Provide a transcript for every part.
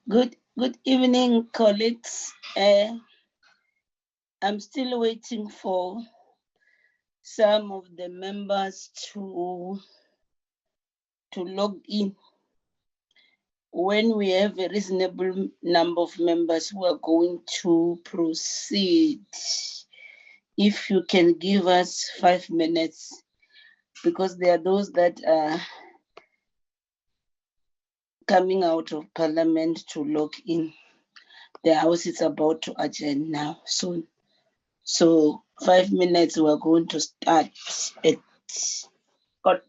Good evening, colleagues. I'm still waiting for some of the members to log in. When we have a reasonable number of members who are going to proceed, if you can give us 5 minutes, because there are those that are coming out of Parliament to log in. The House is about to adjourn now soon. So 5 minutes, we're going to start at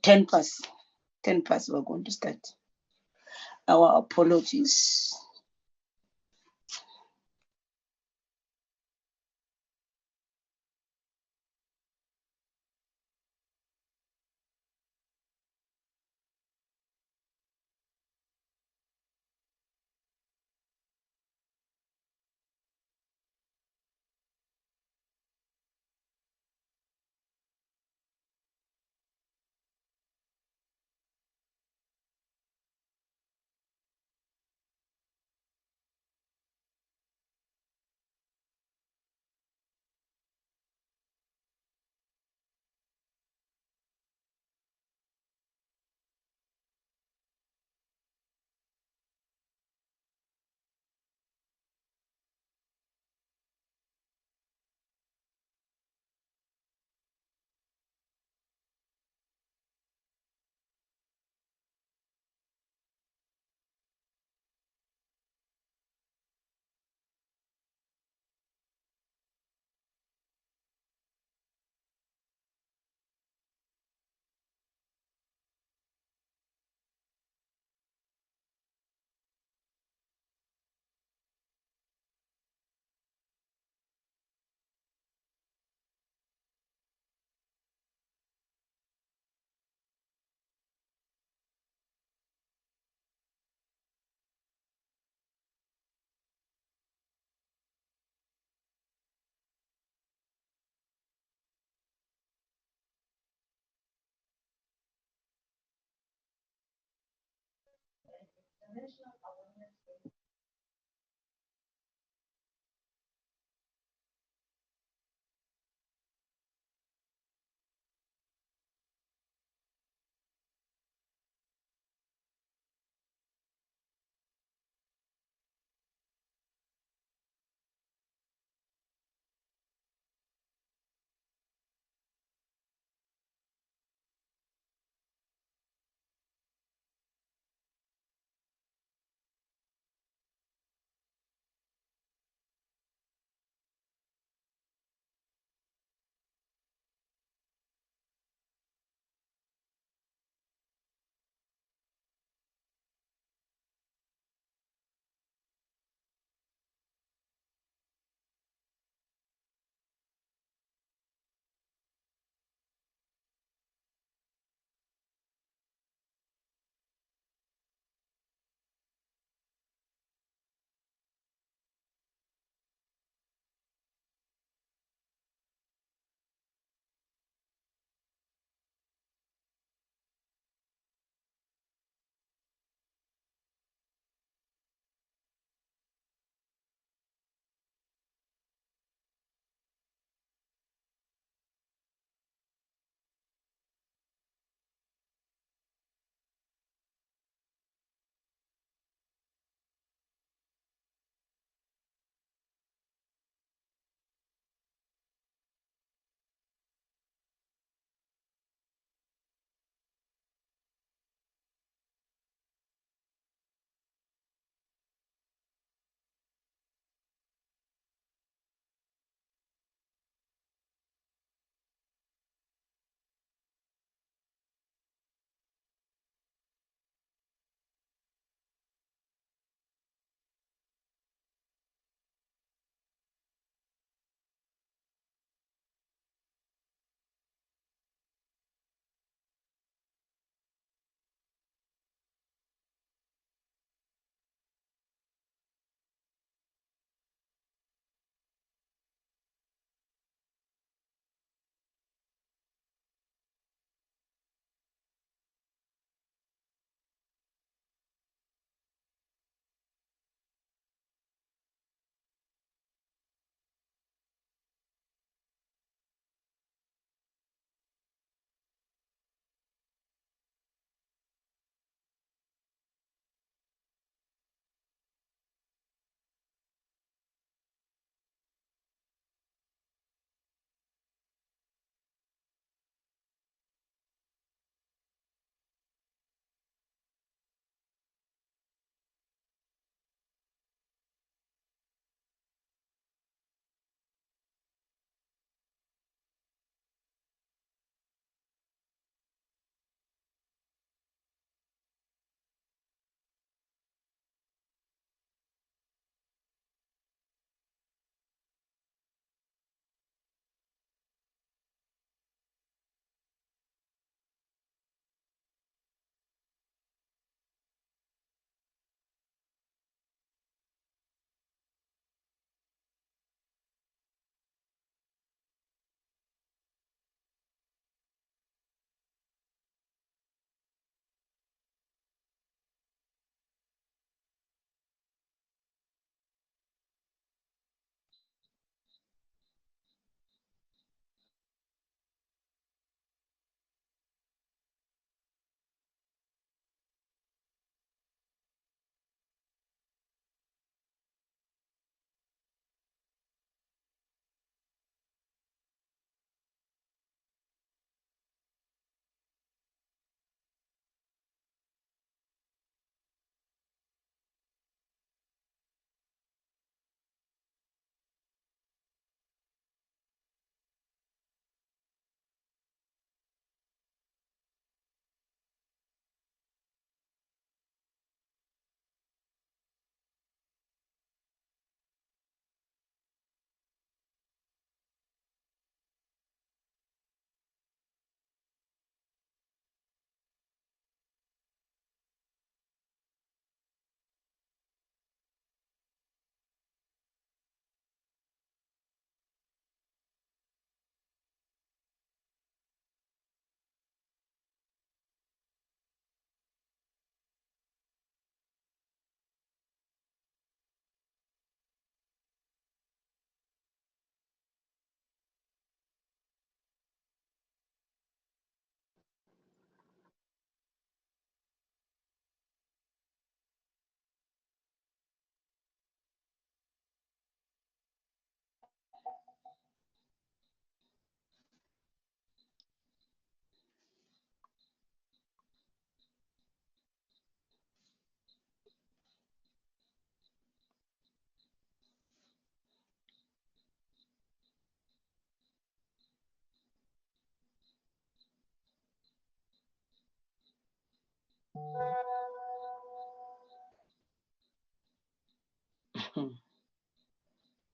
10 past. 10 past, we're going to start. Our apologies.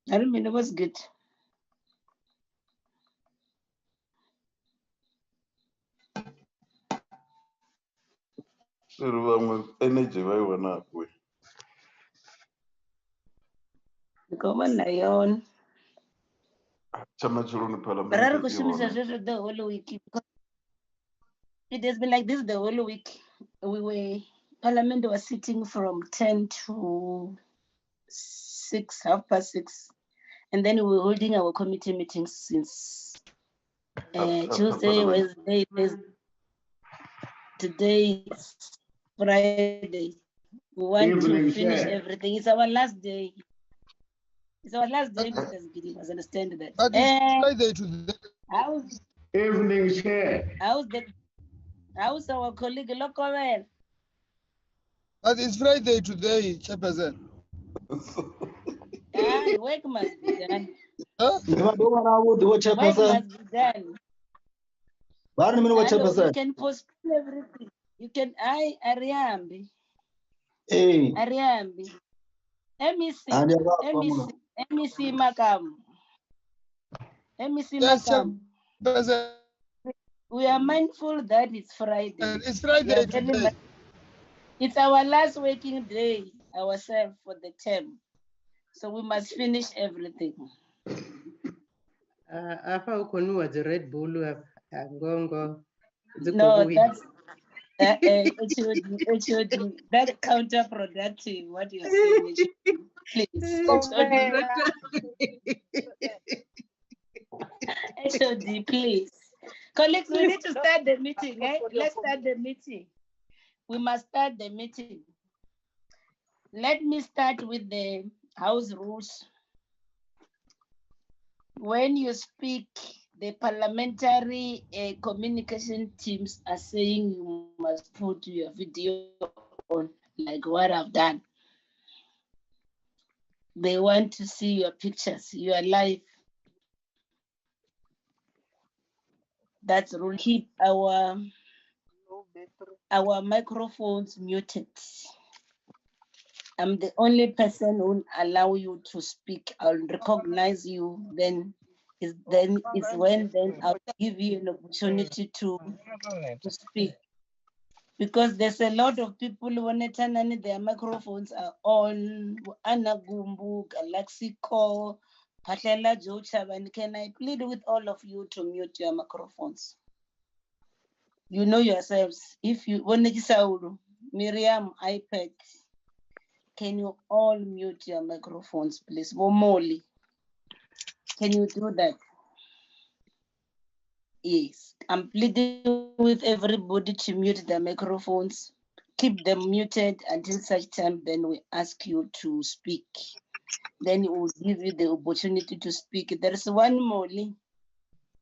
I don't mean it was good. Energy, why we're not with. Come on, Nayon. But I Parliament. the whole week. It has been like this the whole week. Parliament was sitting from 10 to 6, 6:30. And then we were holding our committee meetings since Tuesday, Wednesday, today is Friday. We want to finish everything. It's our last day. It's our last day, Mr. Gidi. You must understand that. But it's Friday today. Evening, Chair. How's our colleague Lokower? But it's Friday today, Chairperson. Work must be done. Huh? Work must be done. You can postpone everything. You can Ariambi. Hey. Ariambi. MEC Makam. MEC Yes, Makam. Chairperson. We are mindful that it's Friday. It's Friday today. It's our last working day ourselves for the term. So we must finish everything. Afa ukonu was a Red Bull Gongo. No, that's HOD. That's counterproductive. What you're saying, please. HOD, please. Colleagues, we need to start the meeting. Eh? Let's start the meeting. We must start the meeting. Let me start with the House rules. When you speak, the parliamentary communication teams are saying you must put your video on, like what I've done. They want to see your pictures, your life. That's rule. Keep our microphones muted. I'm the only person who will allow you to speak. I'll recognize you. Then I'll give you an opportunity to speak. Because there's a lot of people when their microphones are on. Anagumbu, Galaxico, Patela, Joe, CHABANE. Can I plead with all of you to mute your microphones? You know yourselves. If you want to Miriam, iPad. Can you all mute your microphones, please? Molly, can you do that? Yes, I'm pleading with everybody to mute their microphones. Keep them muted until such time, then we ask you to speak. Then we will give you the opportunity to speak. There's one Molly.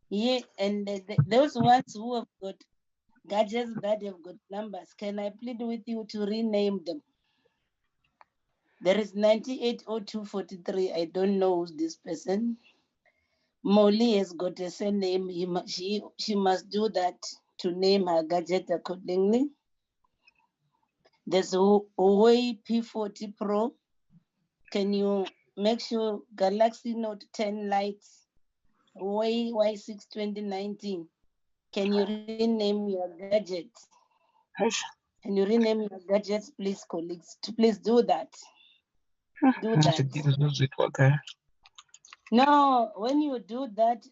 Yeah, and those ones who have got gadgets that have got numbers, can I plead with you to rename them? There is 980243. I don't know who's this person. Molly has got a surname. She must do that to name her gadget accordingly. There's Huawei P40 Pro. Can you make sure Galaxy Note 10 Lite, Huawei Y6 2019? Can you rename your gadget? Can you rename your gadgets, please, colleagues? Please do that. Do that. No, when you do that,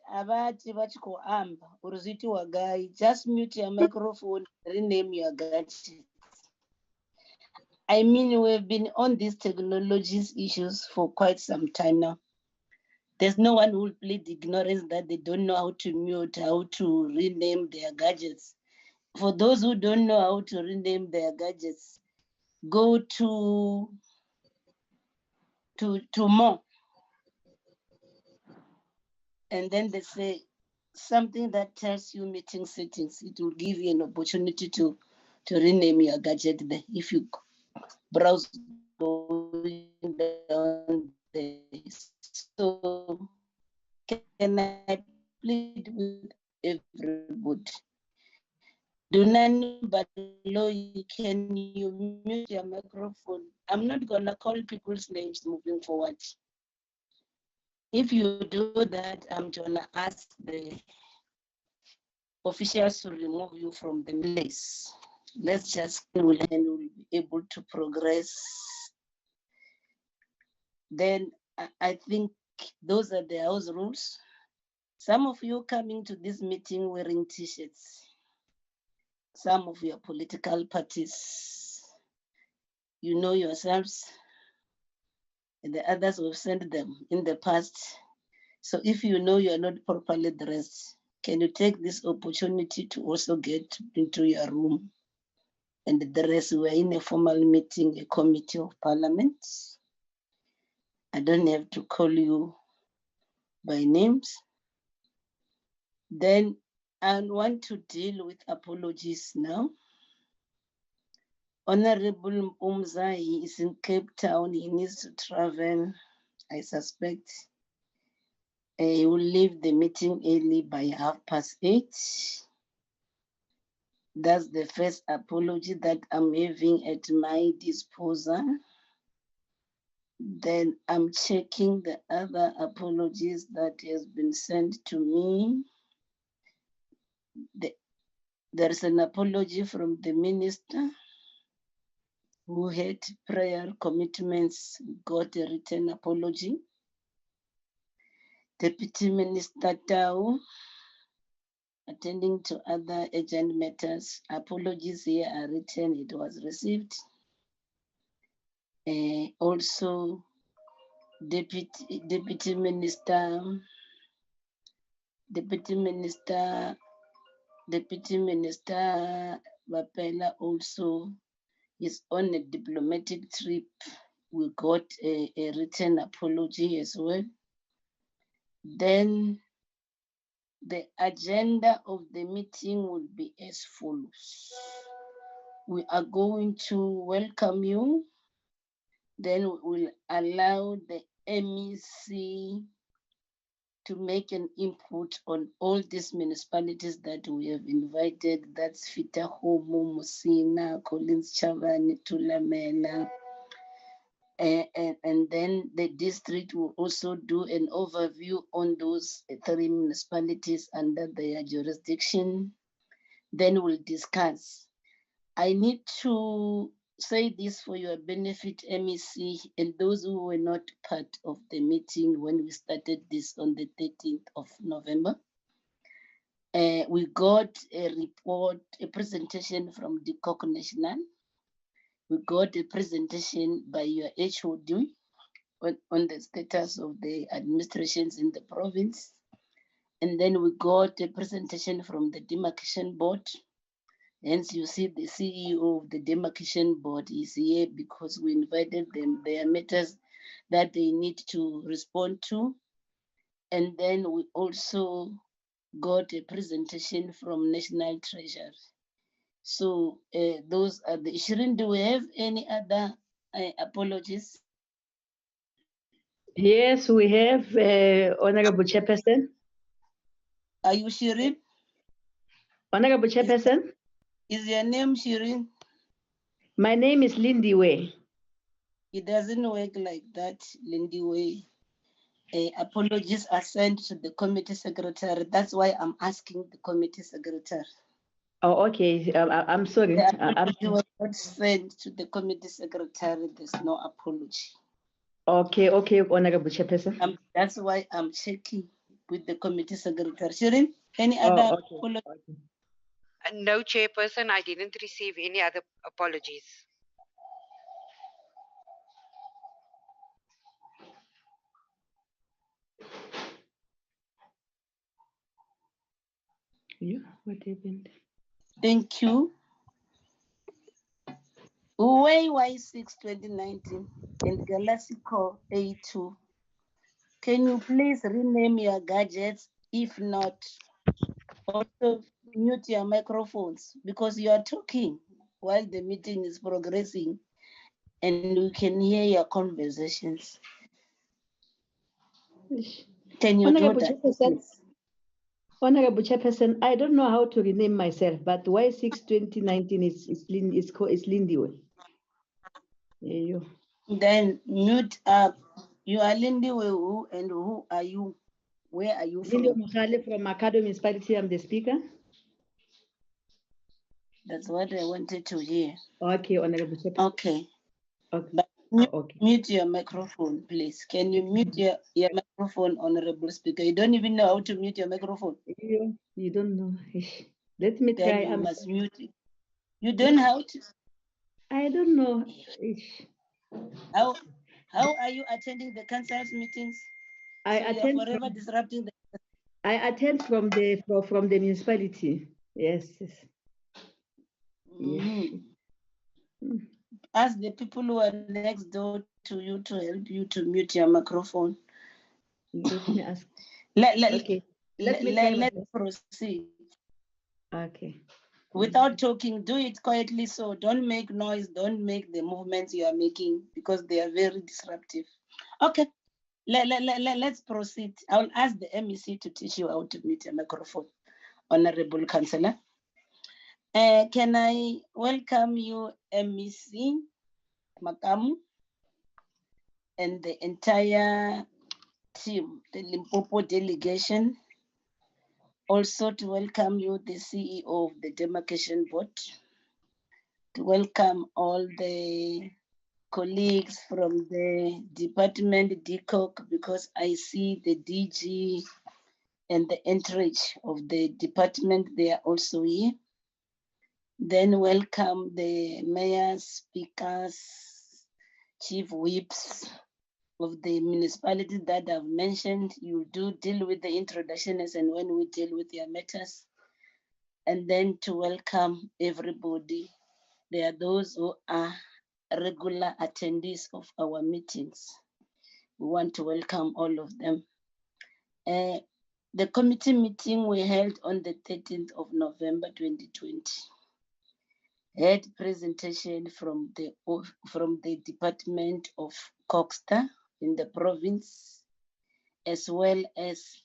just mute your microphone, rename your gadget. I mean, we've been on these technologies issues for quite some time now. There's no one who will plead ignorance that they don't know how to mute, how to rename their gadgets. For those who don't know how to rename their gadgets, go to more. And then they say something that tells you meeting settings. It will give you an opportunity to rename your gadget there. If you browse going down there. So can I plead with everybody? Dunani Batloyi, can you mute your microphone? I'm not gonna call people's names moving forward. If you do that, I'm gonna ask the officials to remove you from the place. Let's just will be able to progress. Then I think those are the house rules. Some of you coming to this meeting wearing t-shirts. Some of your political parties, you know yourselves, and the others will send them in the past. So if you know you're not properly dressed, can you take this opportunity to also get into your room? And the rest were in a formal meeting, a committee of parliament. I don't have to call you by names. Then I want to deal with apologies now. Honorable Umza, he is in Cape Town. He needs to travel. I suspect he will leave the meeting early by 8:30. That's the first apology that I'm having at my disposal. Then I'm checking the other apologies that has been sent to me. There's an apology from the minister who had prior commitments, got a written apology. Deputy Minister Tao, attending to other urgent matters, apologies here are written, it was received. Also, Deputy Minister Vapela also is on a diplomatic trip. We got a written apology as well. Then the agenda of the meeting will be as follows. We are going to welcome you. Then we will allow the MEC to make an input on all these municipalities that we have invited. That's Fetakgomo, Musina, CHABANE, THULAMELA. And then the district will also do an overview on those 3 municipalities under their jurisdiction. Then we'll discuss. I need to say this for your benefit, MEC, and those who were not part of the meeting when we started this on the 13th of November. We got a report, a presentation from the DICOC National. We got a presentation by your HOD on the status of the administrations in the province. And then we got a presentation from the demarcation board. Hence, you see the CEO of the demarcation board is here because we invited them. There are matters that they need to respond to. And then we also got a presentation from National Treasury. So those are the Shirin. Do we have any other apologies? Yes, we have Honorable Chairperson. Are you Shirin? Honorable Chairperson. Is your name Shirin? My name is Lindy Way. It doesn't work like that, Lindy Way. Apologies are sent to the committee secretary. That's why I'm asking the committee secretary. Oh, okay. I'm sorry. The apology was not sent to the committee secretary. There's no apology. Okay, Honorable Chairperson. That's why I'm checking with the committee secretary. Shirin, any other apology? Okay. No, Chairperson, I didn't receive any other apologies. Yeah, what happened? Thank you. YY6 2019 and Galactico A2. Can you please rename your gadgets? If not, also mute your microphones because you are talking while the meeting is progressing and we can hear your conversations. Can you do that, please? Honorable Chairperson, I don't know how to rename myself, but Y6 2019 is Lindy Way. There you. Then mute up You are Lindiwe who and who are you? Where are you Lilio from? Mohale from Makado Municipality, I'm the speaker. That's what I wanted to hear. Okay, Honorable Chairperson. Okay. Okay. But Okay. mute your microphone, please. Can you mute your microphone, Honorable Speaker? You don't even know how to mute your microphone. You don't know. Let me Then try. you must mute it. You don't know how to. I don't know. How are you attending the council's meetings? I So you are attend forever disrupting the. I attend from the municipality. Yes. Mhm. Yes. Ask the people who are next door to you to help you to mute your microphone. Let me ask. Okay. Let's proceed. Okay. Without talking, do it quietly. So don't make noise. Don't make the movements you are making because they are very disruptive. Okay. Let's proceed. I'll ask the MEC to teach you how to mute a microphone, Honorable Councillor. Can I welcome you, MEC Makamu, and the entire team, the Limpopo delegation. Also to welcome you, the CEO of the Demarcation Board. To welcome all the colleagues from the department DCOC, because I see the DG and the entourage of the department, they are also here. Then welcome the mayors, speakers, chief whips of the municipality that I've mentioned. You do deal with the introductions and when we deal with your matters. And then to welcome everybody. There are those who are regular attendees of our meetings. We want to welcome all of them. The committee meeting we held on the 13th of November 2020 had presentation from the Department of Coxta in the province, as well as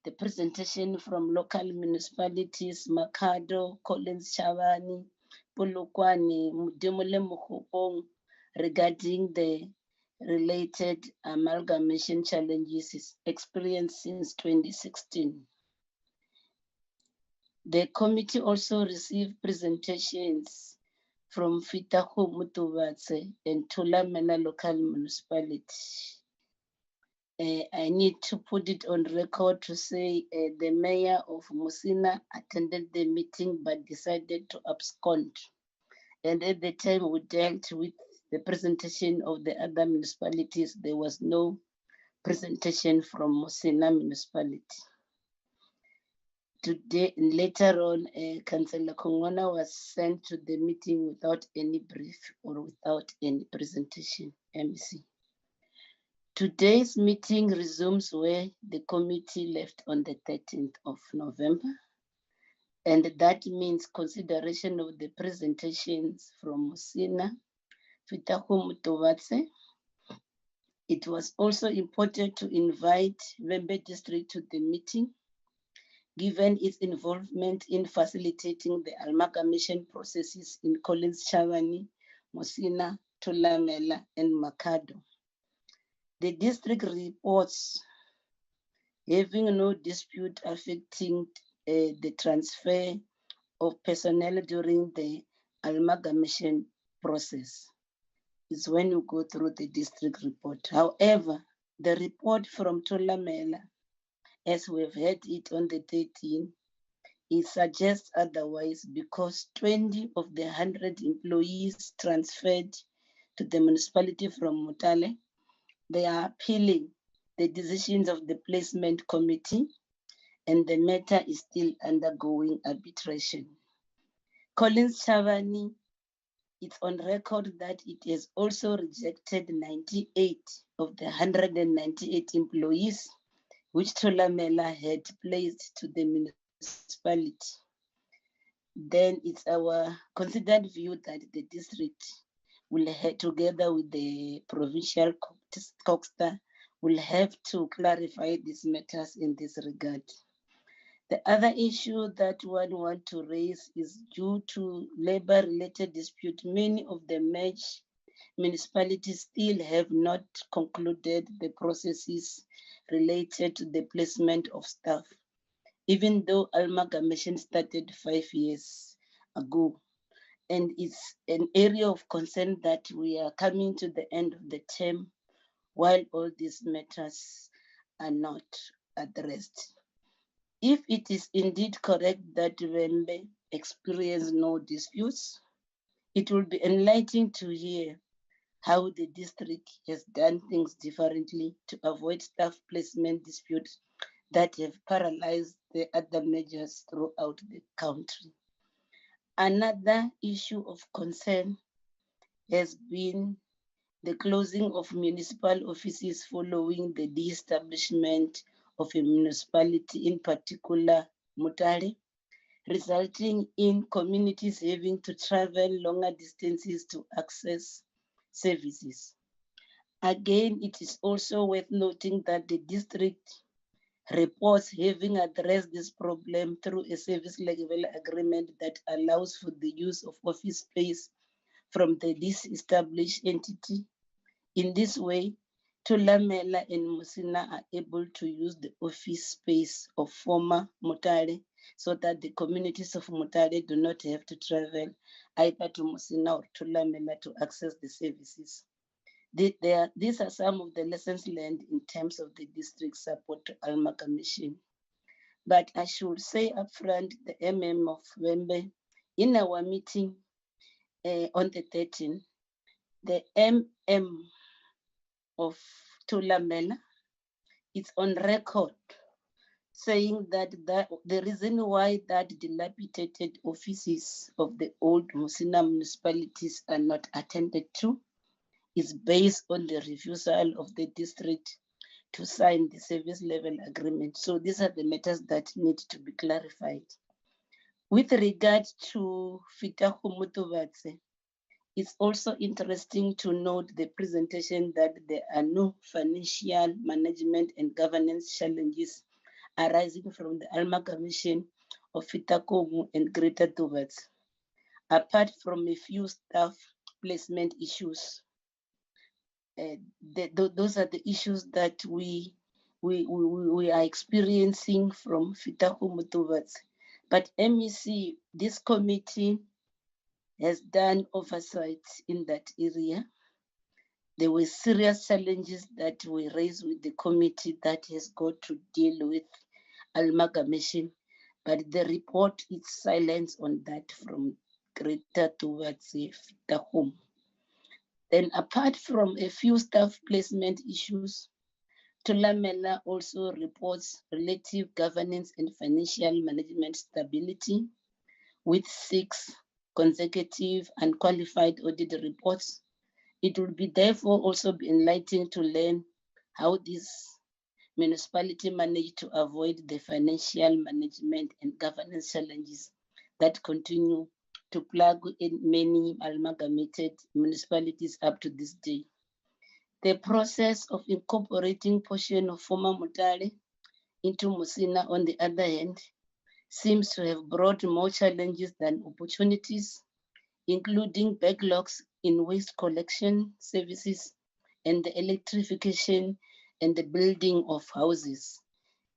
the presentation from local municipalities, Makado, Collins, CHABANE, Polokwane, Mudimole, Mokopane, regarding the related amalgamation challenges experienced since 2016. The committee also received presentations from Fetakgomo-Thubatse and THULAMELA local municipality. I need to put it on record to say the mayor of Musina attended the meeting but decided to abscond. And at the time we dealt with the presentation of the other municipalities, there was no presentation from Musina municipality. Today, later on, Councillor Kongwana was sent to the meeting without any brief or without any presentation, MEC. Today's meeting resumes where the committee left on the 13th of November. And that means consideration of the presentations from Musina, Fetakgomo-Thubatse. It was also important to invite Vembe District to the meeting, given its involvement in facilitating the amalgamation processes in Collins, CHABANE, Musina, THULAMELA, and Makado. The district reports having no dispute affecting the transfer of personnel during the amalgamation process. Is when you go through the district report. However, the report from THULAMELA, as we've had it on the 13th, it suggests otherwise because 20 of the 100 employees transferred to the municipality from Mutale, they are appealing the decisions of the placement committee and the matter is still undergoing arbitration. Collins CHABANE, it's on record that it has also rejected 98 of the 198 employees which THULAMELA had placed to the municipality. Then it's our considered view that the district will have, together with the provincial Coxta, will have to clarify these matters in this regard. The other issue that one want to raise is due to labor-related dispute. Many of the merged municipalities still have not concluded the processes related to the placement of staff, even though amalgamation started 5 years ago. And it's an area of concern that we are coming to the end of the term while all these matters are not addressed. If it is indeed correct that Wembe experienced no disputes, it will be enlightening to hear how the district has done things differently to avoid staff placement disputes that have paralyzed the other measures throughout the country. Another issue of concern has been the closing of municipal offices following the de-establishment of a municipality, in particular Mutare, resulting in communities having to travel longer distances to access services. Again, it is also worth noting that the district reports having addressed this problem through a service level agreement that allows for the use of office space from the disestablished entity. In this way, THULAMELA and Musina are able to use the office space of former Mutare so that the communities of Mutare do not have to travel either to Musina or THULAMELA to access the services. These are some of the lessons learned in terms of the district support to amalgamation. But I should say upfront, the MM of Wembe, in our meeting on the 13th, the MM of THULAMELA is on record saying that the reason why that dilapidated offices of the old Musina municipalities are not attended to is based on the refusal of the district to sign the service level agreement. So these are the matters that need to be clarified. With regard to Fetakgomo-Thubatse, it's also interesting to note the presentation that there are no financial management and governance challenges arising from the amalgamation of Fetakgomo and Greater Thubatse, apart from a few staff placement issues. Those are the issues that we are experiencing from Fetakgomo-Thubatse. But MEC, this committee has done oversight in that area. There were serious challenges that were raised with the committee that has got to deal with amalgamation, but the report is silence on that from Greater Thubatse Fetakgomo. Then apart from a few staff placement issues, THULAMELA also reports relative governance and financial management stability with 6 consecutive and qualified audit reports. It will be therefore also be enlightening to learn how this municipality managed to avoid the financial management and governance challenges that continue to plague in many amalgamated municipalities up to this day. The process of incorporating portion of former Mutare into Musina, on the other hand, seems to have brought more challenges than opportunities, including backlogs in waste collection services and the electrification and the building of houses.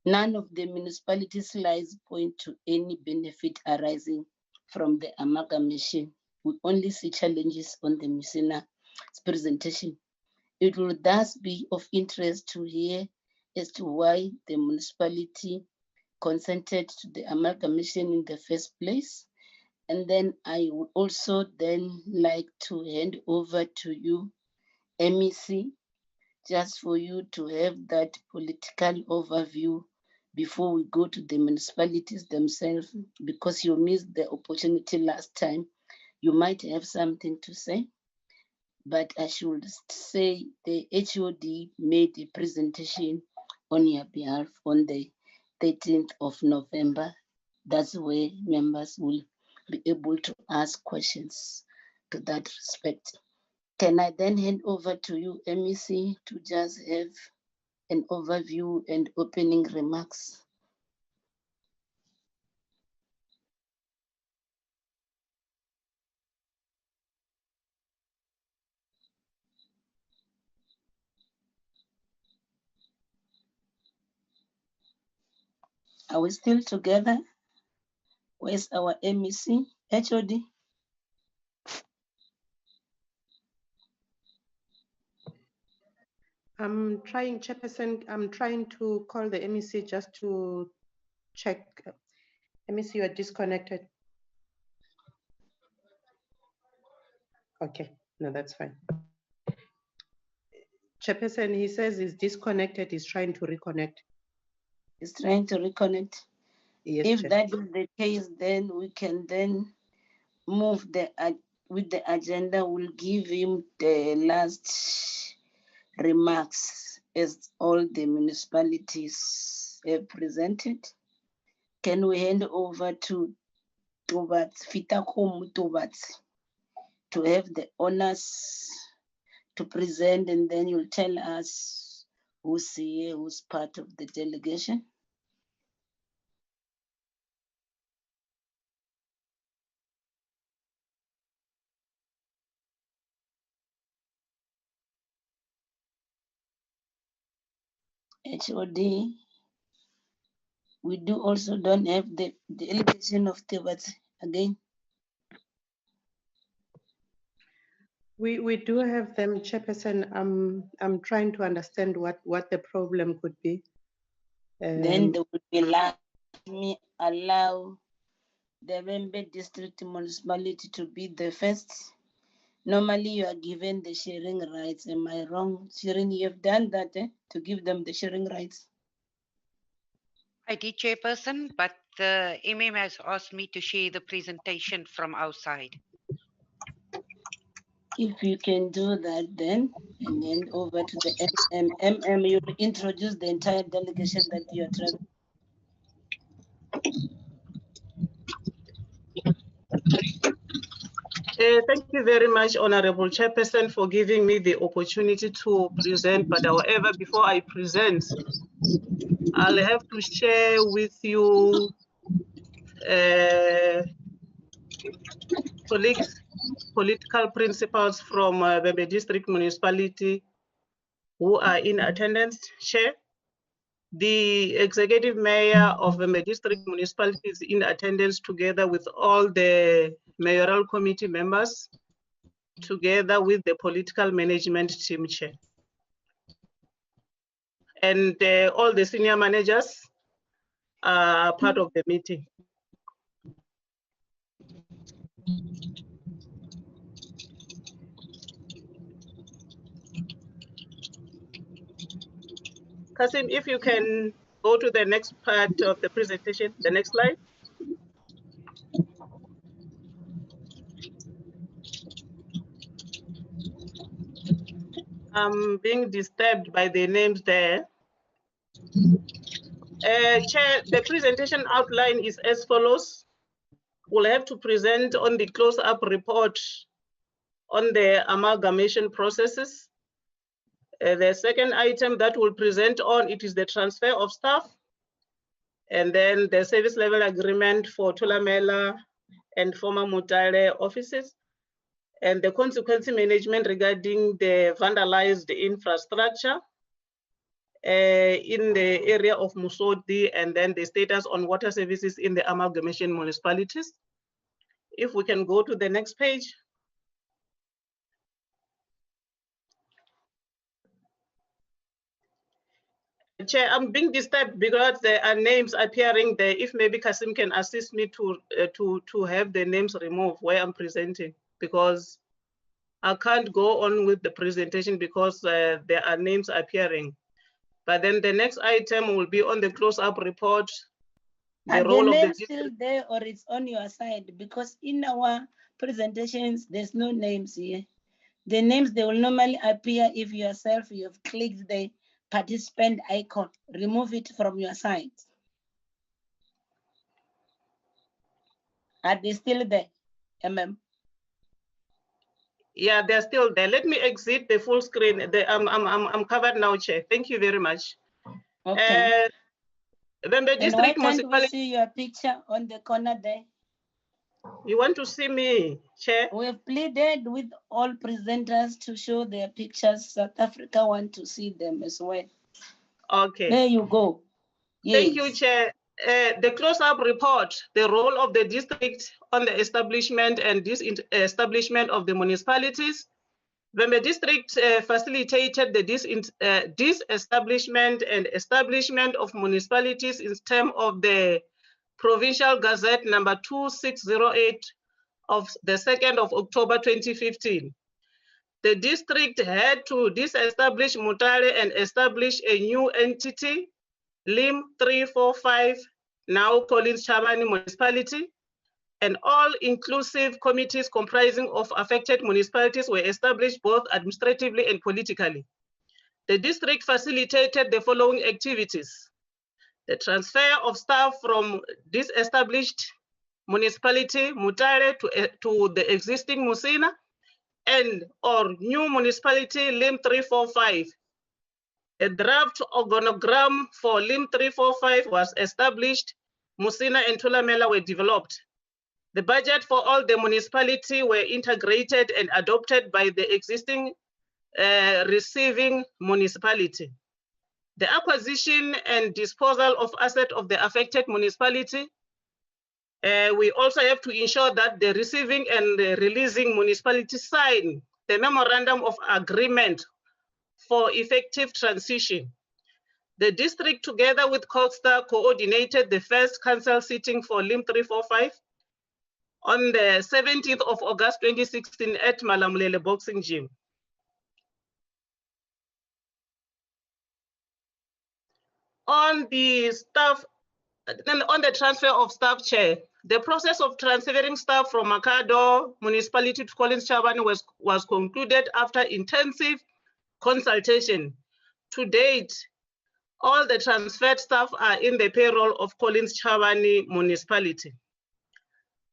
None of the municipality slides point to any benefit arising from the amalgamation. We only see challenges on the Musina's presentation. It will thus be of interest to hear as to why the municipality consented to the amalgamation in the first place. And then I would also then like to hand over to you, MEC, just for you to have that political overview before we go to the municipalities themselves, because you missed the opportunity last time. You might have something to say, but I should say the HOD made a presentation on your behalf on the 13th of November. That's where members will be able to ask questions to that respect. Can I then hand over to you, MEC, to just have an overview and opening remarks? Are we still together? Where's our MEC, HOD? I'm trying, Chairperson, I'm trying to call the MEC just to check. MEC, you are disconnected. Okay, no, that's fine. Chairperson, he says he's disconnected, he's trying to reconnect. He's trying to reconnect. Yes, If Chair. that is the case, then we can then move with the agenda. We'll give him the last remarks as all the municipalities have presented. Can we hand over to Fetakgomo-Thubatse to have the honors to present, and then you'll tell us who's here, who's part of the delegation? HOD, we don't have the delegation of Thubatse again. We do have them, Chairperson. I'm trying to understand what the problem could be. Then they will be let me allow the Vembe District Municipality to be the first. Normally you are given the sharing rights. Am I wrong? Sharing, you have done that to give them the sharing rights. I did, Chairperson, but the MM has asked me to share the presentation from our side. If you can do that then, and then over to the MM, you introduce the entire delegation that you are traveling. Thank you very much, Honorable Chairperson, for giving me the opportunity to present. But however, before I present, I'll have to share with you colleagues, political principals from Vembe District Municipality who are in attendance. Chair, the Executive Mayor of Vembe District Municipality is in attendance together with all the mayoral committee members, together with the political management team, Chair. And all the senior managers are part of the meeting. Kasim, if you can go to the next part of the presentation, the next slide. I'm being disturbed by the names there. Chair, the presentation outline is as follows. We'll have to present on the close-up report on the amalgamation processes. The second item that we'll present on, it is the transfer of staff, and then the service level agreement for THULAMELA and former Mutale offices, and the consequence management regarding the vandalized infrastructure in the area of Musodi, and then the status on water services in the amalgamation municipalities. If we can go to the next page. Chair, I'm being disturbed because there are names appearing there. If maybe Kasim can assist me to have the names removed where I'm presenting, because I can't go on with the presentation because there are names appearing. But then the next item will be on the close-up report. Are the names still there, or it's on your side? Because in our presentations, there's no names here. The names, they will normally appear if yourself you have clicked the participant icon. Remove it from your side. Are they still there, MM? Yeah, they're still there. Let me exit the full screen. I'm covered now, Chair. Thank you very much. Okay. Vembe And why District can't we Municipality. see your picture on the corner there? You want to see me, Chair? We have pleaded with all presenters to show their pictures. South Africa want to see them as well. Okay. There you go. Yes. Thank you, Chair. the close-up report, the role of the district on the establishment and disestablishment of the municipalities. When the district facilitated the disestablishment and establishment of municipalities in terms of the Provincial Gazette number 2608 of the 2nd of October 2015. The district had to disestablish Mutare and establish a new entity, Lim 345, now CHABANE Municipality, and all-inclusive committees comprising of affected municipalities were established both administratively and politically. The district facilitated the following activities: the transfer of staff from disestablished municipality, Mutare, to the existing Musina, and or new municipality, Lim 345. A draft organogram for Lim 345 was established. Musina and THULAMELA were developed. The budget for all the municipality were integrated and adopted by the existing receiving municipality. The acquisition and disposal of assets of the affected municipality. We also have to ensure that the receiving and the releasing municipality sign the memorandum of agreement for effective transition. The district, together with COGSTA, coordinated the first council sitting for Lim 345 on the 17th of August 2016 at Malamulele Boxing Gym. On the transfer of staff, Chair, the process of transferring staff from Makado Municipality to CHABANE was concluded after intensive consultation. To date, all the transferred staff are in the payroll of CHABANE Municipality.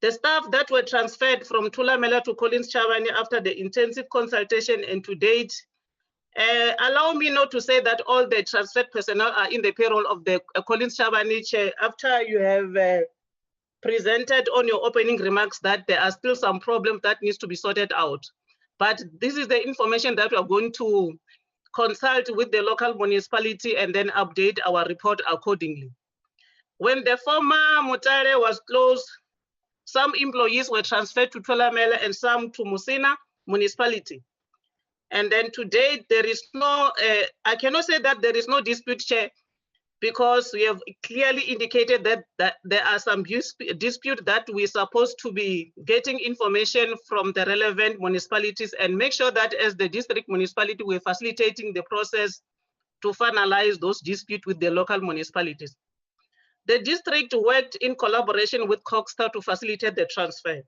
The staff that were transferred from THULAMELA to CHABANE after the intensive consultation and to date, allow me not to say that all the transferred personnel are in the payroll of the CHABANE, Chair, after you have presented on your opening remarks that there are still some problems that needs to be sorted out. But this is the information that we are going to consult with the local municipality and then update our report accordingly. When the former Mutare was closed, some employees were transferred to THULAMELA and some to Musina Municipality. And then to date, there is no, I cannot say that there is no dispute, Chair, because we have clearly indicated that there are some dispute that we're supposed to be getting information from the relevant municipalities and make sure that as the district municipality, we're facilitating the process to finalize those disputes with the local municipalities. The district worked in collaboration with COGSTA to facilitate the transfer.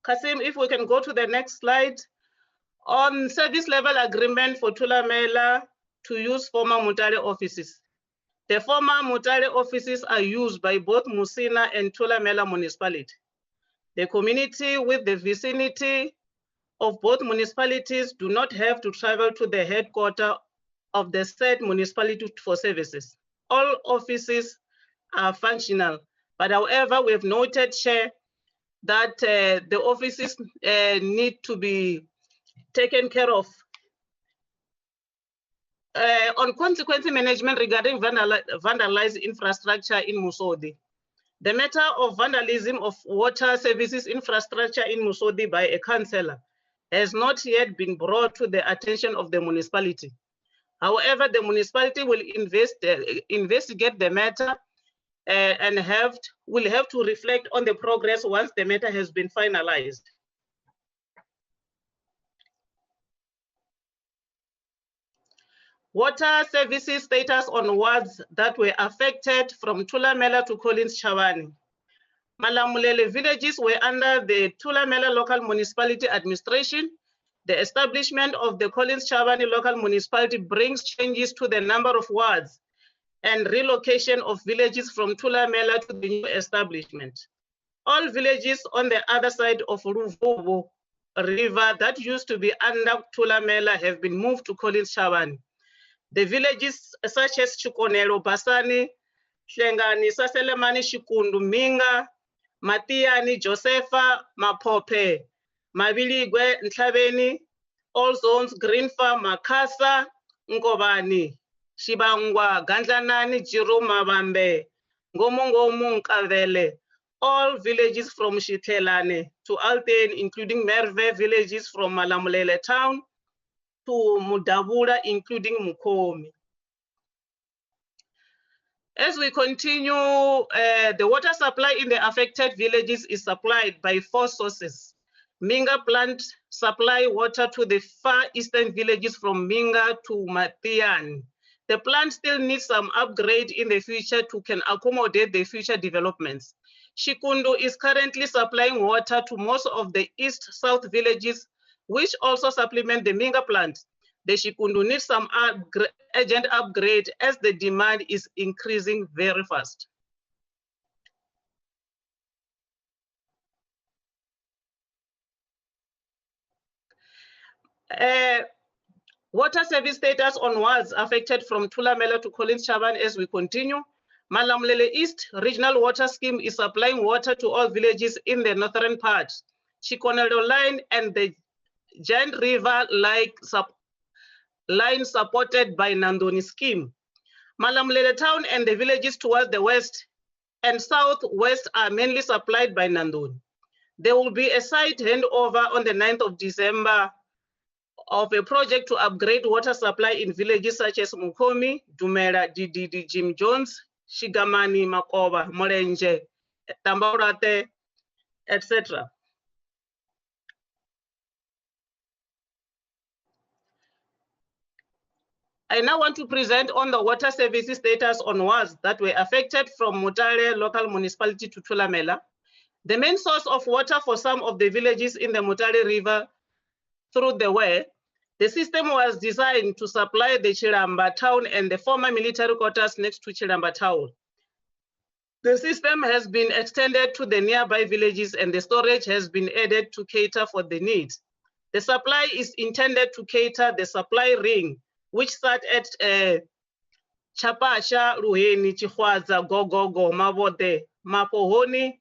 Kasim, if we can go to the next slide. On service level agreement for THULAMELA to use former Mutare offices. The former Mutare offices are used by both Musina and THULAMELA municipality. The community with the vicinity of both municipalities do not have to travel to the headquarters of the said municipality for services. All offices are functional, but however, we have noted, Chair, that the offices need to be taken care of. On consequence management regarding vandalized infrastructure in Musodi. The matter of vandalism of water services infrastructure in Musodi by a councillor has not yet been brought to the attention of the municipality. However, the municipality will investigate the matter and will have to reflect on the progress once the matter has been finalized. Water services status on wards that were affected from THULAMELA to CHABANE. Malamulele villages were under the THULAMELA local municipality administration. The establishment of the CHABANE local municipality brings changes to the number of wards and relocation of villages from THULAMELA to the new establishment. All villages on the other side of Ruvubu River that used to be under THULAMELA have been moved to CHABANE. The villages such as Chukonelo, Basani, Hlengani, Saselemani, Shikundu, Minga, Matiani, Josepha, Mapope, Mabiligwe, Ntlabeni, all zones, Green Farm, Makasa, Nkobani, Shibangwa, Gandlanani, Jiro Mabambe, Ngomongo Nkavele, all villages from Shitelane to Alten, including Merve villages from Malamulele town to Mudabura, including Mukomi. As we continue, the water supply in the affected villages is supplied by 4 sources. Minga plant supply water to the far eastern villages from Minga to Matian. The plant still needs some upgrade in the future to can accommodate the future developments. Shikundu is currently supplying water to most of the east-south villages, which also supplement the Minga plant. The Shikundu needs some urgent upgrade as the demand is increasing very fast. Water service status on wards affected from THULAMELA to Collins CHABANE as we continue. Malamulele East Regional Water Scheme is supplying water to all villages in the northern part. Chikonelo Line and the Giant River line supported by Nandoni scheme. Malamulele town and the villages towards the west and southwest are mainly supplied by Nandoni. There will be a site handover on the 9th of December of a project to upgrade water supply in villages such as Mukomi, Dumela, Dididi, Jim Jones, Shigamani, Makoba, Molenje, Tambaurate, etc. I now want to present on the water services status on wards that were affected from Mutare local municipality to THULAMELA. The main source of water for some of the villages in the Mutare River through the way, the system was designed to supply the Chiramba town and the former military quarters next to Chiramba town. The system has been extended to the nearby villages and the storage has been added to cater for the needs. The supply is intended to cater the supply ring, which start at Chapasha, Ruheni, Chihwaza, Gogogo, Mabote, Mapohoni,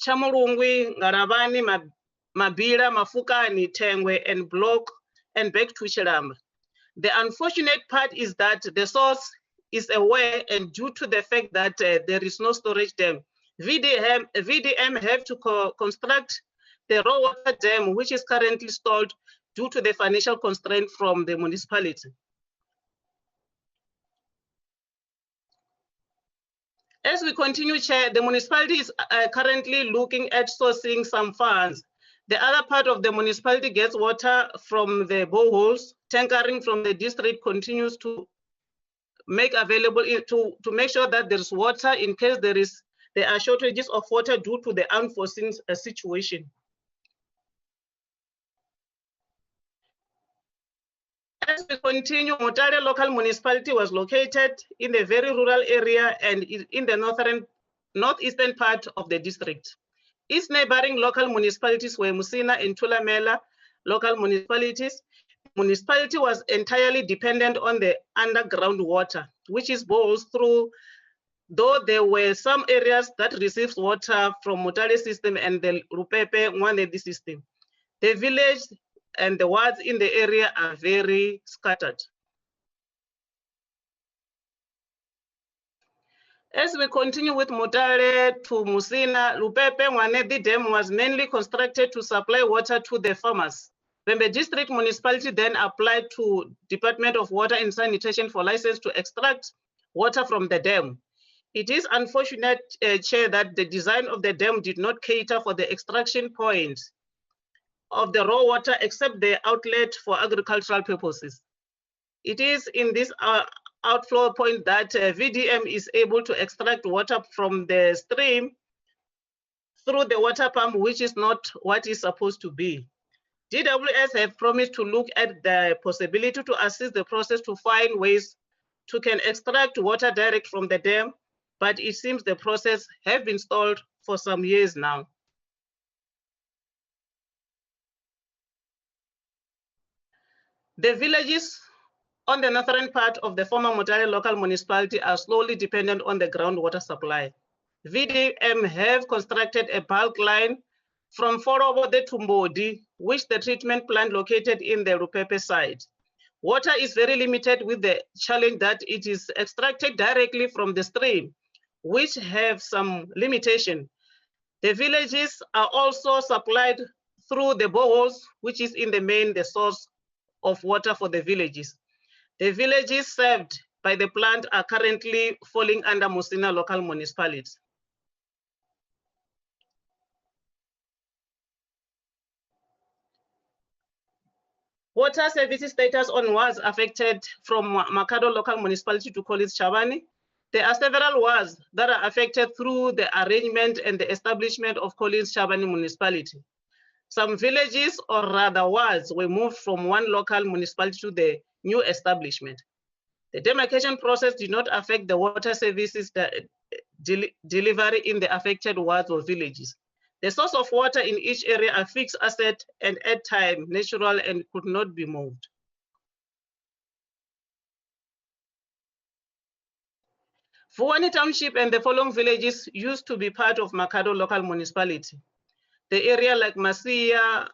Chamurungwi, Ngaravani, Mabira, Mafukani, Tengwe, and Block, and back to Chiramba. The unfortunate part is that the source is aware, and due to the fact that there is no storage dam, VDM have to construct the raw water dam, which is currently stalled due to the financial constraint from the municipality. As we continue, Chair, the municipality is currently looking at sourcing some funds. The other part of the municipality gets water from the boreholes. Tankering from the district continues to make available to make sure that there's water in case there are shortages of water due to the unforeseen situation. As we continue, Mutare local municipality was located in a very rural area and in the northeastern part of the district. Its neighboring local municipalities were Musina and THULAMELA local municipalities. The municipality was entirely dependent on the underground water, which is boreholes through, though there were some areas that received water from Mutare system and the Rupepe Nwanedi system. The village and the wards in the area are very scattered. As we continue with Mutare to Musina, Rupepe Nwanedi Dam was mainly constructed to supply water to the farmers. When the district municipality then applied to Department of Water and Sanitation for license to extract water from the dam. It is unfortunate, Chair, that the design of the dam did not cater for the extraction point of the raw water except the outlet for agricultural purposes. It is in this outflow point that VDM is able to extract water from the stream through the water pump, which is not what is supposed to be. DWS have promised to look at the possibility to assist the process to find ways to can extract water direct from the dam, but it seems the process have been stalled for some years now. The villages on the northern part of the former Mutare local municipality are slowly dependent on the groundwater supply. VDM have constructed a bulk line from Forobode to Mbodi, which the treatment plant located in the Rupepe site. Water is very limited with the challenge that it is extracted directly from the stream, which have some limitation. The villages are also supplied through the boreholes, which is in the main the source of water for the villages. The villages served by the plant are currently falling under Musina local municipality. Water services status on wards affected from Makado local municipality to College CHABANE. There are several wards that are affected through the arrangement and the establishment of College CHABANE municipality. Some villages, or rather wards, were moved from one local municipality to the new establishment. The demarcation process did not affect the water services delivery in the affected wards or villages. The source of water in each area are fixed asset and at time natural and could not be moved. Vuwani Township and the following villages used to be part of Makado local municipality. The area like Masia,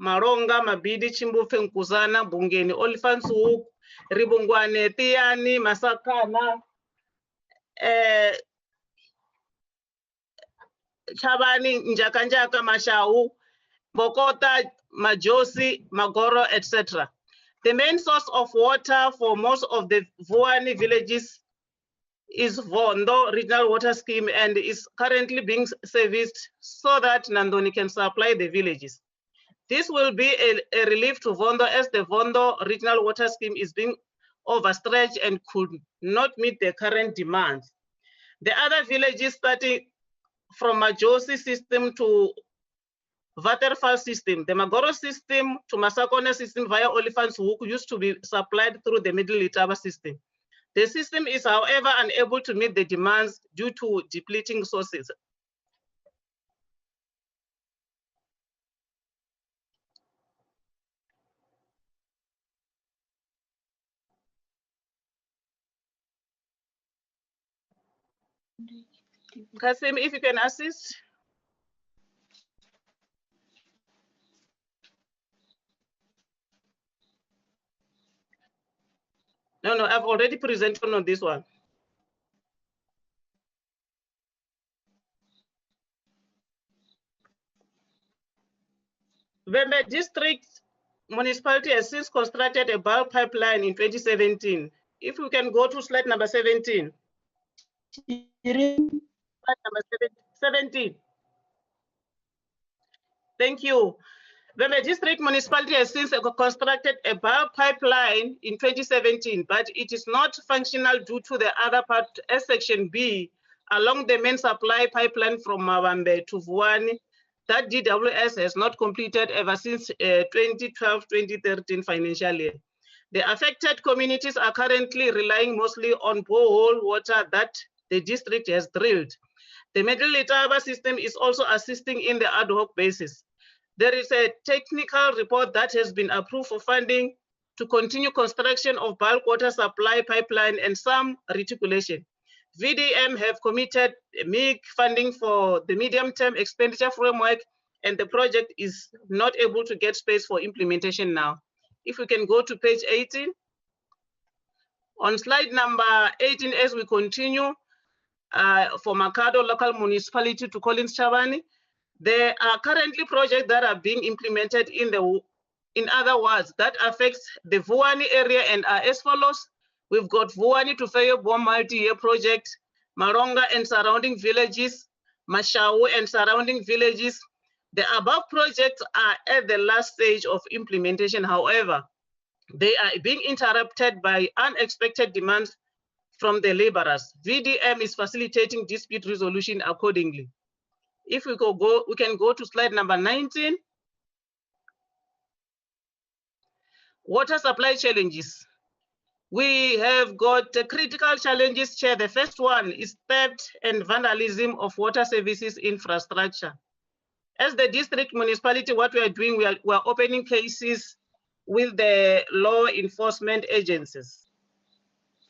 Maronga, Mabidi, Chimbufe, Nkuzana, Bungeni, Olifansu, Ribungwane, Tiani, Masakana, Chabani, Njakanjaka, Mashau, Bokota, Majosi, Magoro, etc. The main source of water for most of the Vuwani villages is Vondo Regional Water Scheme and is currently being serviced so that Nandoni can supply the villages. This will be a relief to Vondo as the Vondo Regional Water Scheme is being overstretched and could not meet the current demands. The other villages starting from Majosi system to Waterfall system, the Magoro system to Masakone system via Olifants Hook used to be supplied through the Middle Itaba system. The system is, however, unable to meet the demands due to depleting sources. Kasim, if you can assist. No, I've already presented on this one. Vembe District Municipality has since constructed a bulk pipeline in 2017. If we can go to slide number 17. Slide number 17. Thank you. The district municipality has since constructed a bulk pipeline in 2017, but it is not functional due to the other part, as section B, along the main supply pipeline from Mawambe to Vuwani, that DWS has not completed ever since 2012-2013 financial year. The affected communities are currently relying mostly on borehole water that the district has drilled. The Middle Itaba system is also assisting in the ad hoc basis. There is a technical report that has been approved for funding to continue construction of bulk water supply pipeline and some reticulation. VDM have committed MCAC funding for the medium-term expenditure framework, and the project is not able to get space for implementation now. If we can go to page 18. On slide number 18, as we continue for Makado local municipality to Collins CHABANE, there are currently projects that are being implemented in other words that affects the Vuwani area and are as follows. We've got Vuwani to Fayobom multi-year project, Maronga and surrounding villages, Mashau and surrounding villages. The above projects are at the last stage of implementation. However, they are being interrupted by unexpected demands from the laborers. VDM is facilitating dispute resolution accordingly. If we we can go to slide number 19. Water supply challenges. We have got critical challenges, Chair. The first one is theft and vandalism of water services infrastructure. As the district municipality, what we are doing, we are opening cases with the law enforcement agencies.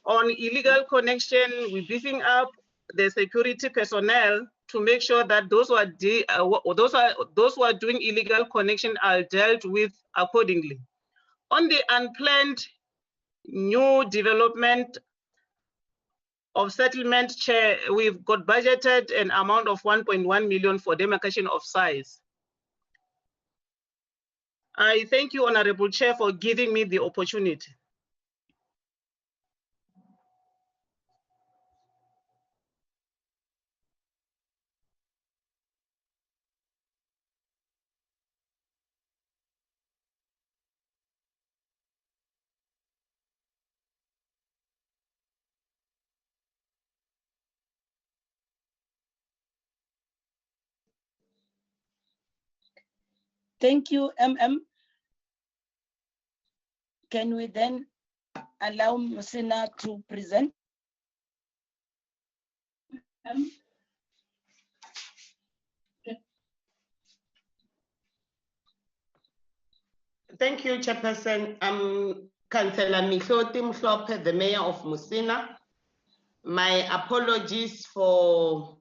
On illegal connection, we're beefing up the security personnel to make sure that those who are doing illegal connection are dealt with accordingly. On the unplanned New development of settlement, Chair, we've got budgeted an amount of 1.1 million for demarcation of size. I thank you, Honorable Chair, for giving me the opportunity. Thank you, MM. Can we then allow Musina to present? Thank you, Chairperson. I'm Councillor Mihloti Mhlope, the Mayor of Musina. My apologies for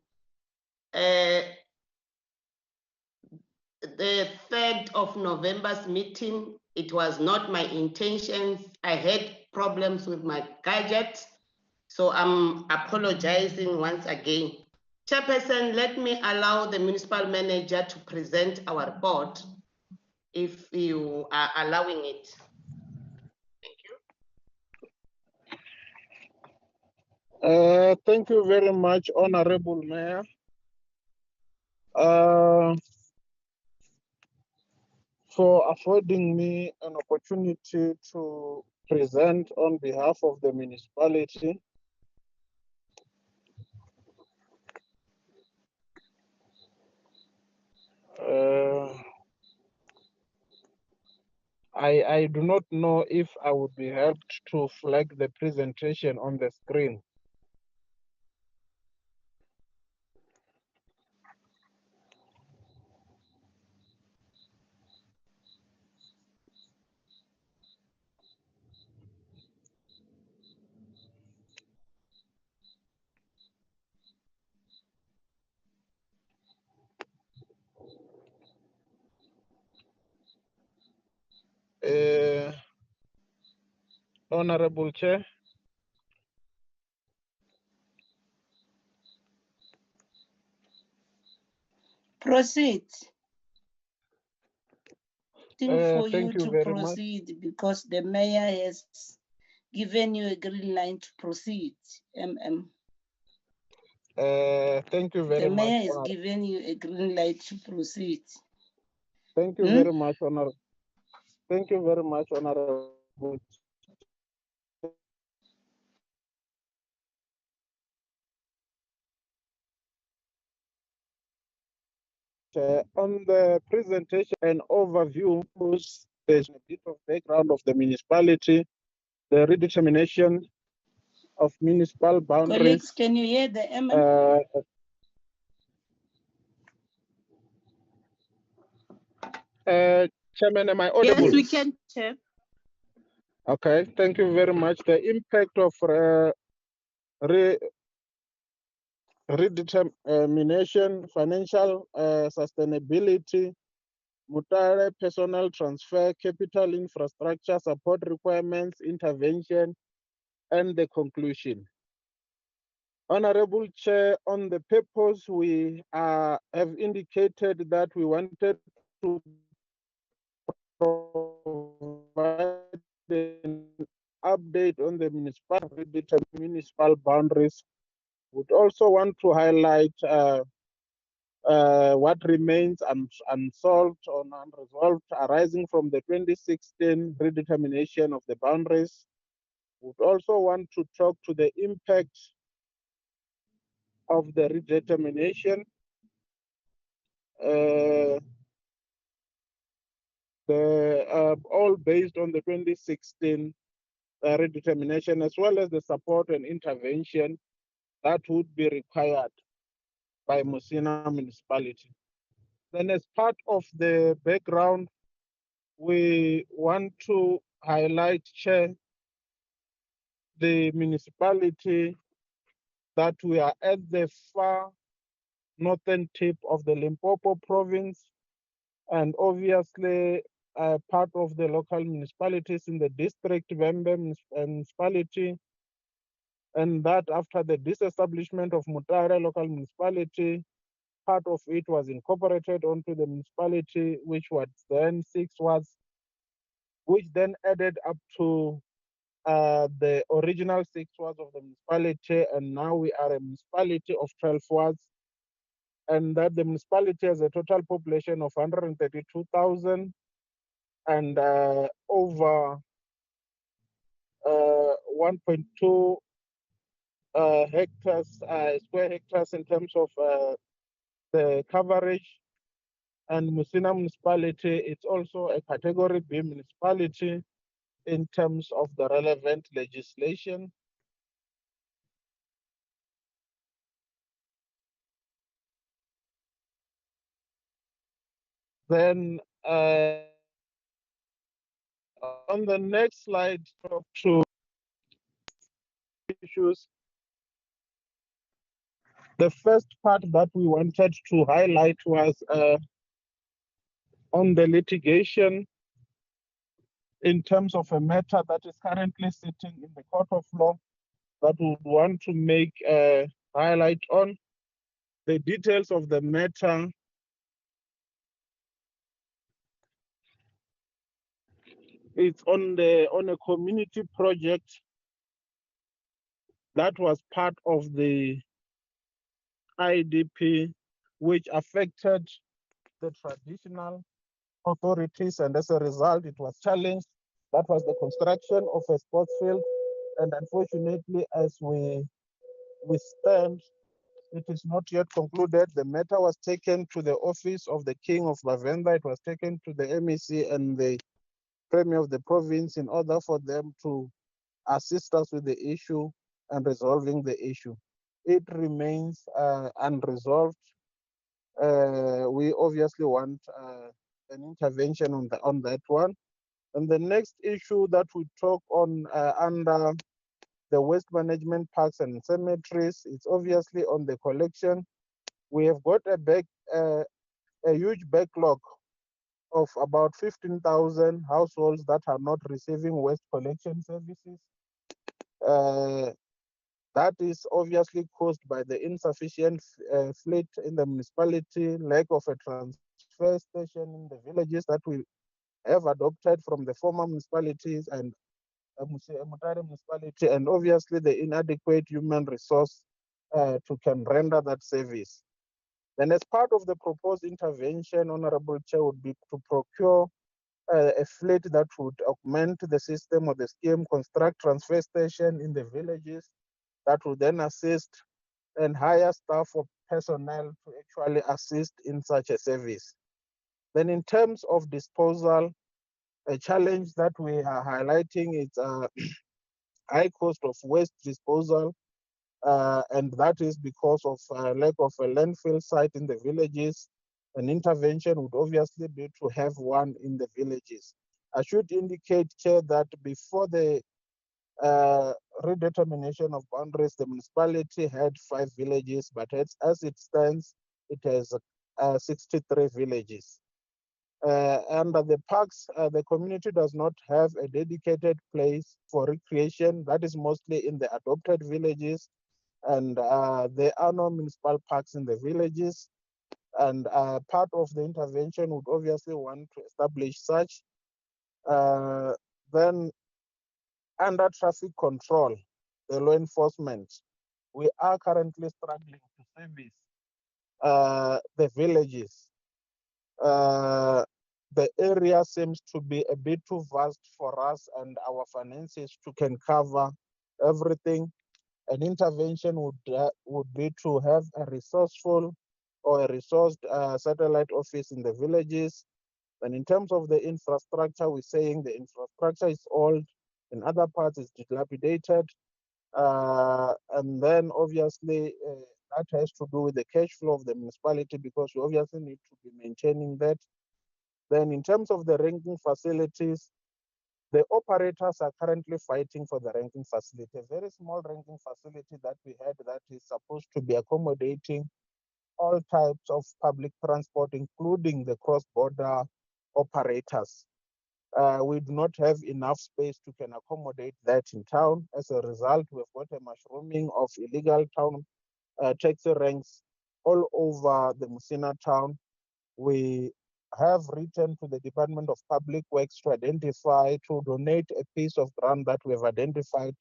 the 3rd of November's meeting. It was not my intentions. I had problems with my gadget, so I'm apologizing once again. Chairperson, let me allow the municipal manager to present our report, if you are allowing it. Thank you. Thank you very much, Honorable Mayor. For affording me an opportunity to present on behalf of the municipality. I do not know if I would be helped to flag the presentation on the screen. Honorable Chair. Proceed. For Thank you you to very much. proceed because the mayor has given you a green line to proceed, MM. Thank you very The much. mayor has given you a green light to proceed. Thank you very much, Honorable. Thank you very much, Honorable. On the presentation and overview, there's a bit of background of the municipality, the redetermination of municipal boundaries. Colleagues, can you hear the MM? Chairman, am I audible? Yes, we can, Chair. Okay, thank you very much. The impact of redetermination, financial sustainability, mutare, personal transfer, capital infrastructure, support requirements, intervention, and the conclusion. Honorable Chair, on the purpose, we have indicated that we wanted to provide an update on the municipal boundaries. Would also want to highlight what remains unsolved or unresolved arising from the 2016 redetermination of the boundaries. Would also want to talk to the impact of the redetermination, all based on the 2016 redetermination, as well as the support and intervention that would be required by Musina Municipality. Then as part of the background, we want to highlight, Chair, the municipality that we are at the far northern tip of the Limpopo province, and obviously part of the local municipalities in the district Vembe municipality, and that after the disestablishment of Mutare local municipality, part of it was incorporated onto the municipality, which was then 6 wards, which then added up to the original 6 wards of the municipality, and now we are a municipality of 12 wards, and that the municipality has a total population of 132,000 and over 1.2 hectares, square hectares in terms of the coverage. And Musina municipality, it's also a category B municipality in terms of the relevant legislation. Then on the next slide, talk to issues. The first part that we wanted to highlight was on the litigation in terms of a matter that is currently sitting in the court of law that we want to make a highlight on. The details of the matter it's on a community project that was part of the IDP, which affected the traditional authorities, and as a result, it was challenged. That was the construction of a sports field, and unfortunately, as we stand, it is not yet concluded. The matter was taken to the office of the King of Lavenda. It was taken to the MEC and the Premier of the province in order for them to assist us with the issue and resolving the issue. It remains unresolved. We obviously want an intervention on that one. And the next issue that we talk on under the waste management parks and cemeteries, it's obviously on the collection. We have got a huge backlog of about 15,000 households that are not receiving waste collection services. That is obviously caused by the insufficient fleet in the municipality, lack of a transfer station in the villages that we have adopted from the former municipalities and Mutare municipality, and obviously the inadequate human resource to can render that service. Then as part of the proposed intervention, Honorable Chair, would be to procure a fleet that would augment the system of the scheme, construct transfer station in the villages that would then assist and hire staff or personnel to actually assist in such a service. Then in terms of disposal, a challenge that we are highlighting is high cost of waste disposal, and that is because of lack of a landfill site in the villages. An intervention would obviously be to have one in the villages. I should indicate, Chair, that before the redetermination of boundaries, the municipality had 5 villages, but as it stands, it has 63 villages. Under the parks, the community does not have a dedicated place for recreation. That is mostly in the adopted villages, and there are no municipal parks in the villages. And part of the intervention would obviously want to establish such. Then under traffic control, the law enforcement, we are currently struggling to service the villages. The area seems to be a bit too vast for us and our finances to can cover everything. An intervention would be to have a resourceful or a resourced satellite office in the villages. And in terms of the infrastructure, we're saying the infrastructure is old, in other parts it's dilapidated. And then obviously that has to do with the cash flow of the municipality, because we obviously need to be maintaining that. Then in terms of the ranking facilities, the operators are currently fighting for the ranking facility, a very small ranking facility that we had that is supposed to be accommodating all types of public transport, including the cross-border operators. We do not have enough space to can accommodate that in town. As a result, we've got a mushrooming of illegal town taxi ranks all over the Musina town. We have written to the Department of Public Works to donate a piece of ground that we have identified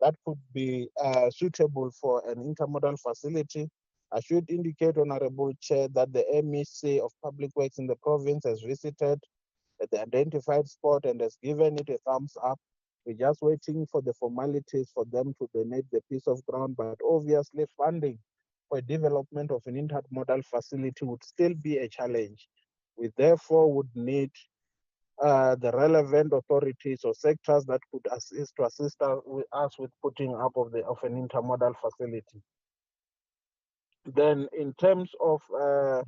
that could be suitable for an intermodal facility. I should indicate, Honorable Chair, that the MEC of Public Works in the province has visited the identified spot and has given it a thumbs up. We're just waiting for the formalities for them to donate the piece of ground, but obviously funding for development of an intermodal facility would still be a challenge. We therefore would need the relevant authorities or sectors that could assist us with putting up of an intermodal facility. Then in terms of the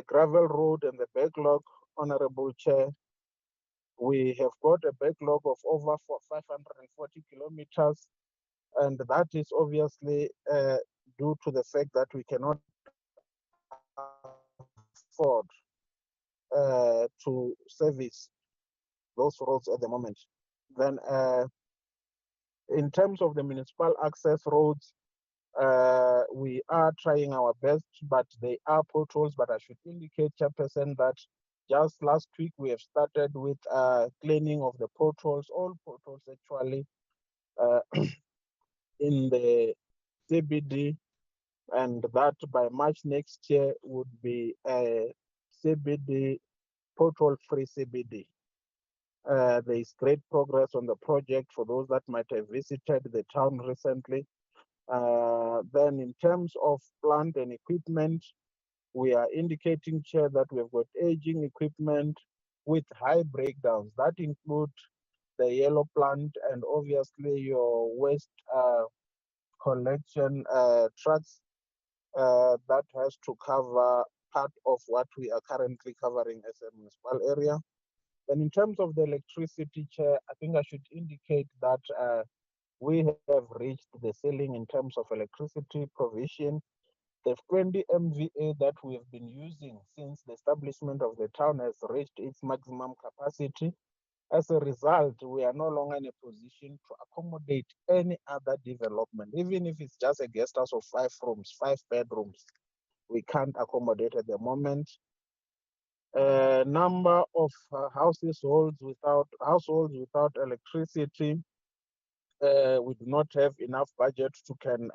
gravel road and the backlog, Honorable Chair, we have got a backlog of over 540 kilometers, and that is obviously due to the fact that we cannot afford to service those roads at the moment. Then in terms of the municipal access roads, we are trying our best, but they are potholes. But I should indicate, Chairperson, that just last week we have started with cleaning of the potholes, all potholes actually, in the CBD, and that by March next year would be a CBD, pothole-free CBD. There is great progress on the project for those that might have visited the town recently. Then in terms of plant and equipment, we are indicating, Chair, that we've got aging equipment with high breakdowns. That include the yellow plant and obviously your waste collection trucks that has to cover part of what we are currently covering as a municipal area. Then in terms of the electricity, Chair, I think I should indicate that we have reached the ceiling in terms of electricity provision. The 20 MVA that we have been using since the establishment of the town has reached its maximum capacity. As a result, we are no longer in a position to accommodate any other development, even if it's just a guest house of 5 rooms, 5 bedrooms. We can't accommodate at the moment. Number of households without electricity. We do not have enough budget to can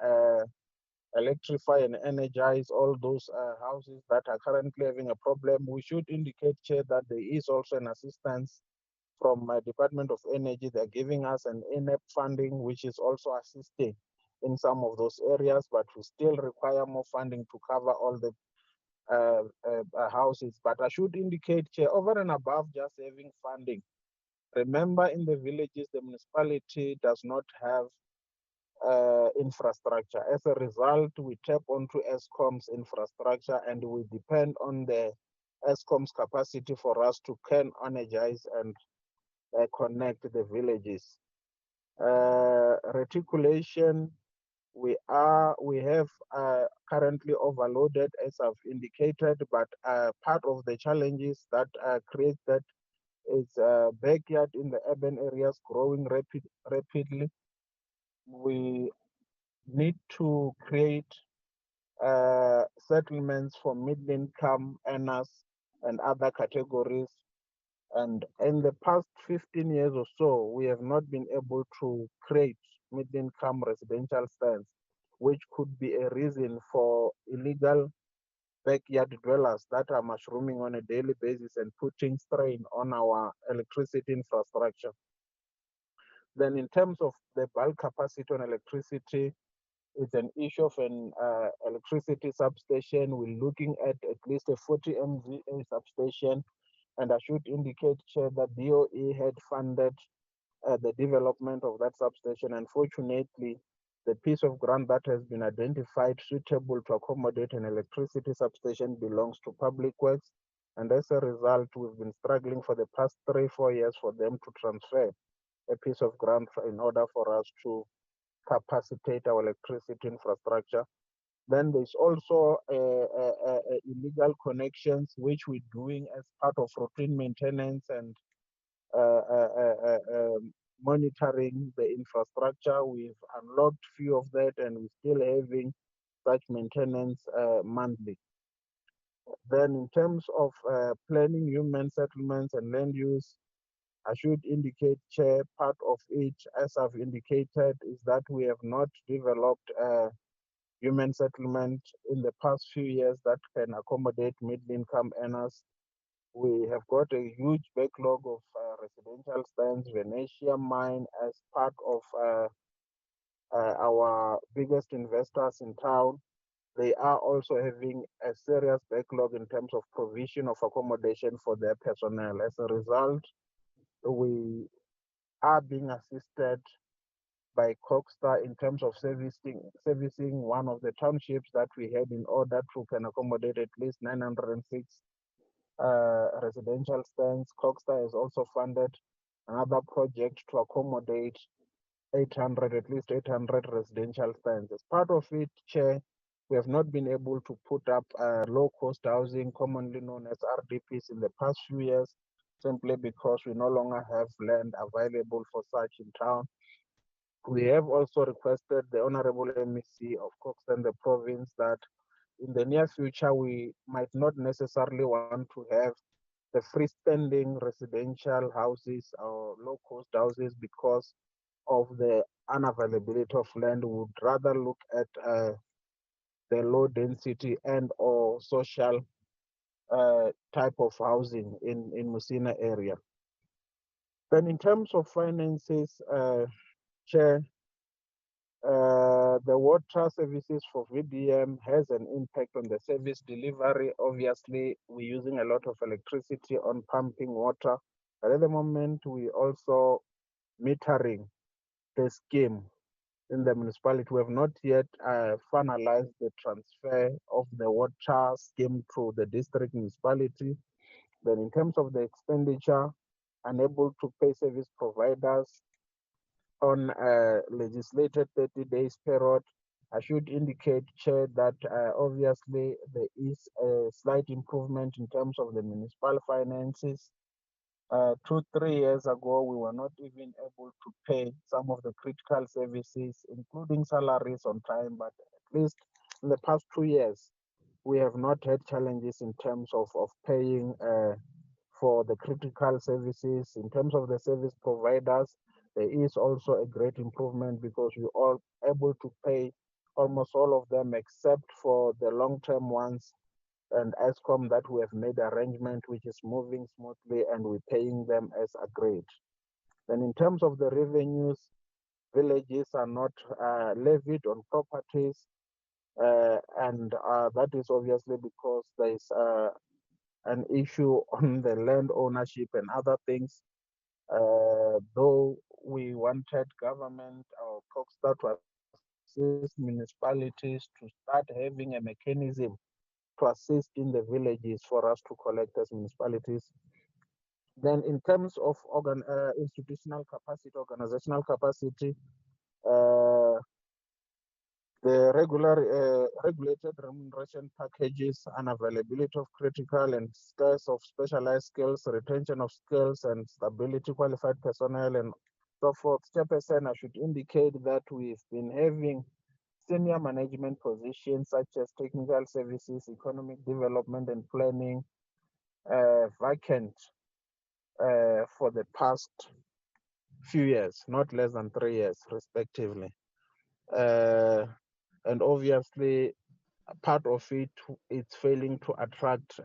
electrify and energize all those houses that are currently having a problem. We should indicate, Chair, that there is also an assistance from Department of Energy. They're giving us an INEP funding, which is also assisting in some of those areas, but we still require more funding to cover all the houses. But I should indicate, Chair, over and above just having funding, remember in the villages, the municipality does not have infrastructure. As a result, we tap onto ESCOM's infrastructure and we depend on the ESCOM's capacity for us to can energize and connect the villages. Reticulation, we have currently overloaded, as I've indicated, but part of the challenges that create that is backyard in the urban areas growing rapidly. We need to create settlements for middle-income earners and other categories. And in the past 15 years or so, we have not been able to create middle-income residential stands, which could be a reason for illegal backyard dwellers that are mushrooming on a daily basis and putting strain on our electricity infrastructure. Then in terms of the bulk capacity on electricity, it's an issue of an electricity substation. We're looking at least a 40 MVA substation. And I should indicate, Chair, that DOE had funded the development of that substation. Unfortunately, the piece of ground that has been identified suitable to accommodate an electricity substation belongs to Public Works. And as a result, we've been struggling for the past 3-4 years for them to transfer a piece of ground in order for us to capacitate our electricity infrastructure. Then there's also illegal connections, which we're doing as part of routine maintenance and monitoring the infrastructure. We've unlocked few of that, and we're still having such maintenance monthly. Then in terms of planning human settlements and land use, I should indicate, Chair, part of it, as I've indicated, is that we have not developed human settlement in the past few years that can accommodate middle-income earners. We have got a huge backlog of residential stands, Venetia mine, as part of our biggest investors in town. They are also having a serious backlog in terms of provision of accommodation for their personnel. As a result, we are being assisted by Coxstar in terms of servicing one of the townships that we had in order to can accommodate at least 906 residential stands. Coxstar has also funded another project to accommodate 800, at least 800 residential stands. As part of it, Chair, we have not been able to put up low-cost housing, commonly known as RDPs, in the past few years, simply because we no longer have land available for such in town. We have also requested the Honorable MEC of Cox and the province that in the near future, we might not necessarily want to have the freestanding residential houses or low-cost houses because of the unavailability of land. We would rather look at the low density and or social type of housing in Musina area. Then in terms of finances, Chair, the water services for VDM has an impact on the service delivery. Obviously, we're using a lot of electricity on pumping water, but at the moment, we also metering the scheme in the municipality. We have not yet finalized the transfer of the water scheme to the district municipality. Then in terms of the expenditure, unable to pay service providers on a legislated 30 days period, I should indicate, Chair, that obviously there is a slight improvement in terms of the municipal finances. 2-3 years ago, we were not even able to pay some of the critical services, including salaries, on time, but at least in the past 2 years, we have not had challenges in terms of paying for the critical services. In terms of the service providers, there is also a great improvement because we are able to pay almost all of them except for the long-term ones and ESCOM that we have made arrangement, which is moving smoothly, and we're paying them as agreed. Then in terms of the revenues, villages are not levied on properties, and that is obviously because there is an issue on the land ownership and other things. Though we wanted government or Coxstar to assist municipalities to start having a mechanism to assist in the villages for us to collect as municipalities. Then in terms of institutional capacity, organizational capacity, the regulated remuneration packages and availability of critical and scarce of specialized skills, retention of skills and stability qualified personnel and so forth. Chairperson, I should indicate that we've been having senior management positions such as technical services, economic development and planning vacant for the past few years, not less than 3 years respectively. And obviously part of it, it's failing to attract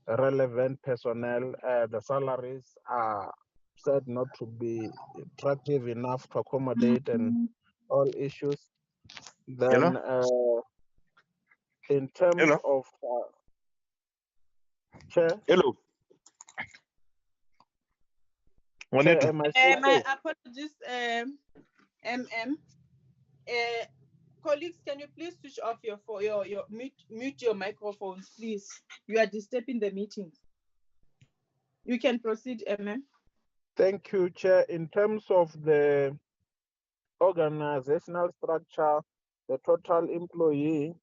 relevant personnel. The salaries are said not to be attractive enough to accommodate and all issues. Then in terms of Chair. Hello. Chair, my apologies, MM. Colleagues, can you please switch off your mute your microphones, please? You are disturbing the meeting. You can proceed, MM. Thank you, Chair. In terms of the organizational structure, the total employee,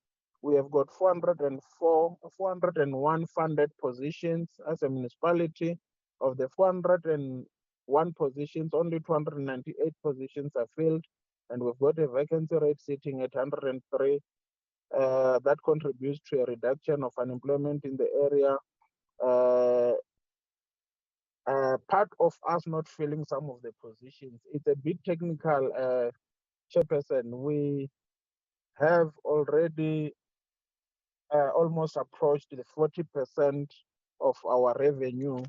we have got 401 funded positions as a municipality. Of the 401 positions, only 298 positions are filled, and we've got a vacancy rate sitting at 103. That contributes to a reduction of unemployment in the area. Part of us not filling some of the positions, it's a bit technical, Chairperson. We have already almost approached the 40% of our revenue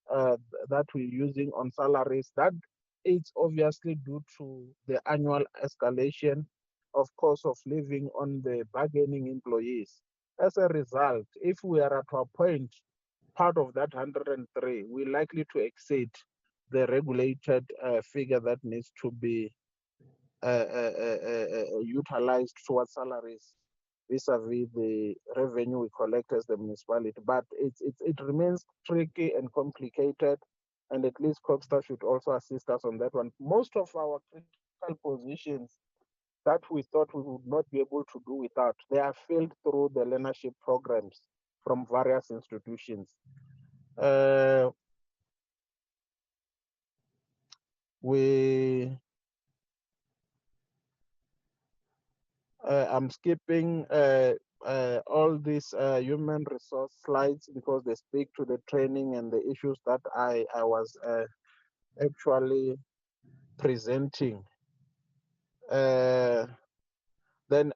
that we're using on salaries. That is obviously due to the annual escalation of cost of living on the bargaining employees. As a result, if we are at a point, part of that 103, we're likely to exceed the regulated figure that needs to be utilized towards salaries vis-a-vis the revenue we collect as the municipality. But it remains tricky and complicated, and at least Coxstar should also assist us on that one. Most of our critical positions that we thought we would not be able to do without, they are filled through the learnership programs from various institutions. I'm skipping all these human resource slides because they speak to the training and the issues that I was actually presenting. Then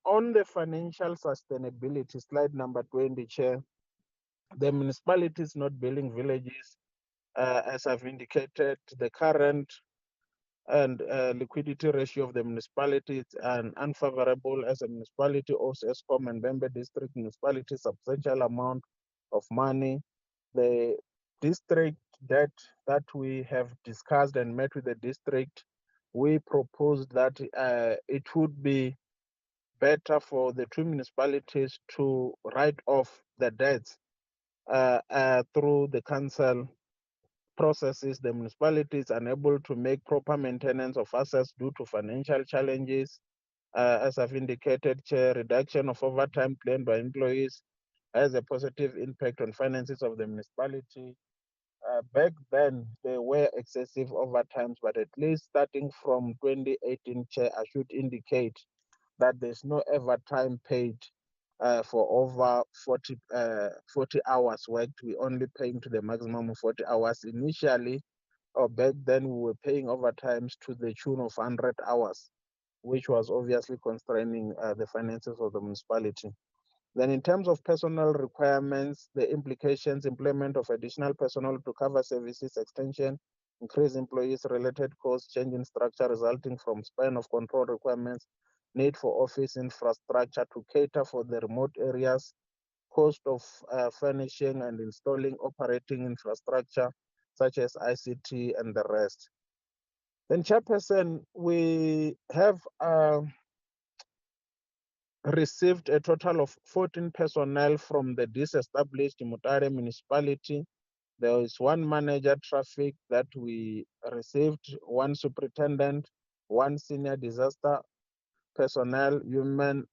on the financial sustainability, slide number 20, Chair, the municipalities not building villages, as I've indicated, the current and liquidity ratio of the municipality is unfavorable, as a municipality owes ESCOM and Bembe district municipality substantial amount of money. The district debt that we have discussed and met with the district, we proposed that it would be better for the two municipalities to write off the debts through the council processes. The municipality is unable to make proper maintenance of assets due to financial challenges. As I've indicated, Chair, reduction of overtime claimed by employees has a positive impact on finances of the municipality. Back then, there were excessive overtimes, but at least starting from 2018, Chair, I should indicate that there's no overtime paid for over 40 hours worked. We only paying to the maximum of 40 hours initially, or back then we were paying overtimes to the tune of 100 hours, which was obviously constraining the finances of the municipality. Then in terms of personnel requirements, the implications, employment of additional personnel to cover services extension, increase employees related costs, change in structure resulting from span of control requirements, need for office infrastructure to cater for the remote areas, cost of furnishing and installing operating infrastructure such as ICT and the rest. Then, Chairperson, we have received a total of 14 personnel from the disestablished Mutare municipality. There is one manager traffic that we received, one superintendent, one senior disaster personnel, human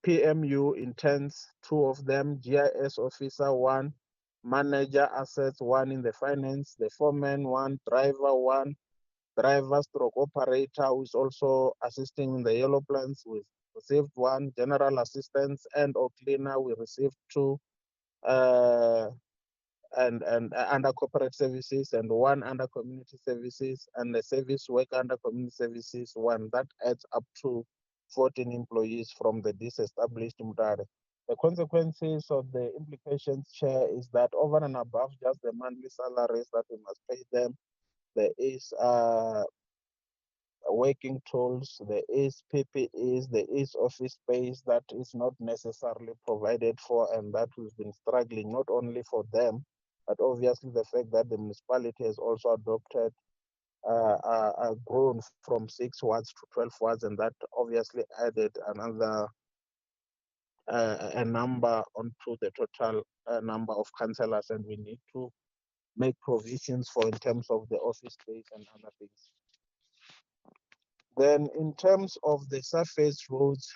PMU interns, 2 of them, GIS officer 1, manager assets 1 in the finance, the foreman 1, driver 1, driver stroke operator who is also assisting in the yellow plants. We received 1, general assistants and or cleaner we received 2, and under corporate services, and 1 under community services, and the service work under community services 1. That adds up to 14 employees from the disestablished Mutare. The consequences of the implications, Chair, is that over and above just the monthly salaries that we must pay them, there is working tools, there is PPEs, there is office space that is not necessarily provided for, and that we've been struggling not only for them, but obviously the fact that the municipality has also adopted grown from 6 wards to 12 wards, and that obviously added another a number onto the total number of councillors, and we need to make provisions for in terms of the office space and other things. Then in terms of the surface roads,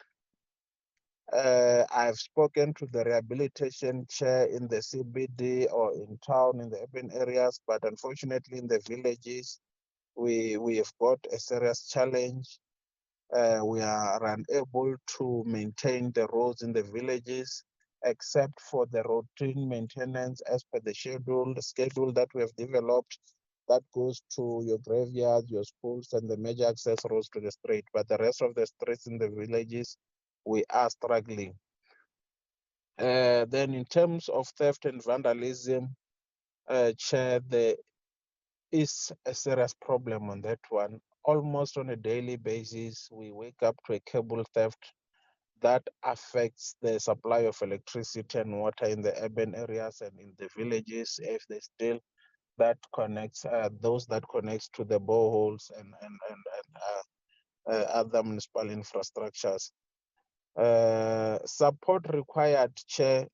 I've spoken to the rehabilitation chair in the CBD or in town in the urban areas, but unfortunately in the villages, we have got a serious challenge. We are unable to maintain the roads in the villages, except for the routine maintenance as per the schedule that we have developed that goes to your graveyards, your schools, and the major access roads to the street. But the rest of the streets in the villages, we are struggling. Then in terms of theft and vandalism, Chair, there is a serious problem on that one. Almost on a daily basis, we wake up to a cable theft that affects the supply of electricity and water in the urban areas and in the villages. If they still that connects those that connects to the boreholes and other municipal infrastructures. Support required, Chair,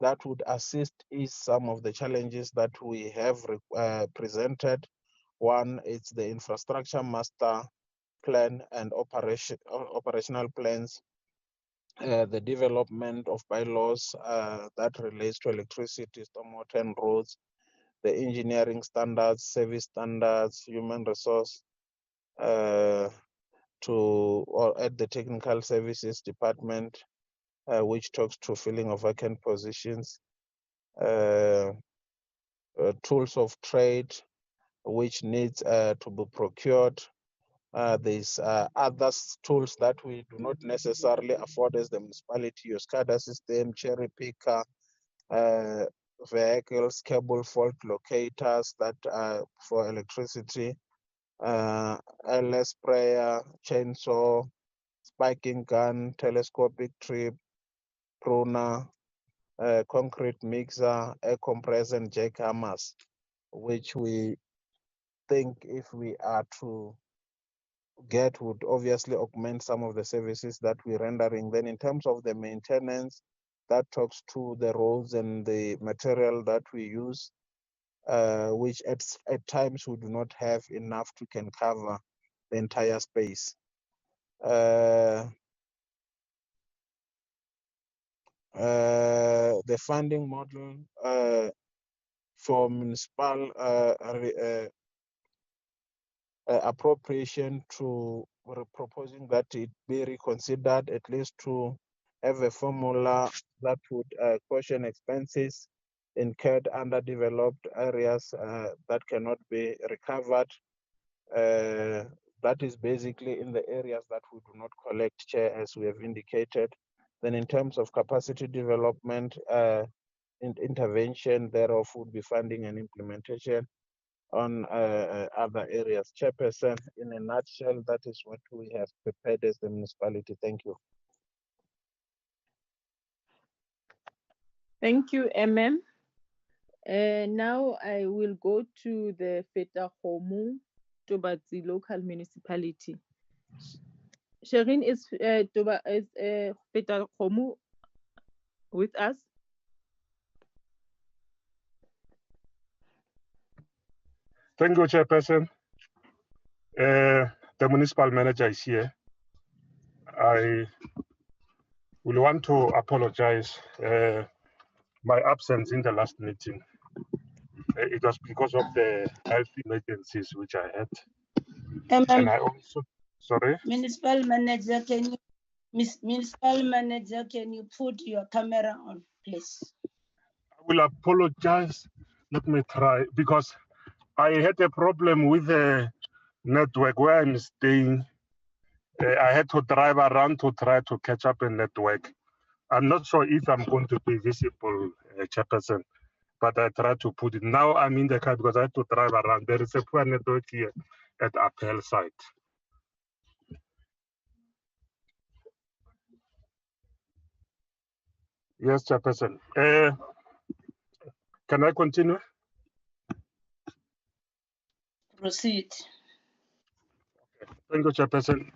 that would assist is some of the challenges that we have presented. One, it's the infrastructure master plan and operational plans, the development of bylaws that relates to electricity, stormwater, and roads, the engineering standards, service standards, human resource, or at the technical services department, which talks to filling of vacant positions, tools of trade, which needs to be procured. There's other tools that we do not necessarily afford as the municipality, your SCADA system, cherry picker, vehicles, cable fault locators that are for electricity, LS sprayer, chainsaw, spiking gun, telescopic trip, pruner, concrete mixer, air compressor, and jackhammers, which we think if we are to get would obviously augment some of the services that we're rendering. Then in terms of the maintenance, that talks to the roads and the material that we use, which at times we do not have enough to can cover the entire space. The funding model for municipal appropriation to proposing that it be reconsidered, at least to have a formula that would caution expenses incurred underdeveloped areas that cannot be recovered. That is basically in the areas that we do not collect, Chair, as we have indicated. Then in terms of capacity development, intervention thereof would be funding and implementation on other areas. Chairperson, in a nutshell, that is what we have prepared as the municipality. Thank you. Thank you, MM. Now I will go to the Fetakgomo-Thubatse local municipality. Shireen, is Fetakgomo with us? Thank you, Chairperson. The municipal manager is here. I will want to apologize my absence in the last meeting. It was because of the health emergencies which I had. And I also, sorry? Municipal manager, can you put your camera on, please? I will apologize. Let me try, because I had a problem with the network where I'm staying. I had to drive around to try to catch up in network. I'm not sure if I'm going to be visible, Chairperson, but I try to put it. Now I'm in the car because I had to drive around. There is a poor network here at Appel site. Yes, Chairperson. Can I continue? Proceed. Thank you, Chairperson.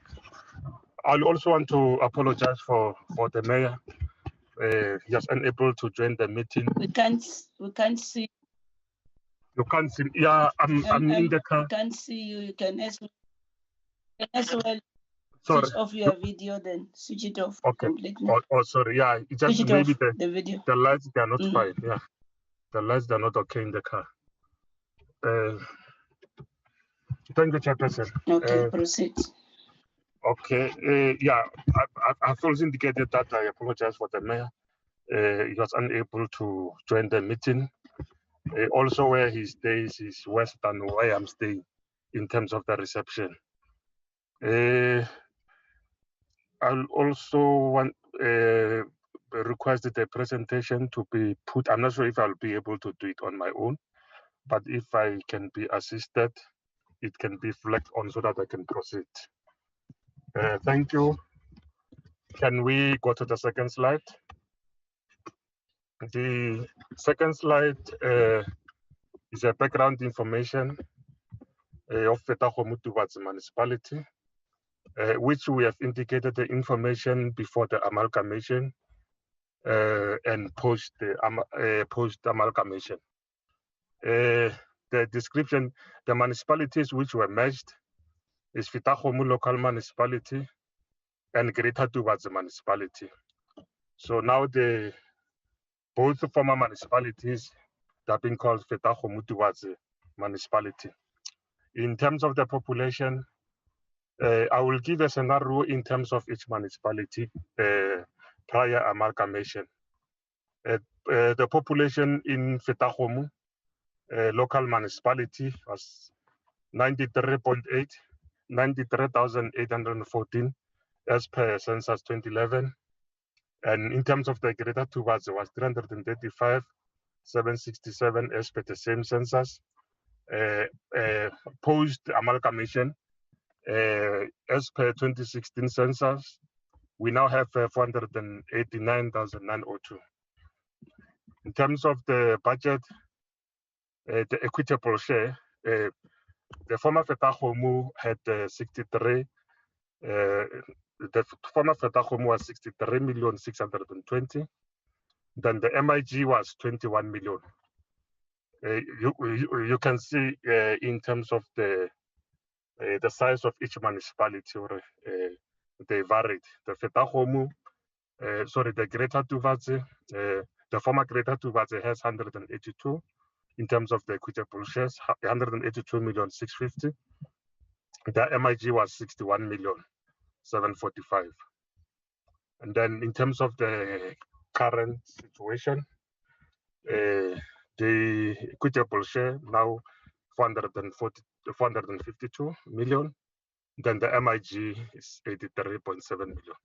I also want to apologize for the mayor. Just unable to join the meeting. We can't see. You can't see. Yeah, I'm in the car. We can't see you. You can ask me. As well, Sorry. switch off your video, then switch it off Okay. completely. Oh, sorry. Yeah, it just Switch it maybe off, the video. the lights they are not fine. Yeah, the lights are not okay in the car. Thank you, Chairperson. Okay, proceed. Okay. Yeah, I've also indicated that I apologize for the mayor. He was unable to join the meeting. Also, where he stays is worse than where I'm staying in terms of the reception. I'll also want requested a presentation to be put. I'm not sure if I'll be able to do it on my own, but if I can be assisted, it can be flagged on so that I can proceed. Thank you. Can we go to the second slide? The second slide is a background information of Fetakgomo-Thubatse Municipality, which we have indicated the information before the amalgamation and post amalgamation. The description, the municipalities which were merged is Fetakgomo Local Municipality and Greater Thubatse Municipality. So now both former municipalities have been called Fetakgomo-Thubatse Municipality. In terms of the population, I will give a scenario in terms of each municipality prior amalgamation. The population in Fetakgomo local municipality was 93,814 as per census 2011. And in terms of the Greater Thubatse was 335,767 as per the same census. Post amalgamation, as per 2016 census, we now have 489,902. In terms of the budget, the equitable share, the former Fetakgomo had 63. The former Fetakgomo was 63,620,000. Then the MIG was 21 million. You can see in terms of the size of each municipality, they varied. The Fetakgomo, the Greater Thubatse, the former Greater Thubatse has 182 in terms of the equitable shares, 182,650,000. The MIG was 61,745,000. And then in terms of the current situation, the equitable share now 452 million. Then the MIG is 83.7 million.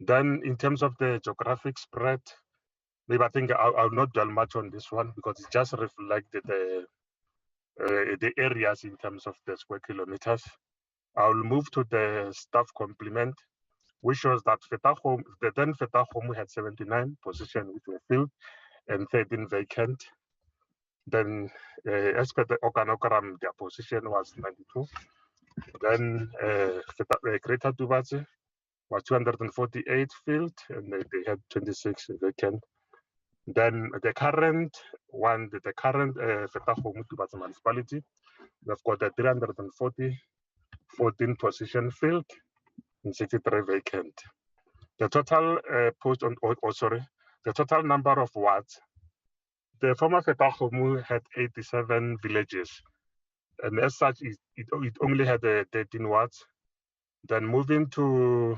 Then in terms of the geographic spread, maybe I think I'll not dwell much on this one because it just reflected the areas in terms of the square kilometers. I'll move to the staff complement, which shows that then Fetakgomo had 79 positions which were filled and 13 vacant. Then as per the organogram, their position was 92. Then Greater Thubatse was 248 filled and they had 26 vacant. Then the current Fetakgomo-Thubatse municipality, we've got a 314 position filled and 63 vacant. The total the total number of wards, the former Fetakgomo had 87 villages, and as such, it only had 13 wards. Then moving to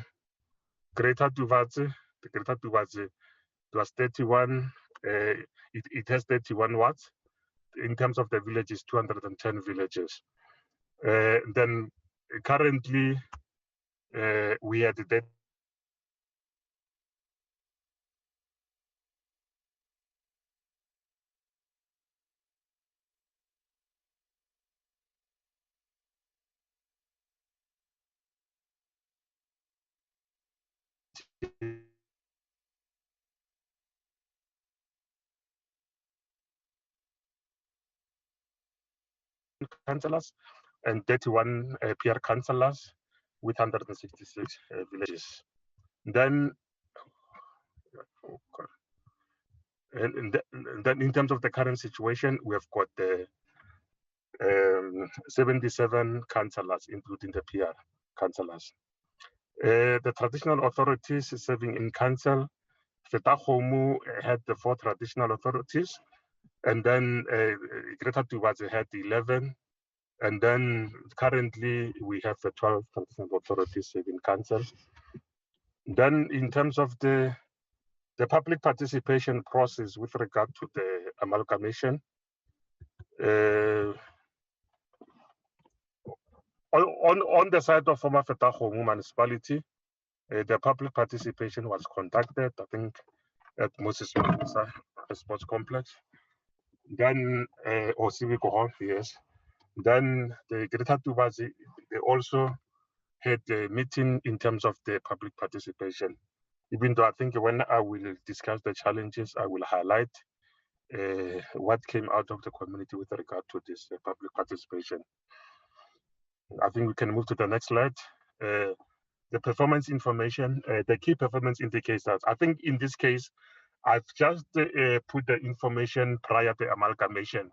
Greater Thubatse, the Greater Thubatse, it was 31. It has 31 wards. In terms of the villages, 210 villages. Then currently, we had the councillors and 31 peer councillors with 166 villages. Then, and then in terms of the current situation, we have got the 77 councillors, including the PR councillors. The traditional authorities serving in council, Fetakgomo had the 4 traditional authorities, and then Fetakgomo-Thubatse had 11, and then currently we have the 12 traditional authorities serving council. Then in terms of the public participation process with regard to the amalgamation, on the side of former Fetakgomo municipality, the public participation was conducted, I think, at Moses Sports Complex. Then, or Civic Hall, yes. Then the Fetakgomo-Thubatse, they also had a meeting in terms of the public participation. Even though I think when I will discuss the challenges, I will highlight what came out of the community with regard to this public participation. I think we can move to the next slide. The performance information, the key performance indicators. I think in this case, I've just put the information prior to amalgamation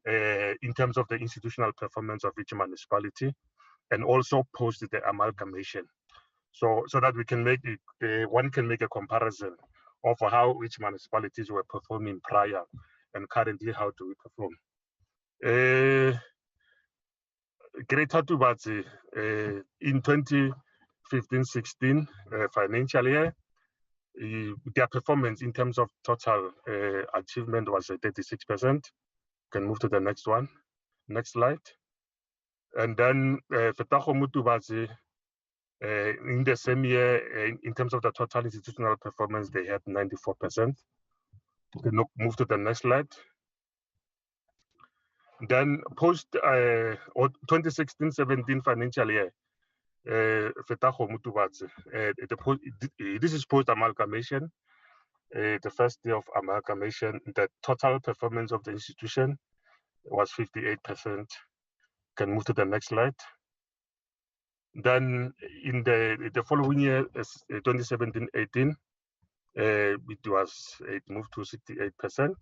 in terms of the institutional performance of each municipality, and also post the amalgamation. So that we can make it, one can make a comparison of how each municipalities were performing prior and currently how do we perform. Greater Thubatse in 2015-16 financial year, their performance in terms of total achievement was 36%. Can move to the next one. Next slide. And then Fetakgomo-Thubatse, in the same year, in terms of the total institutional performance, they had 94%. We can move to the next slide. Then post 2016-17 financial year, Fetakgomo-Thubatse, this is post amalgamation. The first day of amalgamation, the total performance of the institution was 58%. Can move to the next slide. Then in the following year, 2017-18, it moved to 68%.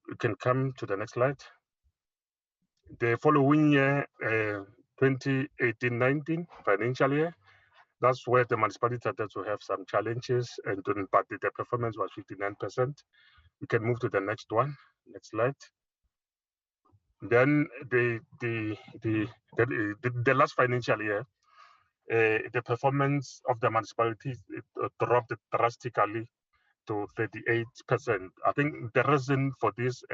You can come to the next slide. The following year, 2018-19 financial year, that's where the municipality started to have some challenges, but the performance was 59%. We can move to the next one. Next slide. Then the last financial year, the performance of the municipality dropped drastically to 38%. I think the reason for this,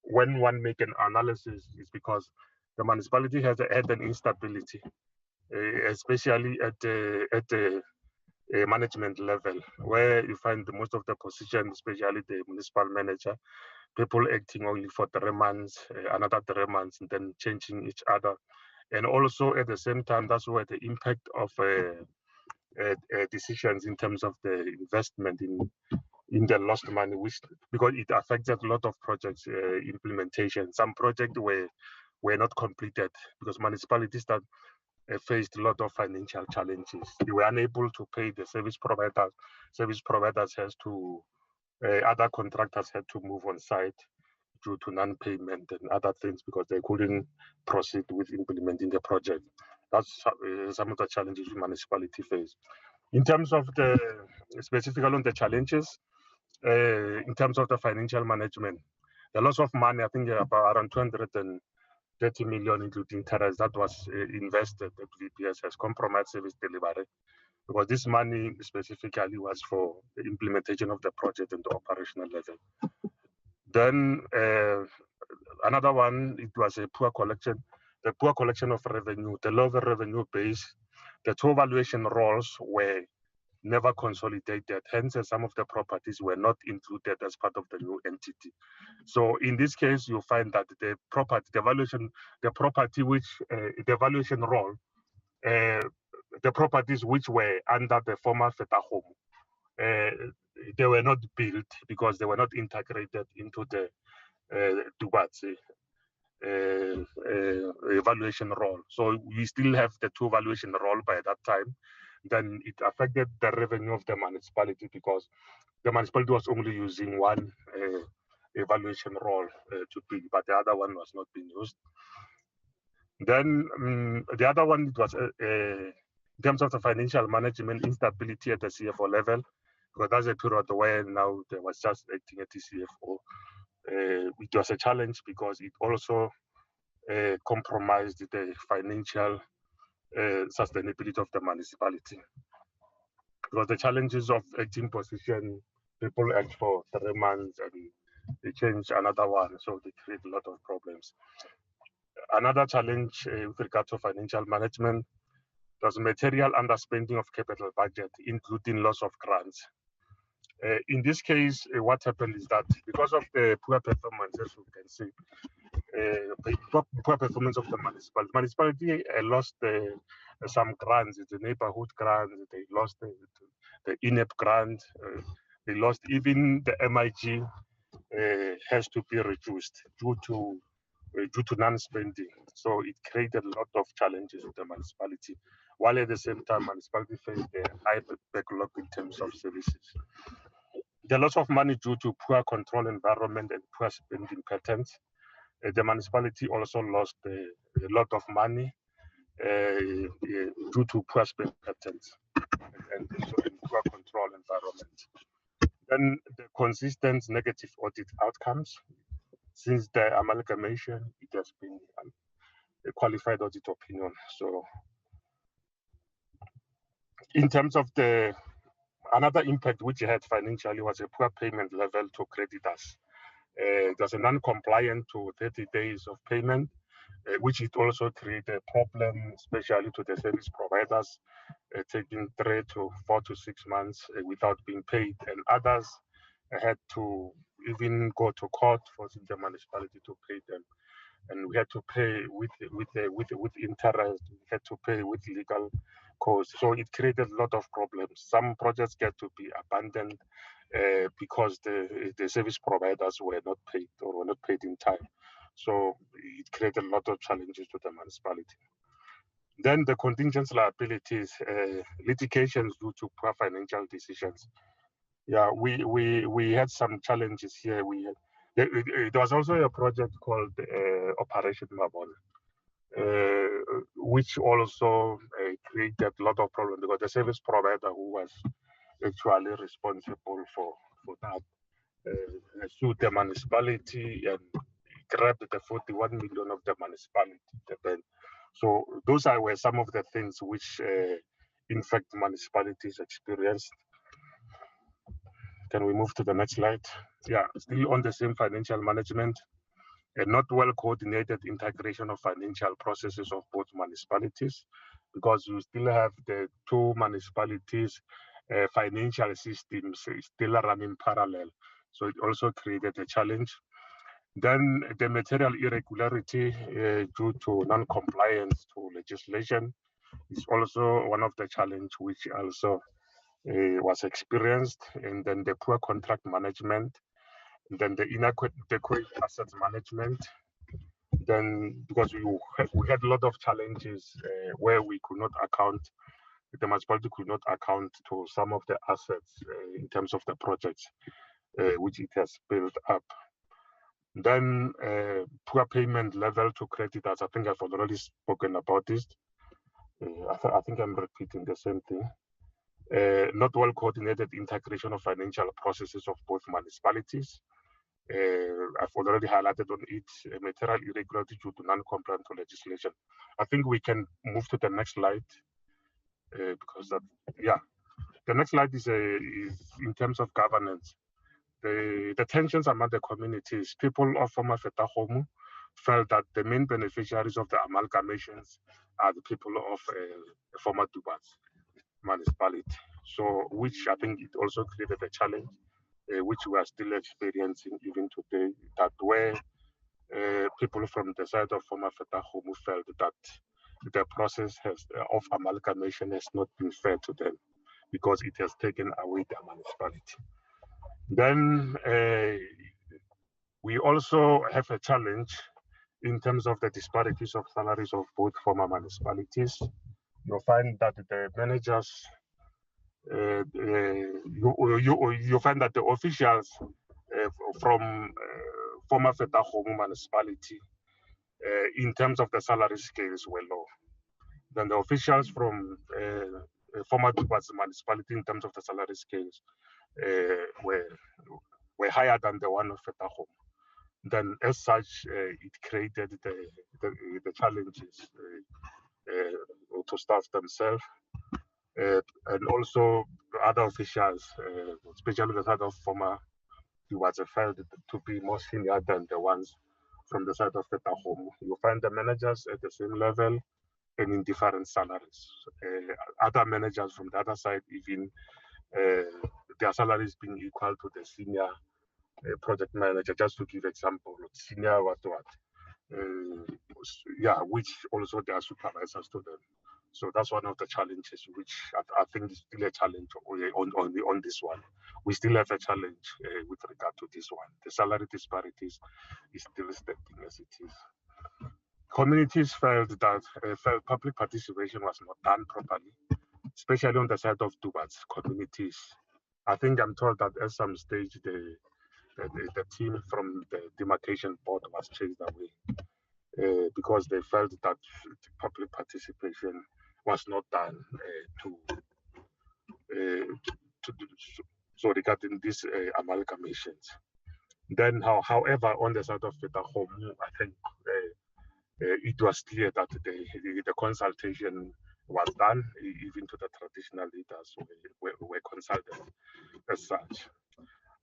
when one make an analysis, is because the municipality has had an instability, especially at the management level, where you find most of the positions, especially the municipal manager, people acting only for 3 months, another 3 months, and then changing each other. And also at the same time, that's where the impact of decisions in terms of the investment in the lost money, which, because it affected a lot of projects implementation. Some projects were not completed because municipalities that faced a lot of financial challenges. They were unable to pay the service providers. Service providers has to, other contractors had to move on site due to non-payment and other things because they couldn't proceed with implementing the project. That's some of the challenges the municipality face. In terms of the, specifically on the challenges, in terms of the financial management, the loss of money, I think about around 230 million, including interest, that was invested at VPS has compromised service delivery, because this money specifically was for the implementation of the project and the operational level. Then another one, it was a poor collection, the poor collection of revenue, the lower revenue base, the two valuation roles were never consolidated. Hence, some of the properties were not included as part of the new entity. So in this case, you find that the property, the property which, the valuation role, the properties which were under the former Fetakgomo, they were not built because they were not integrated into the Thubatse evaluation role. So we still have the two valuation role by that time. Then it affected the revenue of the municipality because the municipality was only using one evaluation role to be, but the other one was not being used. Then the other one, it was in terms of the financial management instability at the CFO level, because that's a period where now there was just acting at the CFO. It was a challenge because it also compromised the financial sustainability of the municipality. Because the challenges of acting position, people act for 3 months and they change another one, so they create a lot of problems. Another challenge with regard to financial management was material underspending of capital budget, including loss of grants. In this case, what happened is that because of the poor performance, as you can see, poor performance of the municipality lost some grants, the neighborhood grants, they lost the INEP grant, they lost even the MIG has to be reduced due to non-spending. So it created a lot of challenges with the municipality, while at the same time, municipality faced a high backlog in terms of services. The loss of money due to poor control environment and poor spending patterns. The municipality also lost a lot of money due to poor spending patterns and poor control environment. Then the consistent negative audit outcomes. Since the amalgamation, it has been a qualified audit opinion. So in terms of another impact which it had financially was a poor payment level to creditors. It was a non-compliant to 30 days of payment, which it also created a problem, especially to the service providers, taking 3 to 4 to 6 months without being paid, and others had to even go to court forcing the municipality to pay them, and we had to pay with interest. We had to pay with legal costs, so it created a lot of problems. Some projects get to be abandoned because the service providers were not paid or were not paid in time. So it created a lot of challenges to the municipality. Then the contingent liabilities, litigations due to poor financial decisions. Yeah, we had some challenges here. It was also a project called Operation Mabon, which also created a lot of problems because the service provider who was actually responsible for that sued the municipality and grabbed the 41 million of the municipality. So those were some of the things which, in fact, municipalities experienced. Can we move to the next slide? Yeah, still on the same financial management, a not well coordinated integration of financial processes of both municipalities, because you still have the two municipalities financial systems still running parallel. So it also created a challenge. Then the material irregularity due to non-compliance to legislation is also one of the challenges which also was experienced. And then the poor contract management, and then the inadequate asset management. Then because we had a lot of challenges where we could not account, the municipality could not account to some of the assets in terms of the projects which it has built up. Then poor payment level to creditors. I think I've already spoken about this. I think I'm repeating the same thing. Not well coordinated integration of financial processes of both municipalities. I've already highlighted on it, material irregularity due to non-compliance to legislation. I think we can move to the next slide because the next slide is in terms of governance. The tensions among the communities, people of former Fetakgomo felt that the main beneficiaries of the amalgamations are the people of former Thubatse municipality. So, which I think it also created a challenge, which we are still experiencing even today, that where people from the side of former Fetakgomo felt that the process of amalgamation has not been fair to them because it has taken away their municipality. Then we also have a challenge in terms of the disparities of salaries of both former municipalities. You'll find that the managers, you find that the officials from former Fetakgomo municipality in terms of the salary scales were low. Then the officials from former Thubatse municipality in terms of the salary scales were higher than the one of Fetakgomo. Then as such, it created the challenges to staff themselves. And also other officials, especially the side of former Thubatse, felt to be more senior than the ones from the side of Fetakgomo. You find the managers at the same level and in different salaries. Other managers from the other side, even their salaries being equal to the senior project manager, just to give example, senior what, which also they are supervisors to them. So that's one of the challenges, which I think is still a challenge on this one. We still have a challenge with regard to this one. The salary disparities is still standing as it is. Communities felt that public participation was not done properly, especially on the side of Thubatse communities. I think I'm told that at some stage the team from the demarcation board was chased away because they felt that public participation was not done so regarding these amalgamations. Then, however, on the side of Fetakgomo, I think it was clear that the consultation was done, even to the traditional leaders were consulted as such.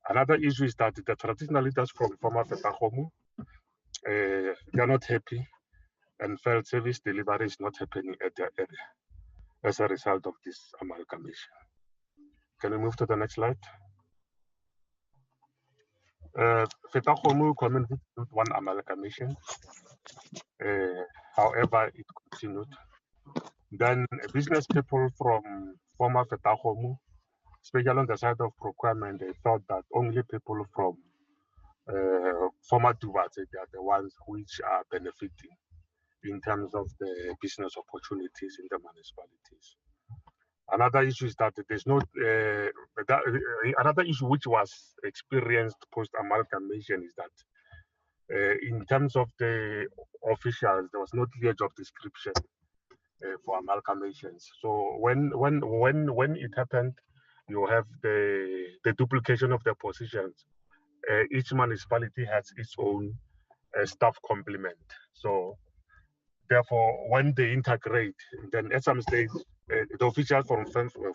Another issue is that the traditional leaders from former Fetakgomo, they are not happy and felt service delivery is not happening at their area as a result of this amalgamation. Can we move to the next slide? Fetakgomo community did one amalgamation. However, it continued. Then business people from former Fetakgomo, especially on the side of procurement, they thought that only people from former Thubatse, they are the ones which are benefiting in terms of the business opportunities in the municipalities. Another issue is that there's no, another issue which was experienced post-amalgamation is that in terms of the officials, there was no clear job description for amalgamations. So when it happened, you have the duplication of the positions. Each municipality has its own staff complement. So therefore, when they integrate, then at some stage, the officials from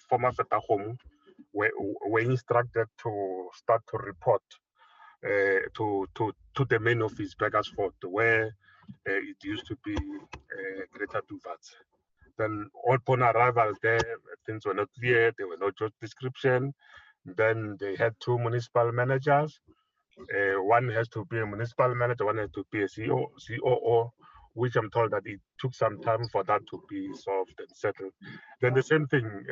former Fetakgomo were instructed to start to report to the main office, Beggersford, where it used to be Greater Thubatse. Then upon arrival there, things were not clear, there were no job description. Then they had two municipal managers. One has to be a municipal manager, one has to be a COO, which I'm told that it took some time for that to be solved and settled. Then the same thing,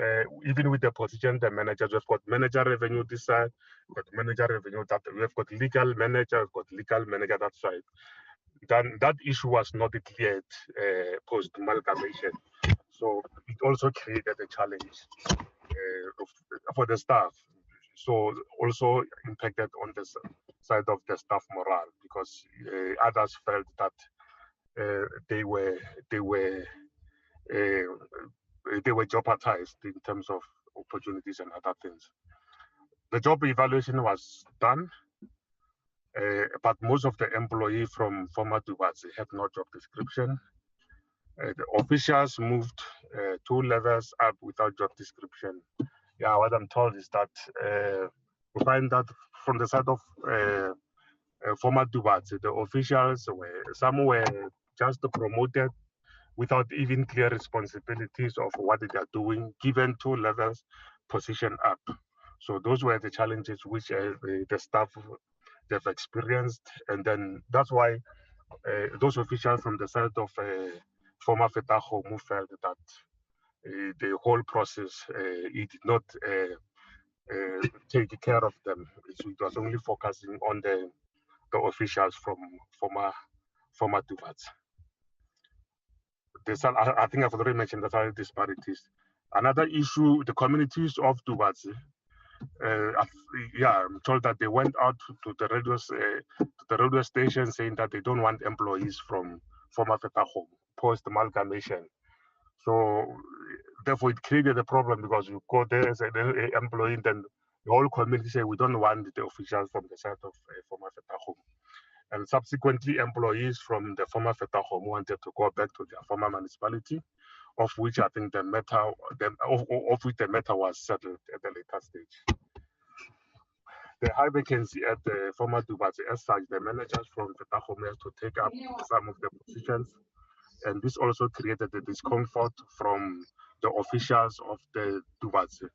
even with the position, the managers, we've got manager revenue this side, got manager revenue that, we've got legal manager, we've got legal manager that side. Then that issue was not cleared post-amalgamation. So it also created a challenge for the staff. So also impacted on the side of the staff morale, because others felt that they were jeopardized in terms of opportunities and other things. The job evaluation was done, but most of the employees from former Thubatse had no job description. The officials moved 2 levels up without job description. Yeah, what I'm told is that we find that from the side of former Thubatse, the officials some were just promoted without even clear responsibilities of what they are doing, given 2 levels position up. So those were the challenges which the staff they've experienced, and then that's why those officials from the side of former Fetakgomo felt that the whole process it did not take care of them. It was only focusing on the officials from former Thubatse. I think I've already mentioned the salary disparities. Another issue, the communities of Thubatse, I'm told that they went out to the radio station saying that they don't want employees from former Fetakgomo post amalgamation. So therefore, it created a problem because you go there as an employee, then the whole community say we don't want the officials from the side of former Fetakgomo. And subsequently, employees from the former Fetakgomo wanted to go back to their former municipality, of which I think the matter was settled at a later stage. The high vacancy at the former Thubatse, as such, the managers from Fetakgomo have to take up some of the positions, and this also created the discomfort from the officials of the Thubatse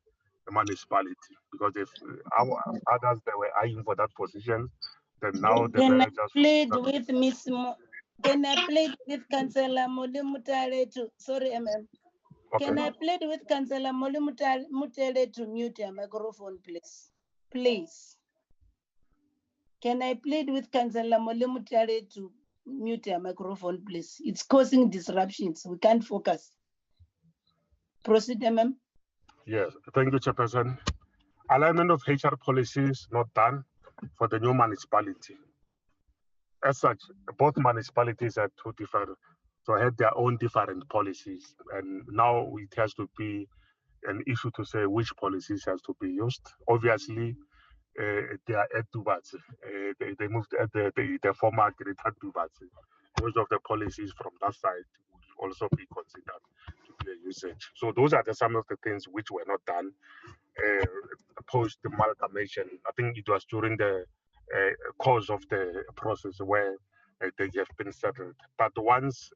municipality, because if others that were eyeing for that position, then now the managers. Can I plead with Councillor Moli Mutale to, sorry, Okay. Can I plead with Councillor Moli Mutale to mute your microphone, please? Please. Can I plead with Councillor Moli Mutale to mute your microphone, please? It's causing disruptions. We can't focus. Proceed, MM. Yes, thank you, Chairperson. Alignment of HR policies not done for the new municipality. As such, both municipalities are two different, so had their own different policies, and now it has to be an issue to say which policies has to be used. Obviously, they are at Thubatse. They moved at the former Greater Thubatse. Most of the policies from that side would also be considered to be a usage. So those are some of the things which were not done post amalgamation. I think it was during the course of the process where they have been settled. But once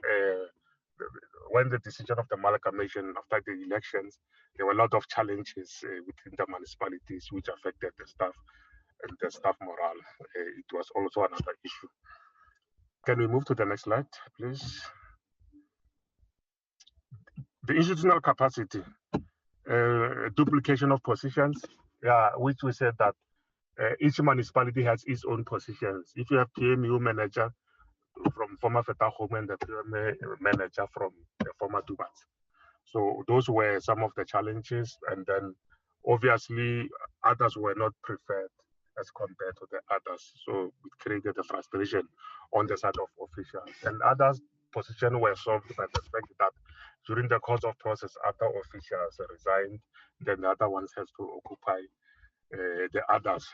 when the decision of the amalgamation after the elections, there were a lot of challenges within the municipalities which affected the staff and the staff morale. It was also another issue. Can we move to the next slide, please? The institutional capacity, duplication of positions, which we said that each municipality has its own positions. If you have PMU manager from former Fetakgomo and the PMU manager from the former Thubatse. So those were some of the challenges, and then obviously others were not preferred as compared to the others. So it created a frustration on the side of officials. And others' positions were solved by the fact that during the course of process, other officials resigned, then the other ones has to occupy the others.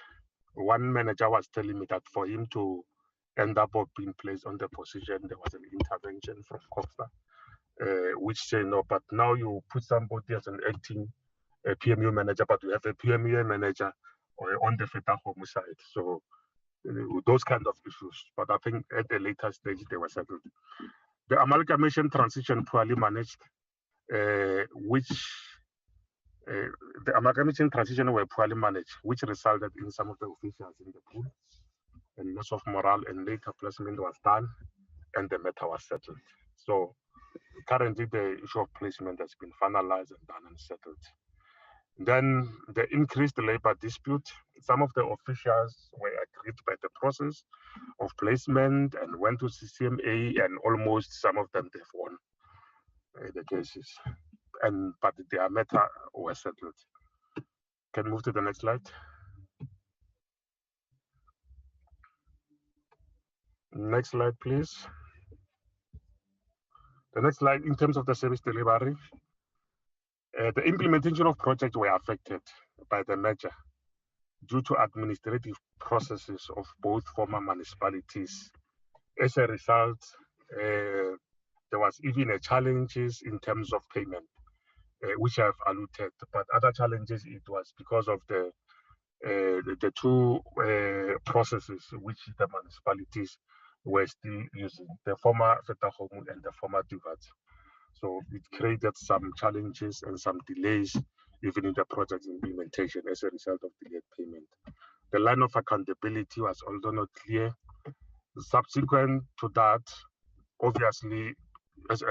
One manager was telling me that for him to end up being placed on the position, there was an intervention from Costa, which said no, but now you put somebody as an acting PMU manager, but we have a PMU manager on the Fetakgomo side. So those kind of issues. But I think at a later stage, they were settled. The amalgamation transition poorly managed, the amalgamation transition were poorly managed, which resulted in some of the officials in the pool and loss of morale, and later placement was done and the matter was settled. So currently the issue of placement has been finalized and done and settled. Then the increased labor dispute, some of the officials were aggrieved by the process of placement and went to CCMA, and almost some of them they've won the cases. But their matter was settled. Can move to the next slide. Next slide, please. The next slide, in terms of the service delivery, the implementation of projects were affected by the merger due to administrative processes of both former municipalities. As a result, there was even a challenges in terms of payment, which I've alluded. But other challenges, it was because of the two processes which the municipalities were still using, the former Fetakgomo and the former Thubatse. So it created some challenges and some delays even in the project implementation as a result of delayed payment. The line of accountability was also not clear. Subsequent to that, obviously, as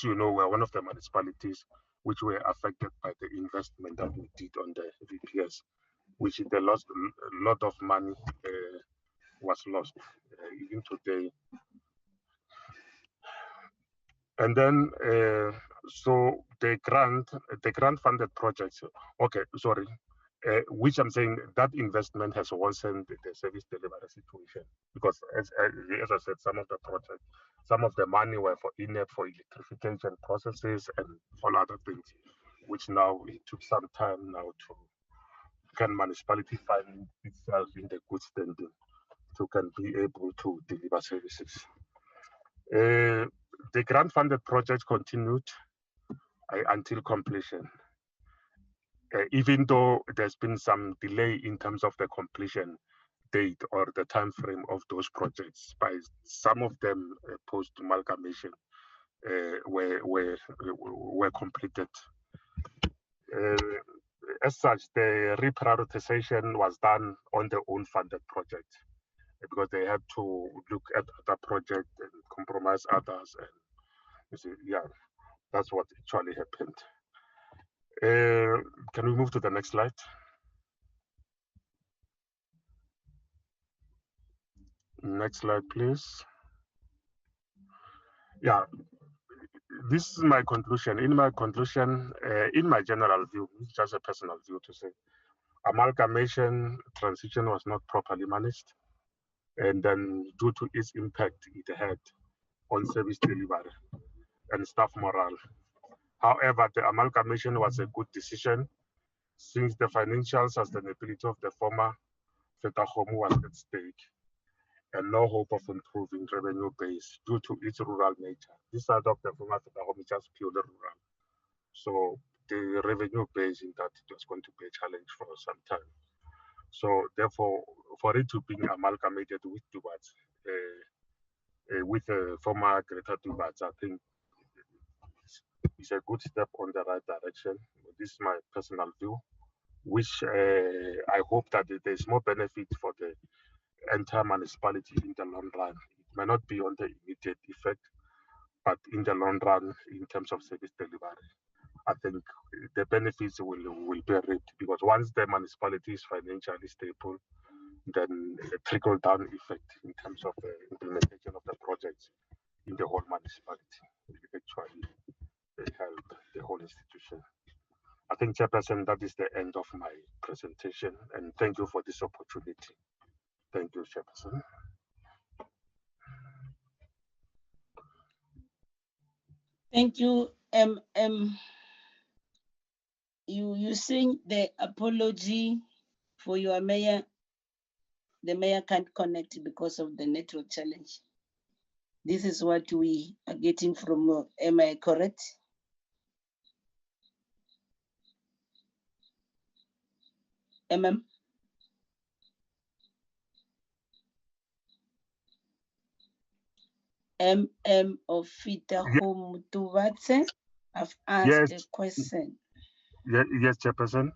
you know, we're one of the municipalities which were affected by the investment that we did on the VPS, which the lost a lot of money was lost even today. And then so the grant funded projects, okay, sorry, which I'm saying that investment has worsened the service delivery situation, because as I said, some of the projects, some of the money were for INEP, for electrification processes and all other things, which now it took some time now to can municipality find itself in the good standing to can be able to deliver services. The grant funded project continued until completion. Even though there's been some delay in terms of the completion date or the time frame of those projects, by some of them post amalgamation were completed. As such, the reprioritization was done on the own funded project because they had to look at other projects and compromise others, and you see, yeah, that's what actually happened. Can we move to the next slide? Next slide, please. Yeah, this is my conclusion. In my conclusion, in my general view, it's just a personal view to say, amalgamation transition was not properly managed, and then due to its impact it had on service delivery and staff morale. However, the amalgamation was a good decision since the financial sustainability of the former Fetakgomo was at stake and no hope of improving revenue base due to its rural nature. This side of the former Fetakgomo is just purely rural. So the revenue base in that it was going to be a challenge for some time. So therefore, for it to be amalgamated with Thubatse, with the former Greater Thubatse, I think it's a good step on the right direction. This is my personal view, which I hope that there's more benefit for the entire municipality in the long run. It may not be on the immediate effect, but in the long run, in terms of service delivery, I think the benefits will be reaped, because once the municipality is financially stable, then a trickle-down effect in terms of the implementation of the projects in the whole municipality will actually help the whole institution. I think, Chairperson, that is the end of my presentation, and thank you for this opportunity. Thank you, Chairperson. Thank you. You sing the apology for your mayor. The mayor can't connect because of the network challenge. This is what we are getting from, am I correct? MM? MM of Fetakgomo-Thubatse, I've asked a question. Yes, Chairperson.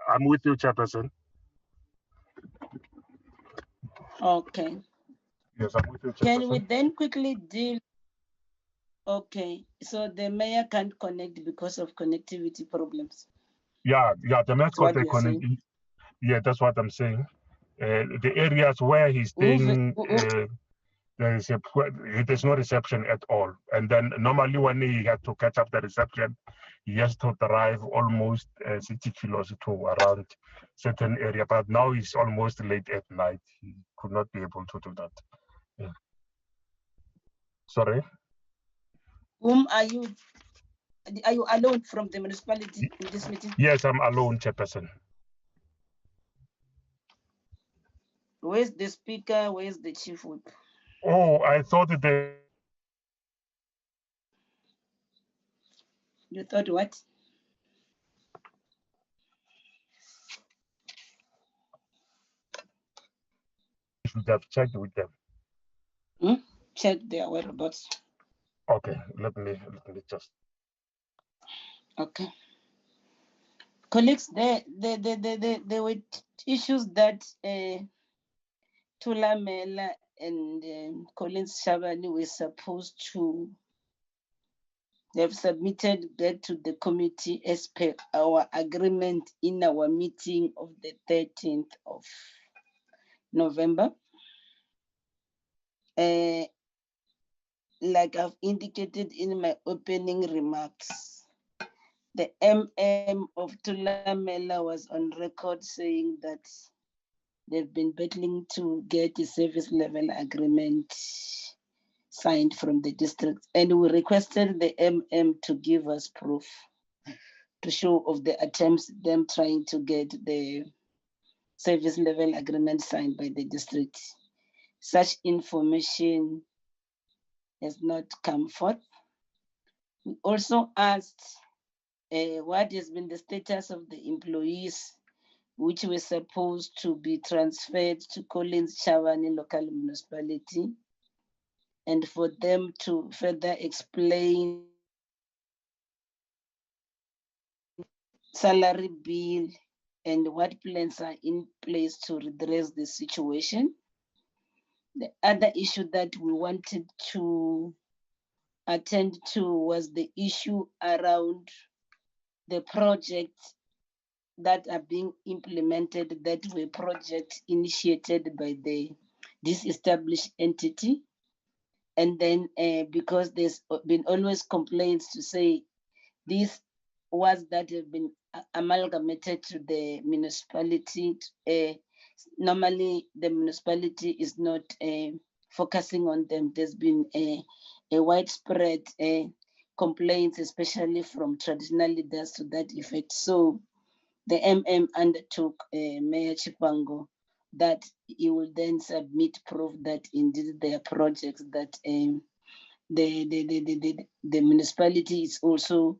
I'm with you, Chairperson. Okay. Yes, I'm with you, Chairperson. Can we then quickly deal? Okay, so the mayor can't connect because of connectivity problems. Yeah, the mayor's got the connect. Yeah, that's what I'm saying. The areas where he's staying, there's no reception at all. And then normally when he had to catch up the reception, he has to drive almost 60 kilos to around certain area. But now it's almost late at night. He could not be able to do that. Yeah. Sorry? Whom are you? Are you alone from the municipality in this meeting? Yes, I'm alone, Chairperson. Where's the speaker? Where's the chief whip? Oh, I thought that You thought what? I should have checked with them. Check their whereabouts. Okay, let me just. Okay. Colleagues, there were issues that THULAMELA and Collins CHABANE were supposed to have submitted that to the committee as per our agreement in our meeting of the 13th of November. Like I've indicated in my opening remarks, the of THULAMELA was on record saying that they've been battling to get a service level agreement signed from the district. And we requested the to give us proof to show of the attempts, them trying to get the service level agreement signed by the district. Such information has not come forth. We also asked what has been the status of the employees which were supposed to be transferred to CHABANE local municipality, and for them to further explain salary bill and what plans are in place to redress the situation. The other issue that we wanted to attend to was the issue around the projects that are being implemented, that were projects initiated by the disestablished entity. And then because there's been always complaints to say these words that have been amalgamated to the municipality, normally the municipality is not focusing on them. There's been a widespread complaints, especially from traditional leaders to that effect. So the undertook Mayor Chipango that he will then submit proof that indeed there are projects that the municipality is also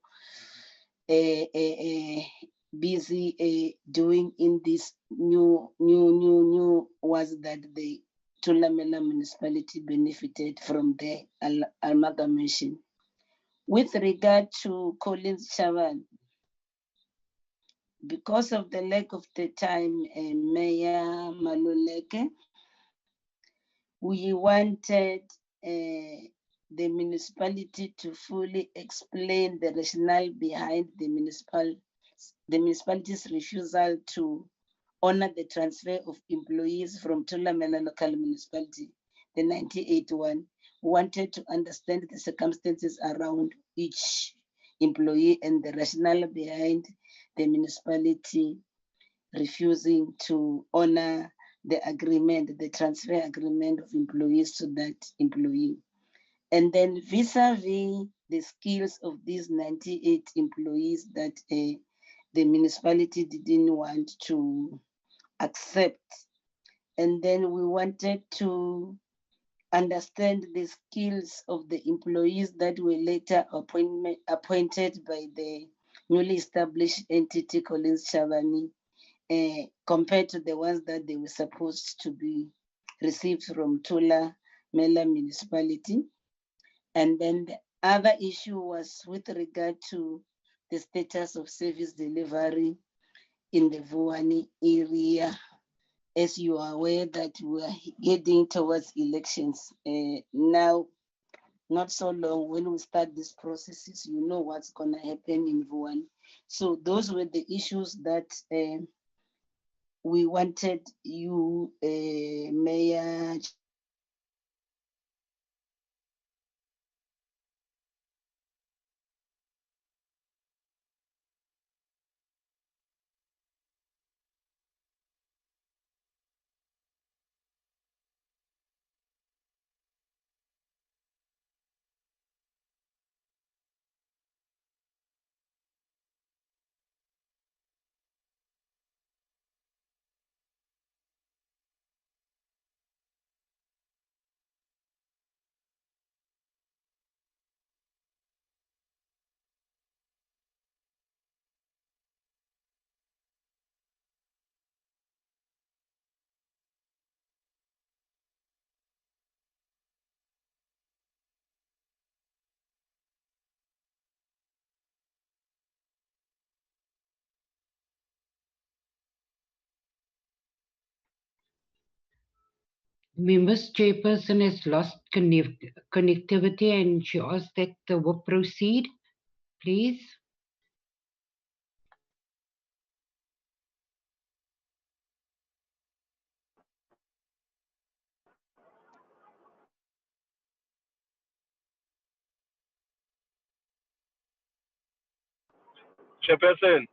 busy doing in this new was that the THULAMELA municipality benefited from the amalgamation. With regard to CHABANE, because of the lack of the time, Mayor Maluleke, we wanted the municipality to fully explain the rationale behind the municipality's refusal to honor the transfer of employees from THULAMELA local municipality, the 1981. We wanted to understand the circumstances around each employee and the rationale behind the municipality refusing to honor the agreement, the transfer agreement of employees to that employee. And then vis-a-vis the skills of these 98 employees that the municipality didn't want to accept. And then we wanted to understand the skills of the employees that were later appointed by the newly established entity CHABANE, compared to the ones that they were supposed to be received from THULAMELA municipality. And then the other issue was with regard to the status of service delivery in the Vuwani area. As you are aware that we are heading towards elections now, not so long when we start these processes, you know what's gonna happen in Vuwani. So those were the issues that we wanted you, Mayor Members chairperson has lost connectivity and she asked that the work proceed, please. Chairperson.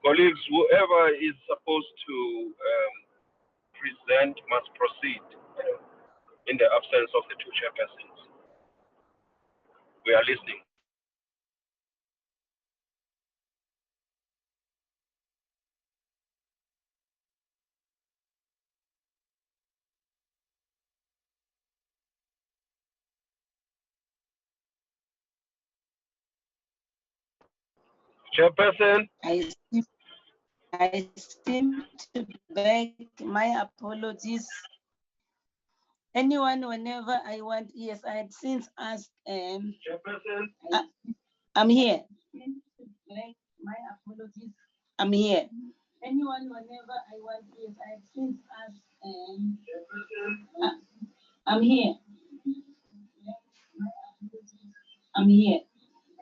Colleagues, whoever is supposed to present must proceed in the absence of the two chairpersons. We are listening. Chairperson. I seem to be back. My apologies. Anyone, whenever I want, yes, I had since asked. Chairperson. I'm here. My apologies. I'm here. Anyone, whenever I want, yes, I had since asked. I'm here. I'm here.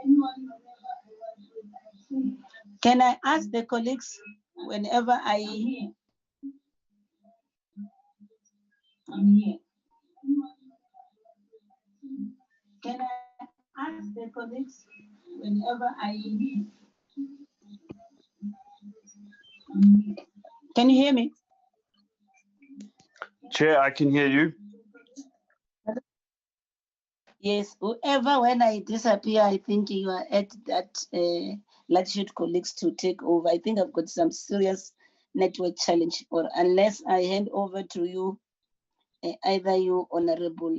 Anyone, whenever I want, yes, I had since asked. Can I ask the colleagues whenever I'm here? Can I ask the colleagues whenever I hear? Can you hear me? Chair, I can hear you. Yes, whoever, when I disappear, I think you are at that latitude, colleagues, to take over. I think I've got some serious network challenge, or unless I hand over to you, either you, Honorable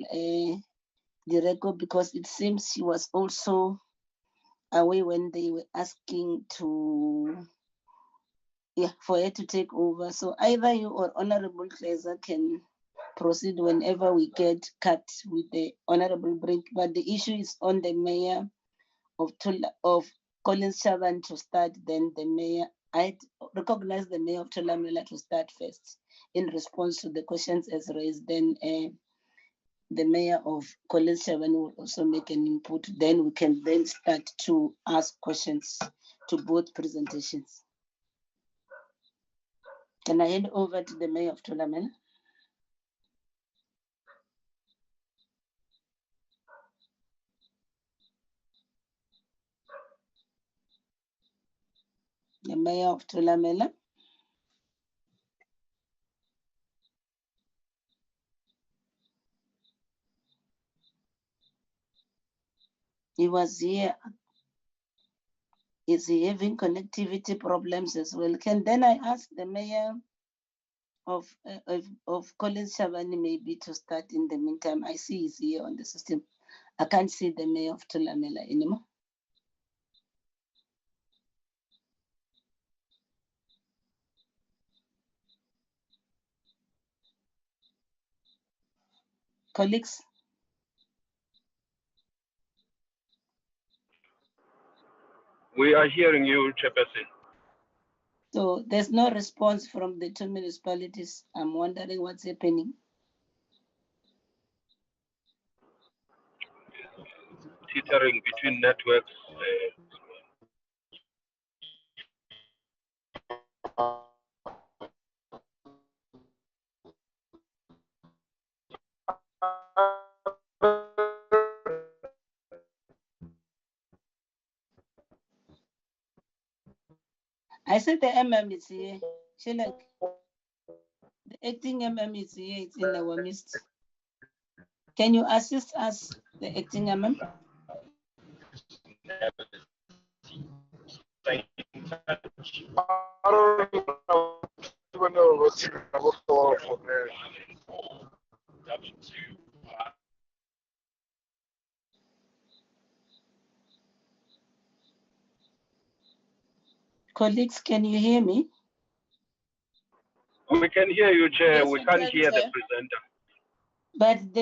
Direko, because it seems she was also away when they were asking to, for her to take over. So either you or Honorable Kleza can proceed whenever we get cut with the Honorable break. But the issue is on the mayor of Collins Chaban to start, then the mayor. I recognize the mayor of THULAMELA to start first in response to the questions as raised. Then the mayor of Collins Chaban will also make an input. Then we can then start to ask questions to both presentations. Can I hand over to the mayor of THULAMELA? The mayor of THULAMELA. He was here. Is he having connectivity problems as well? Can then I ask the mayor of Collins Chaban maybe to start in the meantime? I see he's here on the system. I can't see the mayor of THULAMELA anymore. Colleagues? We are hearing you, Chairperson. So there's no response from the two municipalities. I'm wondering what's happening. Teetering between networks. I said the MM is here. Shilak, the acting MM is here. It's in our midst. Can you assist us, the acting MM? Colleagues, can you hear me? We can hear you, Chair. Yes, we can't can, hear Chair. the presenter. But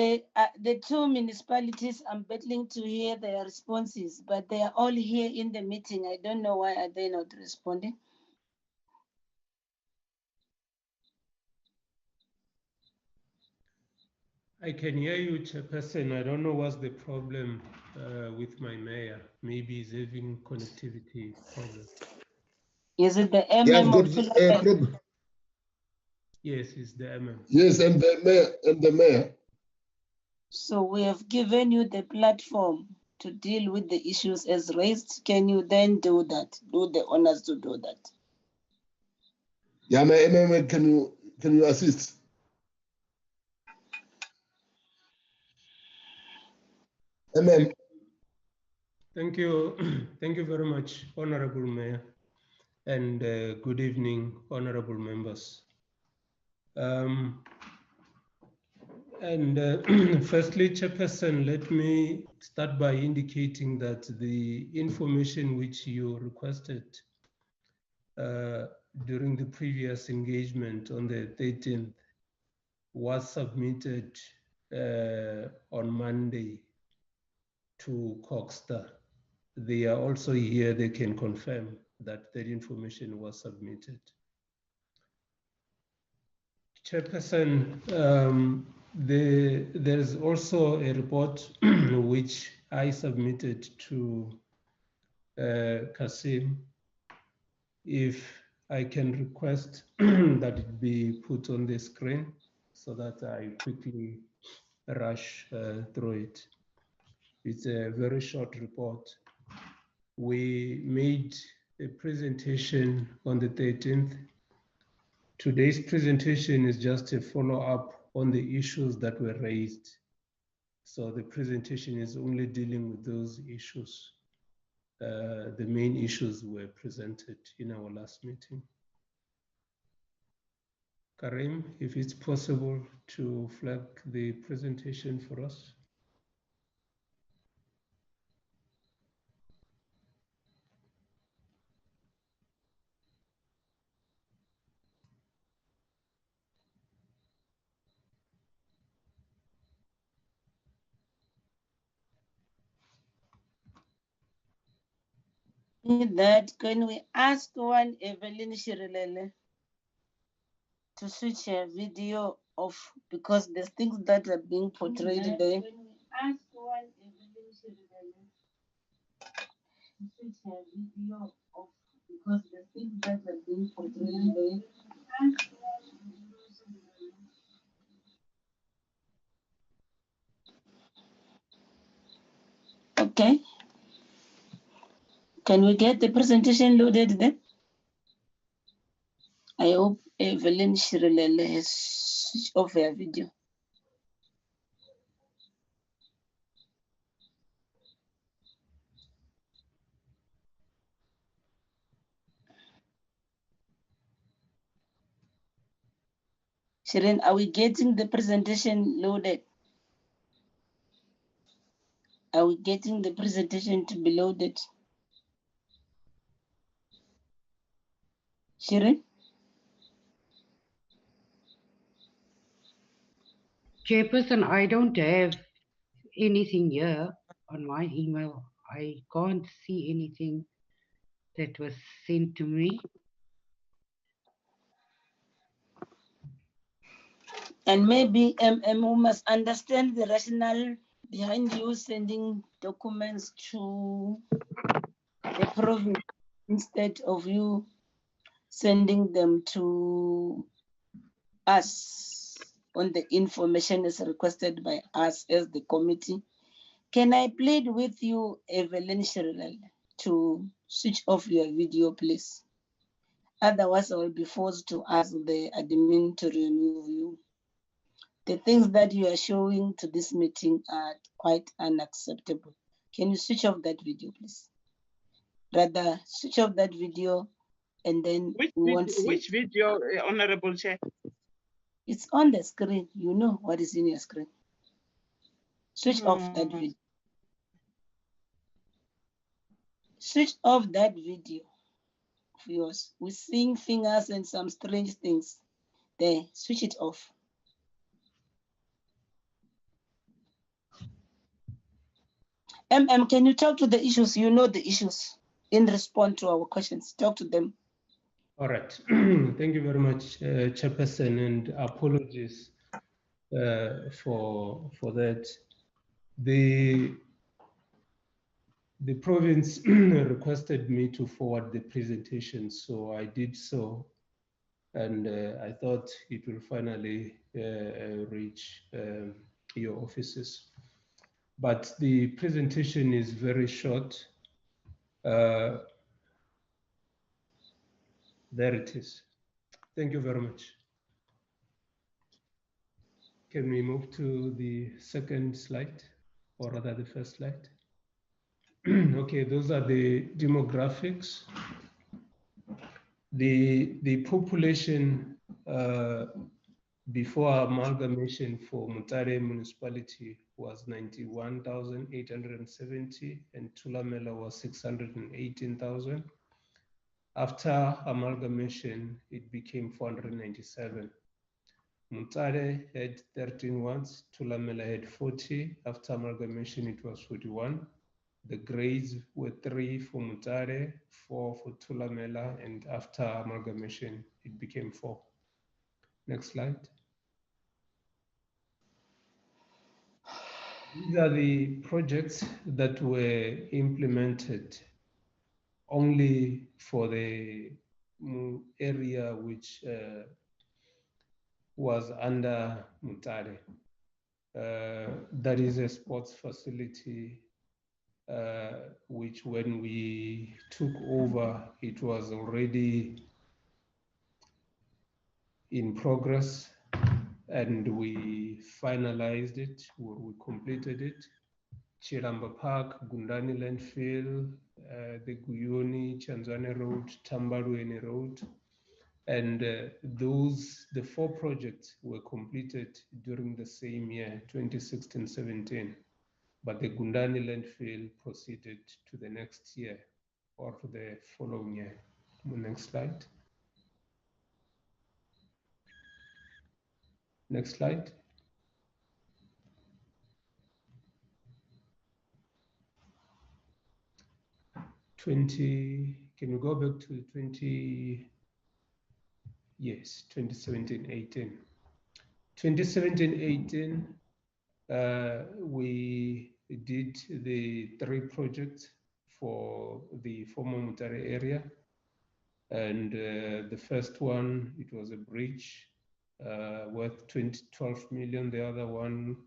the two municipalities, I'm battling to hear their responses, but they are all here in the meeting. I don't know why are they not responding. I can hear you, Chairperson. I don't know what's the problem with my mayor. Maybe he's having connectivity problems. Is it the He has MM got of a problem. Yes, it's the MM. Yes, and the mayor. So we have given you the platform to deal with the issues as raised. Can you then do that? Do the honors to do that? Yeah, my MMA, can you assist? MM. Thank you. Thank you very much, Honorable Mayor, and good evening, honorable members. Firstly, Chairperson, let me start by indicating that the information which you requested during the previous engagement on the 13th was submitted on Monday to Coxstar. They are also here, they can confirm that that information was submitted. Chairperson, there's also a report which I submitted to Kasim. If I can request that it be put on the screen so that I quickly rush through it. It's a very short report. We made a presentation on the 13th. Today's presentation is just a follow-up on the issues that were raised. So the presentation is only dealing with those issues. The main issues were presented in our last meeting. Karim, if it's possible to flag the presentation for us. With that, can we ask one Evelyn Shirilele to switch her video off because there's things that are being portrayed there. Can we ask one Evelyn Shirilele to switch her video off because there's things that are being portrayed there. Okay. Can we get the presentation loaded then? I hope Evelyn Shirilele has switched off her video. Shirin, are we getting the presentation loaded? Are we getting the presentation to be loaded? Shirin? Chairperson, I don't have anything here on my email. I can't see anything that was sent to me. And maybe we must understand the rationale behind you sending documents to the province instead of you sending them to us on the information as requested by us as the committee. Can I plead with you, Evelyn Shirilele, to switch off your video, please? Otherwise, I will be forced to ask the admin to remove you. The things that you are showing to this meeting are quite unacceptable. Can you switch off that video, please? Rather, switch off that video and then Which video, Honorable Chair? It's on the screen. You know what is in your screen. Switch off that video. Switch off that video of yours. We're seeing fingers and some strange things. There, switch it off. Can you talk to the issues? You know the issues in response to our questions. Talk to them. All right. Thank you very much, Chairperson, and apologies for that. The province requested me to forward the presentation, so I did so. and I thought it will finally reach your offices. But the presentation is very short. There it is. Thank you very much. Can we move to the second slide, or rather the first slide? Okay, those are the demographics. The population before amalgamation for Mutare municipality was 91,870 and THULAMELA was 618,000. After amalgamation, it became 497. Mutare had 13 wards, THULAMELA had 40. After amalgamation, it was 41. The grades were 3 for Mutare, 4 for THULAMELA, and after amalgamation, it became 4. Next slide. These are the projects that were implemented only for the area which was under Mutare. That is a sports facility, which when we took over, it was already in progress, and we finalized it, or we completed it. Chiramba Park, Gundani Landfill, the Guyoni, Chanzane Road, Tambaruene Road, and the 4 projects were completed during the same year, 2016-17. But the Gundani landfill proceeded to the next year or to the following year. Next slide. Next slide. Can we go back to 2017-18? 2017-18, we did the 3 projects for the former Mutare area. And the first one, it was a bridge worth 12 million. The other one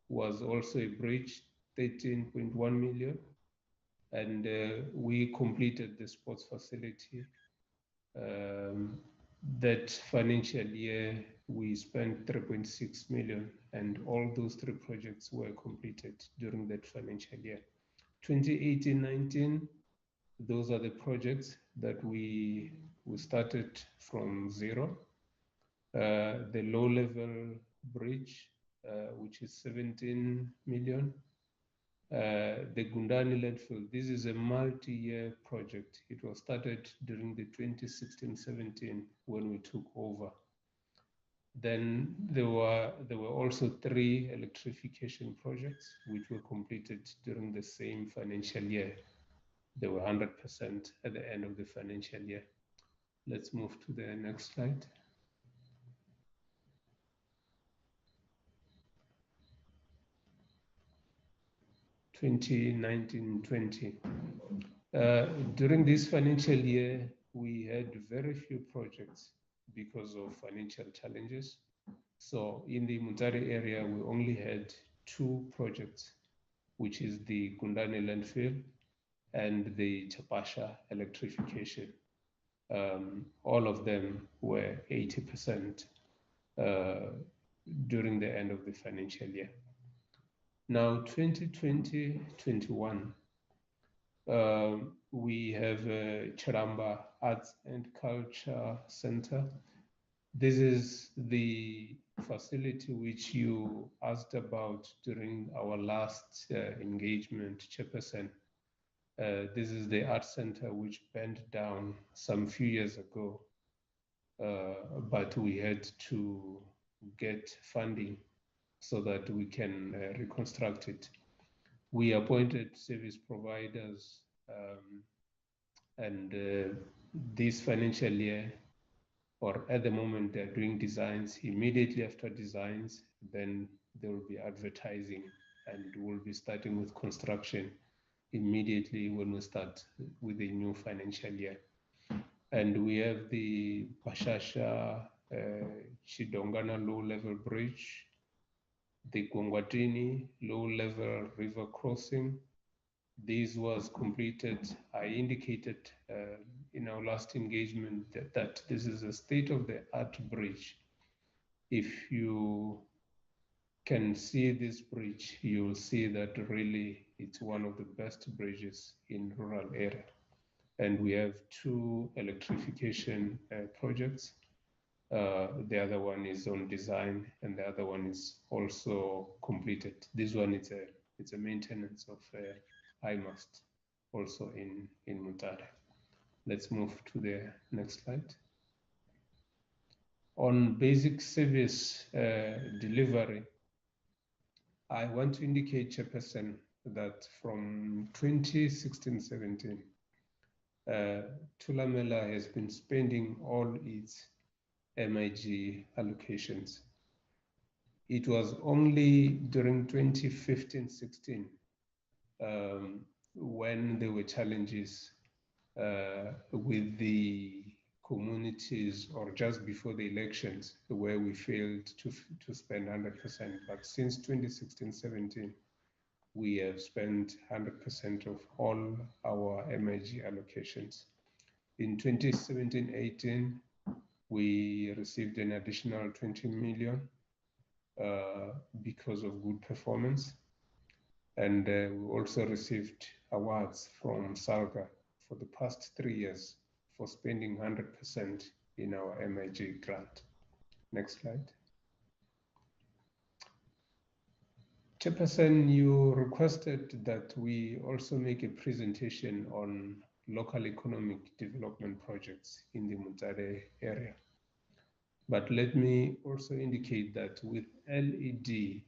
was also a bridge, 13.1 million. And we completed the sports facility. That financial year, we spent 3.6 million, and all those 3 projects were completed during that financial year. 2018-19, those are the projects that we started from 0. The low-level bridge, which is 17 million. The Gundani landfill, this is a multi-year project. It was started during the 2016-17 when we took over. Then there were also 3 electrification projects which were completed during the same financial year. They were 100% at the end of the financial year. Let's move to the next slide. (2019-20). During this financial year, we had very few projects because of financial challenges. So in the Mutare area, we only had 2 projects, which is the Gundani landfill and the Chapasha electrification. All of them were 80% during the end of the financial year. Now, 2020-21, we have Chiramba Arts and Culture Center. This is the facility which you asked about during our last engagement, Chairperson. This is the art center which burned down some few years ago, but we had to get funding so that we can reconstruct it. We appointed service providers, and this financial year, or at the moment, they're doing designs. Immediately after designs, then there will be advertising, and we'll be starting with construction immediately when we start with the new financial year. And we have the Bashasha Chidongana low-level bridge, the Gongwatini low-level river crossing. This was completed. I indicated in our last engagement that this is a state-of-the-art bridge. If you can see this bridge, you will see that really it's one of the best bridges in rural area. And we have 2 electrification projects. The other one is on design, and the other one is also completed. This one it's a maintenance of high mast, also in Mutare. Let's move to the next slide. On basic service delivery, I want to indicate, Chairperson, that from 2016-17, THULAMELA has been spending all its MIG allocations. It was only during 2015-16 when there were challenges with the communities, or just before the elections, where we failed to spend 100%. But since 2016-17, we have spent 100% of all our MIG allocations. In 2017-18, we received an additional 20 million because of good performance. And we also received awards from SALGA for the past 3 years for spending 100% in our MIG grant. Next slide. Chairperson, you requested that we also make a presentation on local economic development projects in the Mutare area. But let me also indicate that with LED,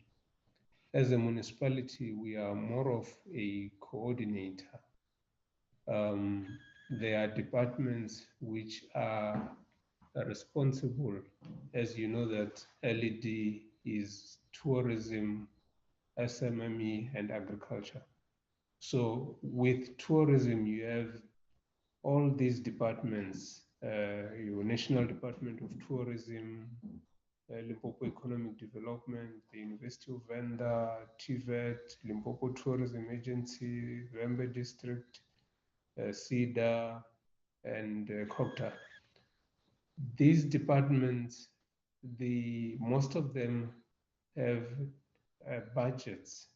as a municipality, we are more of a coordinator. There are departments which are responsible, as you know, that LED is tourism, SMME, and agriculture. So with tourism, you have all these departments, your National Department of Tourism, Limpopo Economic Development, the University of Venda, TVET, Limpopo Tourism Agency, Vembe District, CEDA, and COPTA. These departments, most of them have budgets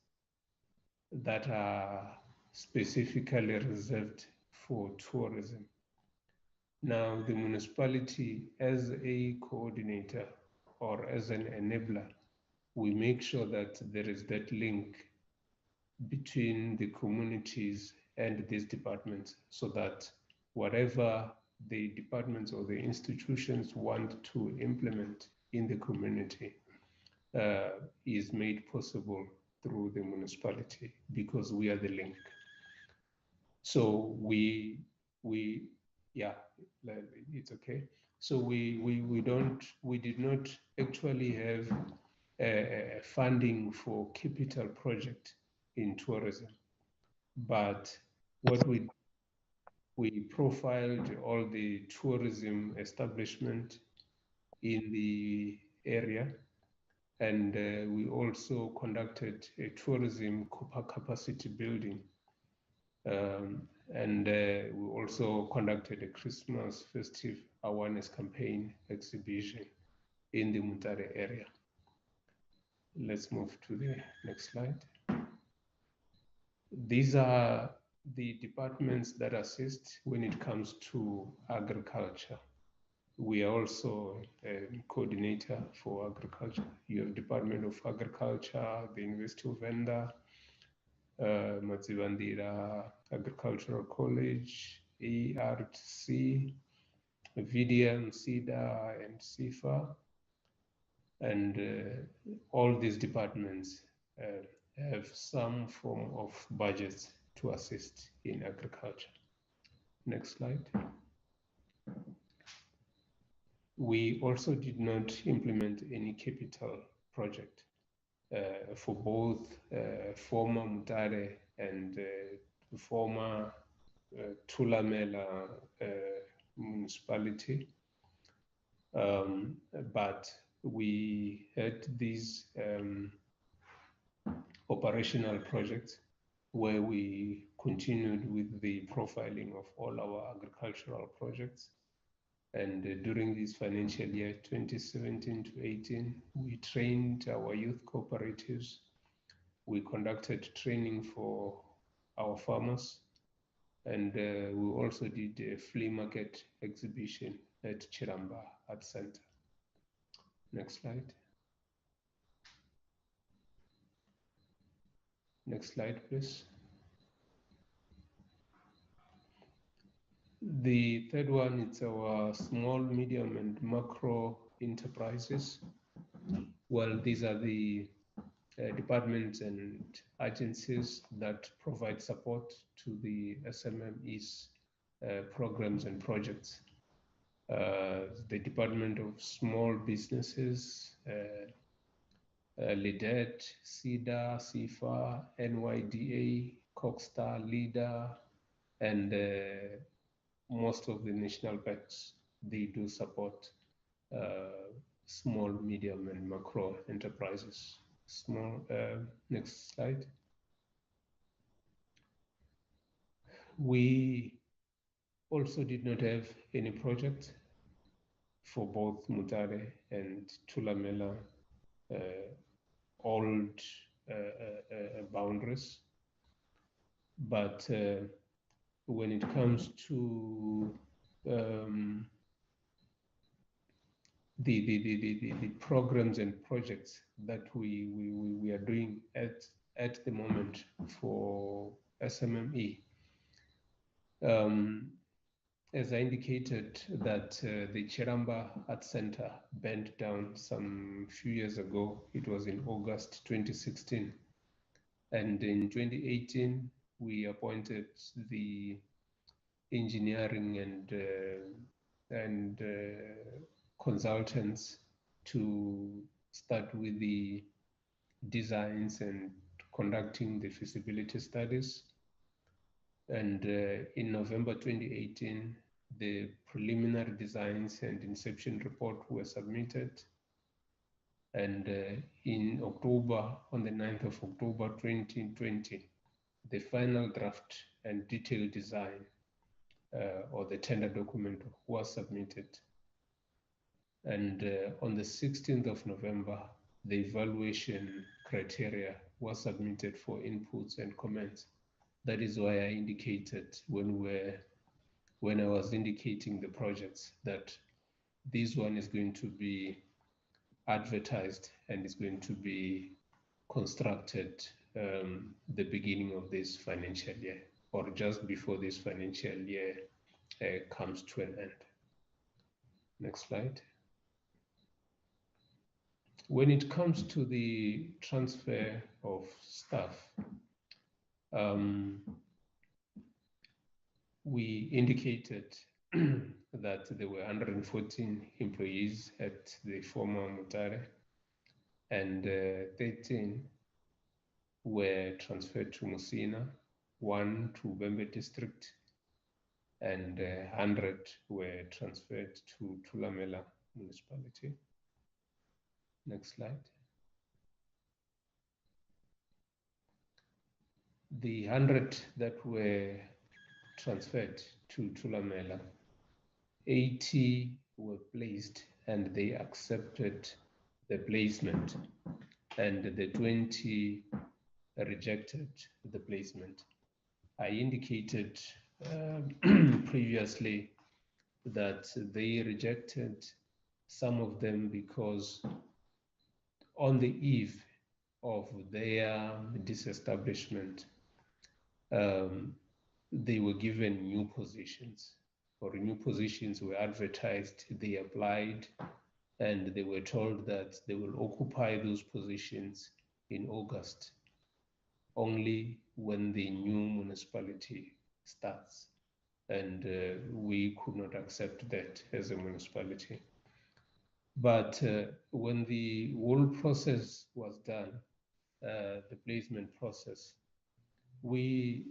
that are specifically reserved for tourism. Now, the municipality, as a coordinator or as an enabler, we make sure that there is that link between the communities and these departments, so that whatever the departments or the institutions want to implement in the community is made possible through the municipality, because we are the link. So yeah, it's okay. So we did not actually have funding for capital project in tourism, but what we profiled all the tourism establishment in the area, and we also conducted a tourism capacity building, and we also conducted a Christmas festive awareness campaign exhibition in the Mutare area. Let's move to the next slide. These are the departments that assist when it comes to agriculture. We are also a coordinator for agriculture. You have Department of Agriculture, the University of Venda, Matsivandira Agricultural College, ARTC, VDM, CEDA, and CIFA. And all these departments have some form of budgets to assist in agriculture. Next slide. We also did not implement any capital project for both former Mutare and former THULAMELA municipality. But we had these operational projects where we continued with the profiling of all our agricultural projects. And during this financial year, 2017 to 18, we trained our youth cooperatives. We conducted training for our farmers. And we also did a flea market exhibition at Chiramba Art Center. Next slide. Next slide, please. The third one is our small, medium, and macro enterprises. Well, these are the departments and agencies that provide support to the SMMEs programs and projects. The Department of Small Businesses, LIDET, CIDA, CIFA, NYDA, COXSTAR, LIDA, and most of the national banks, they do support small, medium, and macro enterprises. Next slide. We also did not have any project for both Mutare and THULAMELA old boundaries. But when it comes to the programs and projects that we are doing at the moment for SMME, as I indicated that the Chiramba Art Center burned down some few years ago. It was in August 2016. And in 2018, we appointed the engineering and consultants to start with the designs and conducting the feasibility studies. And in November 2018, the preliminary designs and inception report were submitted. And in October, on the 9th of October 2020, the final draft and detailed design or the tender document was submitted. And on the 16th of November, the evaluation criteria was submitted for inputs and comments. That is why I indicated when I was indicating the projects that this one is going to be advertised and is going to be constructed the beginning of this financial year or just before this financial year comes to an end. Next slide. When it comes to the transfer of staff, we indicated that there were 114 employees at the former Mutare and 13 were transferred to Musina, 1 to Bembe district, and 100 were transferred to THULAMELA municipality. Next slide. The 100 that were transferred to THULAMELA, 80 were placed and they accepted the placement, and the 20 rejected the placement. I indicated previously that they rejected some of them because on the eve of their disestablishment, they were given new positions, or new positions were advertised, they applied, and they were told that they will occupy those positions in August, only when the new municipality starts. And we could not accept that as a municipality. But when the whole process was done, the placement process, we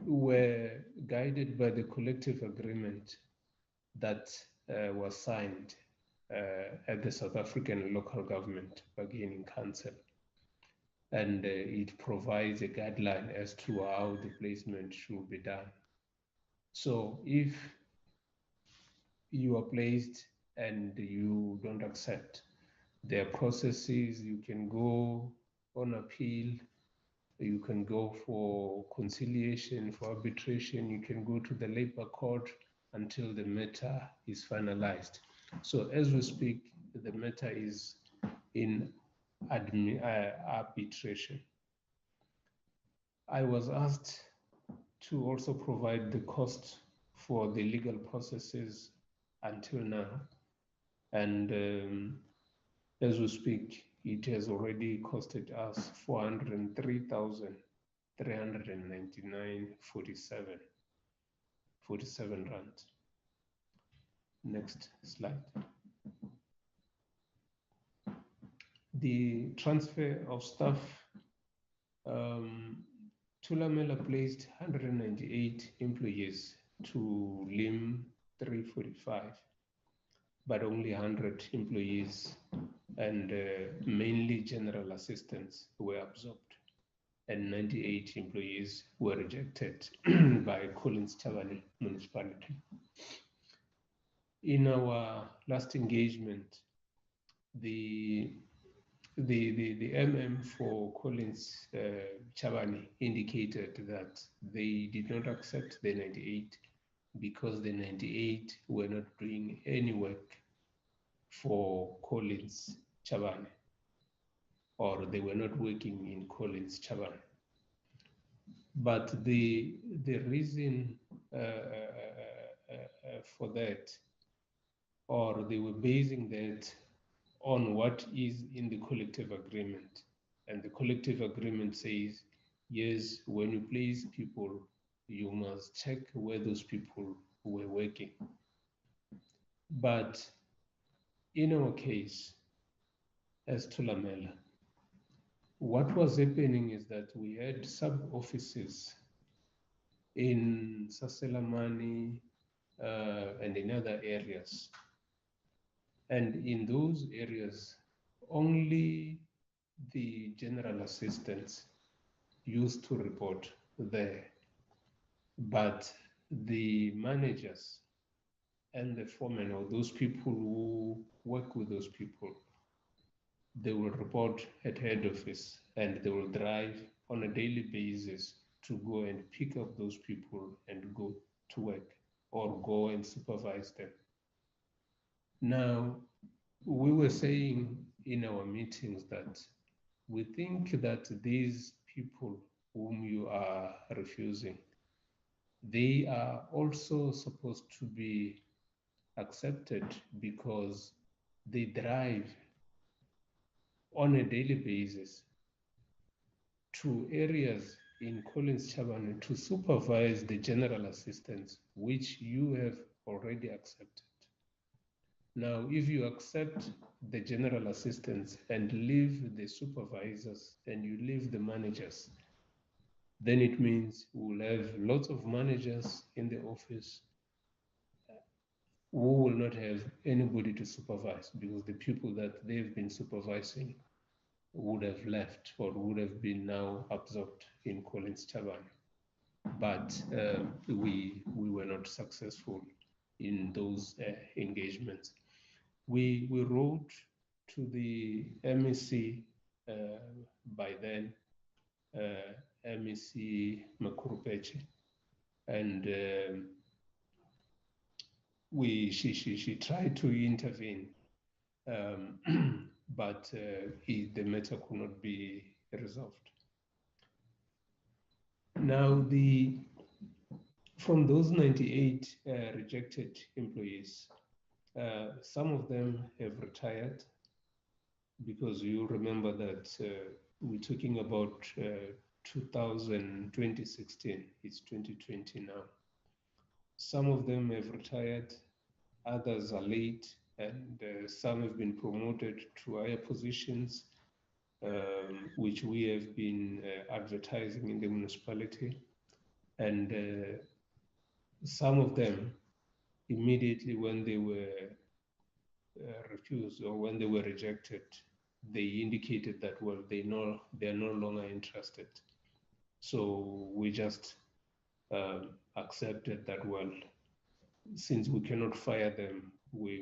were guided by the collective agreement that was signed at the South African Local Government Bargaining Council. And it provides a guideline as to how the placement should be done. So if you are placed and you don't accept, there are processes. You can go on appeal, you can go for conciliation, for arbitration, you can go to the labor court until the matter is finalized. So as we speak, the matter is in arbitration. I was asked to also provide the cost for the legal processes until now. And as we speak, it has already costed us 403,399.47 rand. Next slide. The transfer of staff, THULAMELA placed 198 employees to LIM 345, but only 100 employees and mainly general assistants were absorbed, and 98 employees were rejected by CHABANE Municipality. In our last engagement, the MM for CHABANE indicated that they did not accept the 98 because the 98 were not doing any work for CHABANE, or they were not working in CHABANE. But the reason for that, or they were basing that on what is in the collective agreement. And the collective agreement says, yes, when you place people, you must check where those people were working. But in our case, as THULAMELA, what was happening is that we had sub-offices in Saselamani and in other areas. And in those areas, only the general assistants used to report there. But the managers and the foremen, or those people who work with those people, they will report at head office and they will drive on a daily basis to go and pick up those people and go to work or go and supervise them. Now, we were saying in our meetings that we think that these people whom you are refusing, they are also supposed to be accepted because they drive on a daily basis to areas in CHABANE to supervise the general assistants, which you have already accepted. Now, if you accept the general assistants and leave the supervisors and you leave the managers, then it means we'll have lots of managers in the office who will not have anybody to supervise because the people that they've been supervising would have left or would have been now absorbed in CHABANE. But we were not successful in those engagements. We wrote to the MEC by then, MEC Mokopane, and she tried to intervene, but the matter could not be resolved. Now, from those 98 rejected employees, some of them have retired because you remember that we're talking about 2016, it's 2020 now. Some of them have retired, others are late, and some have been promoted to higher positions, which we have been advertising in the municipality. And some of them, immediately when they were refused or when they were rejected, they indicated that, well, they're no longer interested. So we just accepted that, well, since we cannot fire them, we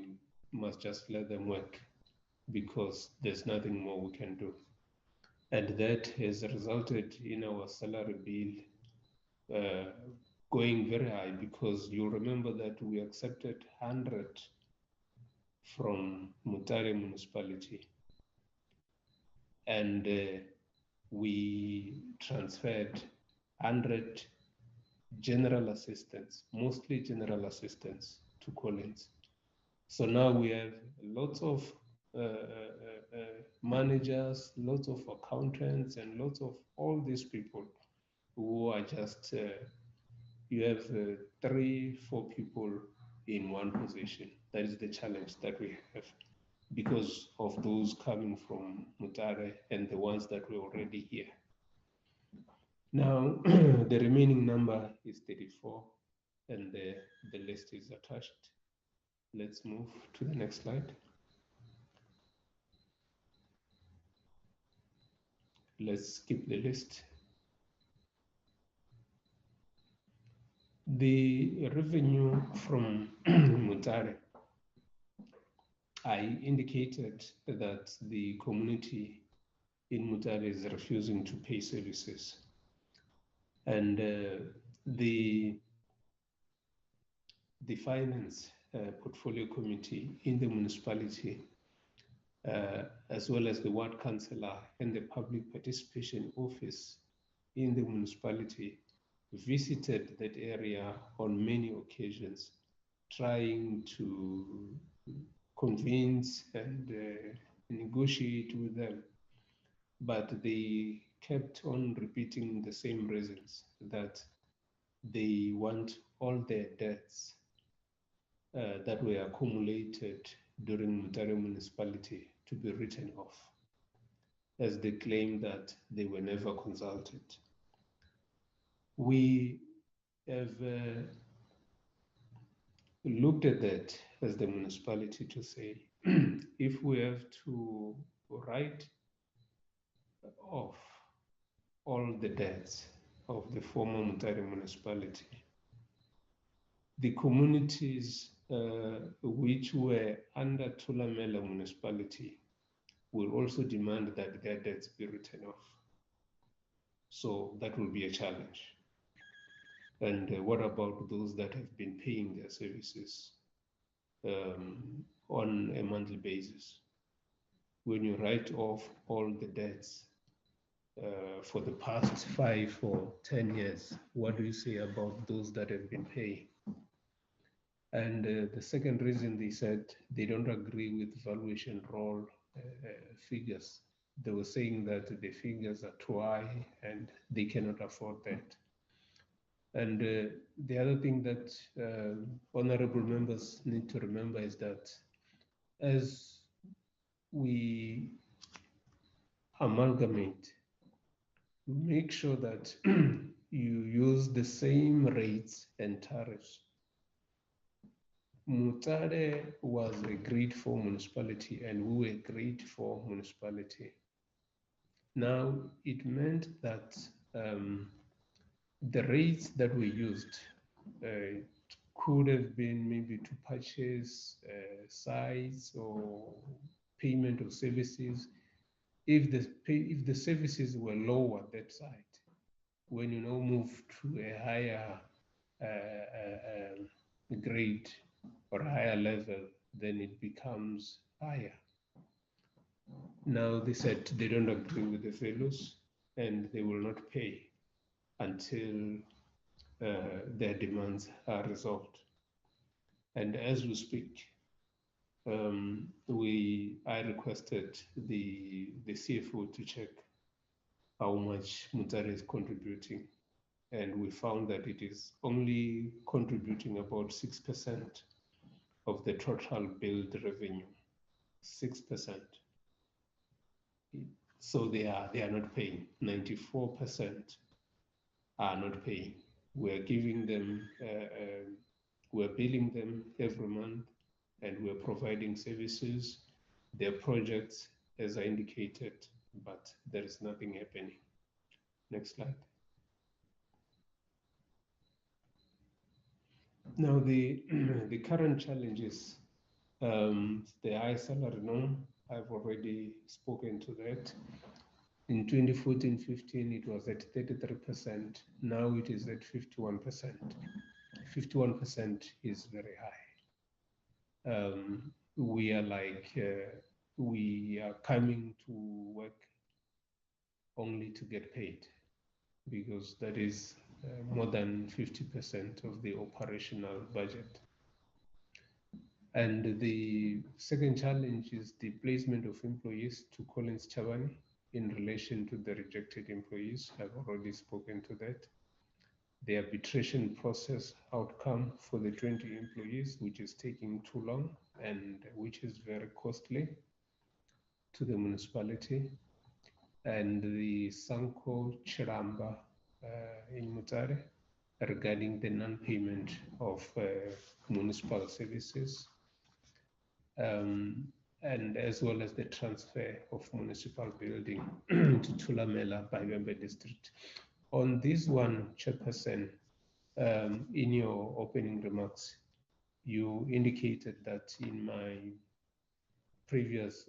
must just let them work because there's nothing more we can do. And that has resulted in our salary bill going very high, because you'll remember that we accepted 100 from Mutare Municipality, and we transferred 100 general assistants, mostly general assistants, to Collins. So now we have lots of managers, lots of accountants, and lots of all these people who are just, you have 3-4 people in one position. That is the challenge that we have because of those coming from Mutare and the ones that were already here. Now, the remaining number is 34, and the list is attached. Let's move to the next slide. Let's skip the list. The revenue from Mutare, I indicated that the community in Mutare is refusing to pay services. And the finance portfolio committee in the municipality, as well as the ward councillor and the public participation office in the municipality, visited that area on many occasions, trying to convince and negotiate with them. But they kept on repeating the same reasons, that they want all their debts that were accumulated during Mutare Municipality to be written off, as they claim that they were never consulted. We have looked at that as the municipality to say, if we have to write off all the debts of the former Mutare Municipality, the communities which were under THULAMELA municipality will also demand that their debts be written off. So that will be a challenge. And what about those that have been paying their services on a monthly basis? When you write off all the debts for the past 5 or 10 years, what do you say about those that have been paying? And the second reason, they said they don't agree with valuation roll figures. They were saying that the figures are too high and they cannot afford that. And the other thing that honorable members need to remember is that as we amalgamate, make sure that you use the same rates and tariffs. Mutare was a grade 4 municipality and we were grade 4 municipality. Now, it meant that the rates that we used could have been maybe to purchase sites or payment of services. If the services were low at that site, when you now move to a higher grade or higher level, then it becomes higher. Now they said they don't agree with the values and they will not pay until their demands are resolved. And as we speak, I requested the CFO to check how much Mutare is contributing, and we found that it is only contributing about 6% of the total billed revenue, 6%. So they are not paying. 94% are not paying. We are giving them We're billing them every month and we're providing services, their projects as I indicated, but there is nothing happening. Next slide. Now the current challenges, the high salary norm, I've already spoken to that. In 2014-15, it was at 33%. Now it is at 51%. 51% is very high. We are like, we are coming to work only to get paid, because that is more than 50% of the operational budget. And the second challenge is the placement of employees to Collins CHABANE in relation to the rejected employees. I've already spoken to that. The arbitration process outcome for the 20 employees, which is taking too long and which is very costly to the municipality. And the SANCO Chiramba in Mutare regarding the non-payment of municipal services, and as well as the transfer of municipal building to THULAMELA by Member District. On this one, Chairperson, in your opening remarks, you indicated that in my previous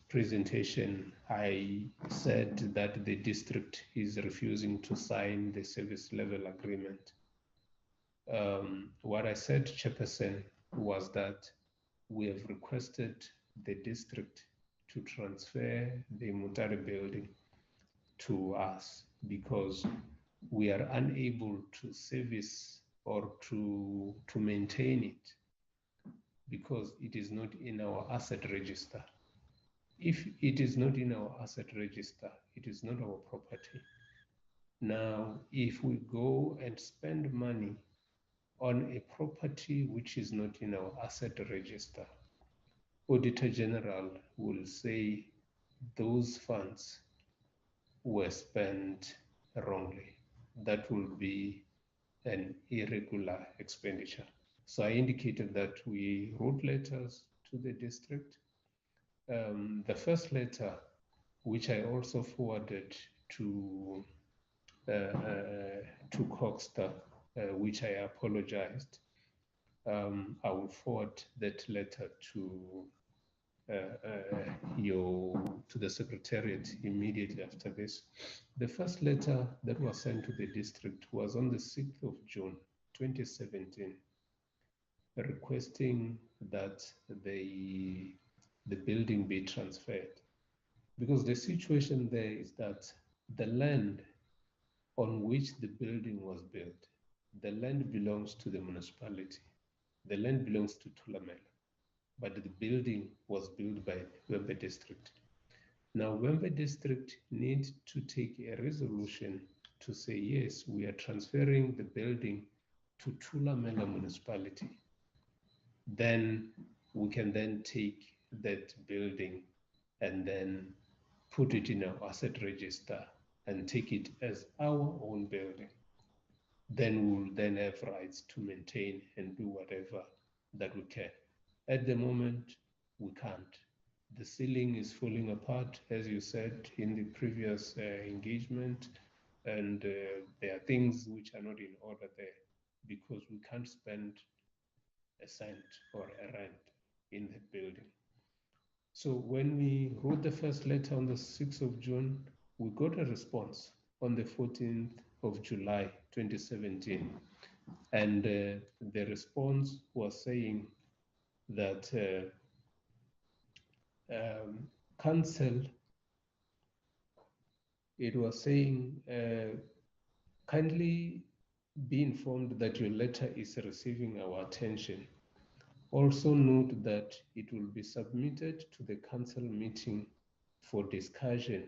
presentation, I said that the district is refusing to sign the service level agreement. What I said, Chairperson, was that we have requested the district to transfer the Mutare building to us because we are unable to service or to maintain it because it is not in our asset register. If it is not in our asset register, it is not our property. Now, if we go and spend money on a property which is not in our asset register, Auditor General will say those funds were spent wrongly. That will be an irregular expenditure. So I indicated that we wrote letters to the district. The first letter, which I also forwarded to Coxter, which I apologized. I will forward that letter to the Secretariat immediately after this. The first letter that was sent to the district was on the 6th of June, 2017, requesting that the building be transferred. Because the situation there is that the land on which the building was built, the land belongs to the municipality. The land belongs to THULAMELA, but the building was built by Wembe District. Now, Wembe District needs to take a resolution to say, yes, we are transferring the building to THULAMELA Municipality. Then we can then take that building and then put it in our asset register and take it as our own building. Then we'll then have rights to maintain and do whatever that we can. At the moment, we can't. The ceiling is falling apart, as you said in the previous engagement, and there are things which are not in order there because we can't spend a cent or a rent in the building. So when we wrote the first letter on the 6th of June, we got a response on the 14th of July, 2017. And the response was saying that council, it was saying, kindly be informed that your letter is receiving our attention. Also note that it will be submitted to the council meeting for discussion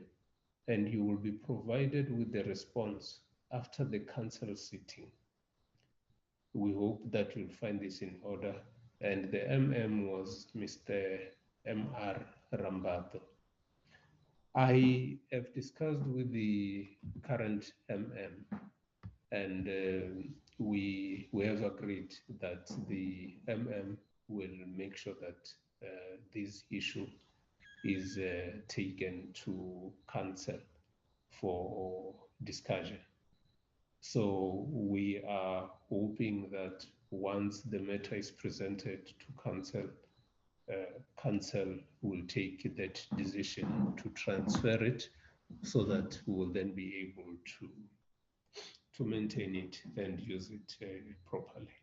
and you will be provided with the response after the council sitting. We hope that you'll find this in order. And the MM was Mr. M.R. Rambato. I have discussed with the current MM and we have agreed that the MM will make sure that this issue is taken to council for discussion. So we are hoping that once the matter is presented to council, council will take that decision to transfer it so that we will then be able to maintain it and use it properly.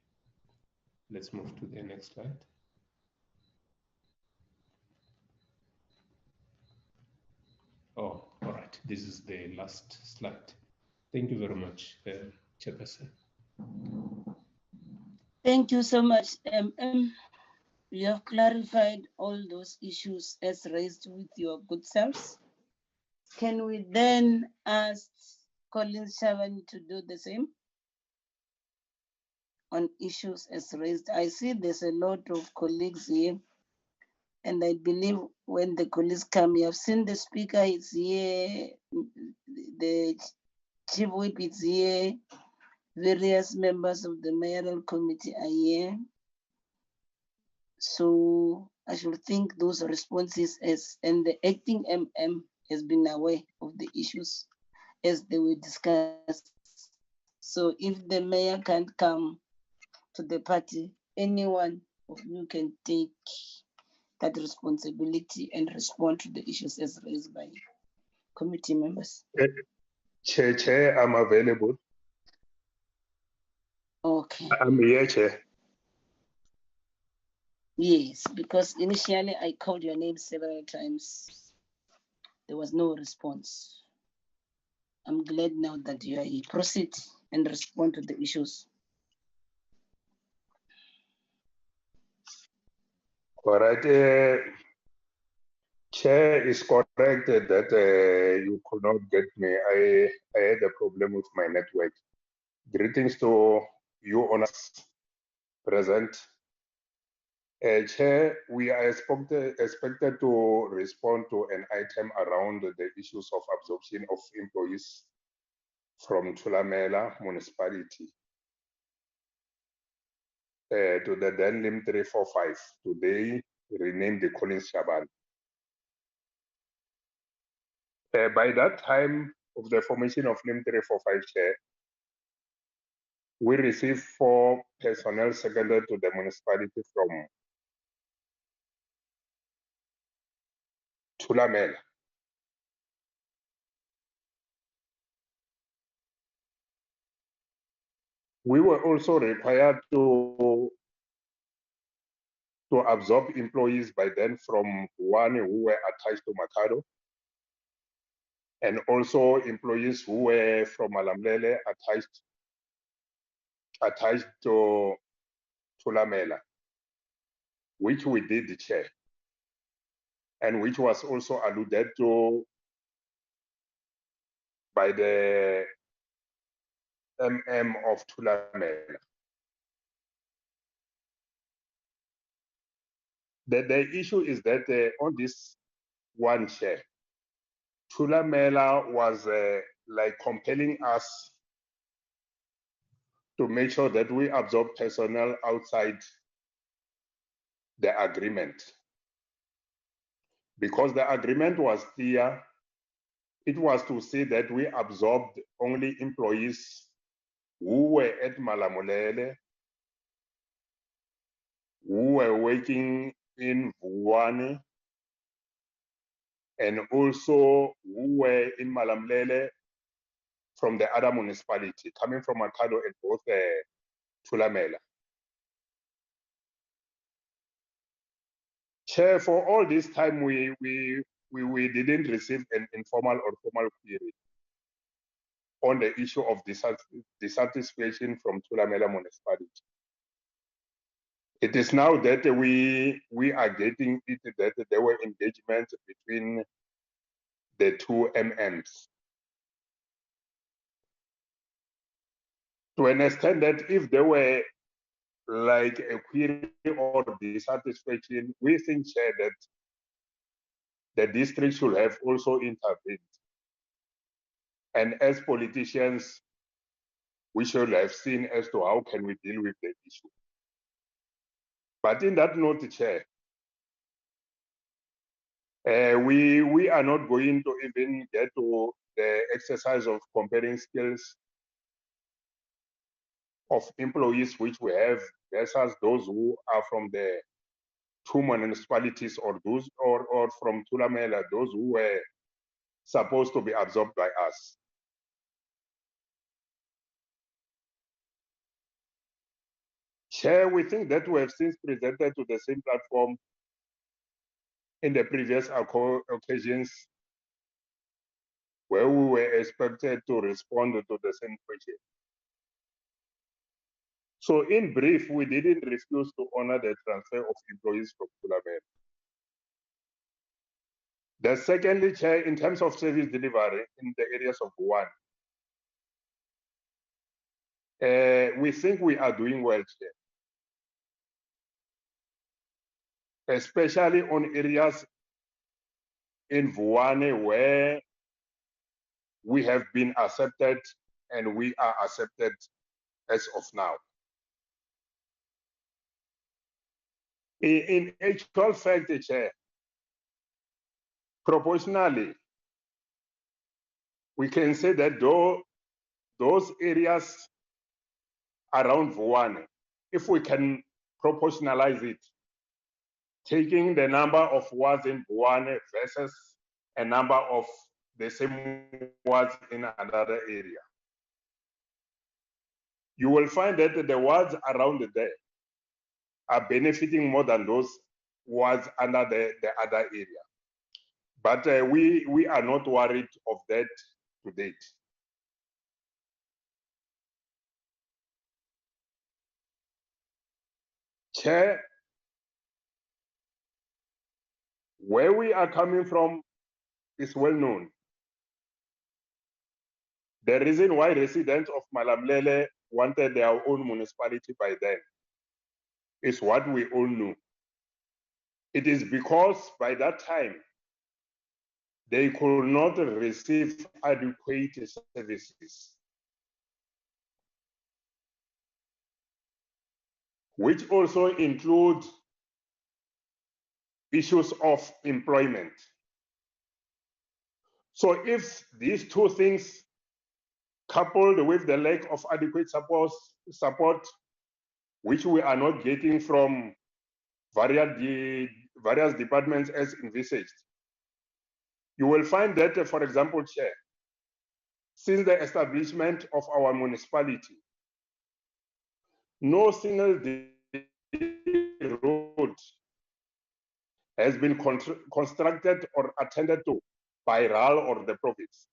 Let's move to the next slide. Oh, all right. This is the last slide. Thank you very much, Chairperson. Thank you so much, You have clarified all those issues as raised with your good selves. Can we then ask Colin Chabane to do the same on issues as raised? I see there's a lot of colleagues here, and I believe when the colleagues come, you have seen the speaker is here, the chief whip is here, various members of the mayoral committee are here. So I should think those responses and the acting MM has been aware of the issues as they were discussed. So if the mayor can't come to the party, anyone of you can take that responsibility and respond to the issues as raised by committee members. Chair, I'm available. Okay. I'm here, Chair. Yes, because initially I called your name several times. There was no response. I'm glad now that you are here. Proceed and respond to the issues. All right. Chair, is correct that you could not get me. I had a problem with my network. Greetings to you, honors present. Chair, we are expected to respond to an item around the issues of absorption of employees from THULAMELA Municipality to the then LIM 345, today renamed the Collins Chabane. By that time of the formation of LIM 345 Chair, we received 4 personnel seconded to the municipality from THULAMELA. We were also required to absorb employees by then from one who were attached to Makado, and also employees who were from Malamlele attached to THULAMELA, which we did, Chair, and which was also alluded to by the MM of THULAMELA. The issue is that on this one, Chair, THULAMELA was like compelling us to make sure that we absorb personnel outside the agreement. Because the agreement was clear, it was to say that we absorbed only employees who were at Malamulele, who were working in Vuwane, and also who were in Malamlele from the other municipality, coming from Makado and both THULAMELA. Chair, for all this time, we didn't receive an informal or formal query on the issue of dissatisfaction from THULAMELA municipality. It is now that we are getting it that there were engagements between the 2 MMs. To understand that if there were like a query or dissatisfaction, we think, Chair, that the district should have also intervened. And as politicians, we should have seen as to how can we deal with the issue. But in that note, Chair, we are not going to even get to the exercise of comparing skills of employees which we have versus those who are from the two municipalities or those or from THULAMELA, those who were supposed to be absorbed by us. Chair, we think that we have since presented to the same platform in the previous occasions where we were expected to respond to the same question. So in brief, we didn't refuse to honor the transfer of employees from THULAMELA. The secondly, Chair, in terms of service delivery in the areas of one, we think we are doing well, Chair. Especially on areas in Vuane where we have been accepted and we are accepted as of now. In actual fact, Chair, proportionally, we can say that those areas around Vuane, if we can proportionalize it, taking the number of wards in Vuane versus a number of the same wards in another area, you will find that the wards around there are benefiting more than those wards under the other area. But we are not worried of that to date. Chair, where we are coming from is well known. The reason why residents of Malamlele wanted their own municipality by then is what we all know. It is because by that time, they could not receive adequate services, which also include issues of employment. So if these two things, coupled with the lack of adequate support, which we are not getting from various departments as envisaged, you will find that, for example, Chair, since the establishment of our municipality, no single road has been constructed or attended to by RAL or the province.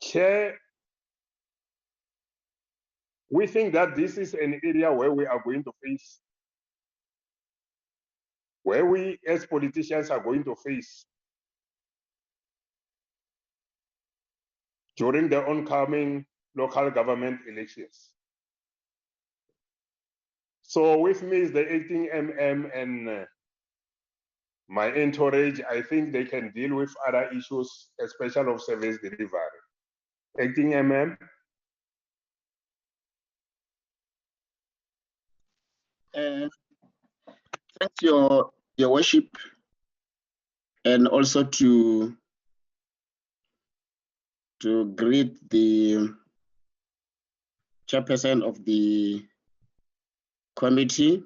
Chair, we think that this is an area where we are going to face, where we as politicians are going to face during the oncoming local government elections. So with me is the acting MM and my entourage. I think they can deal with other issues, especially of service delivery. Acting MM. Thanks, your worship, and also to greet the chairperson of the committee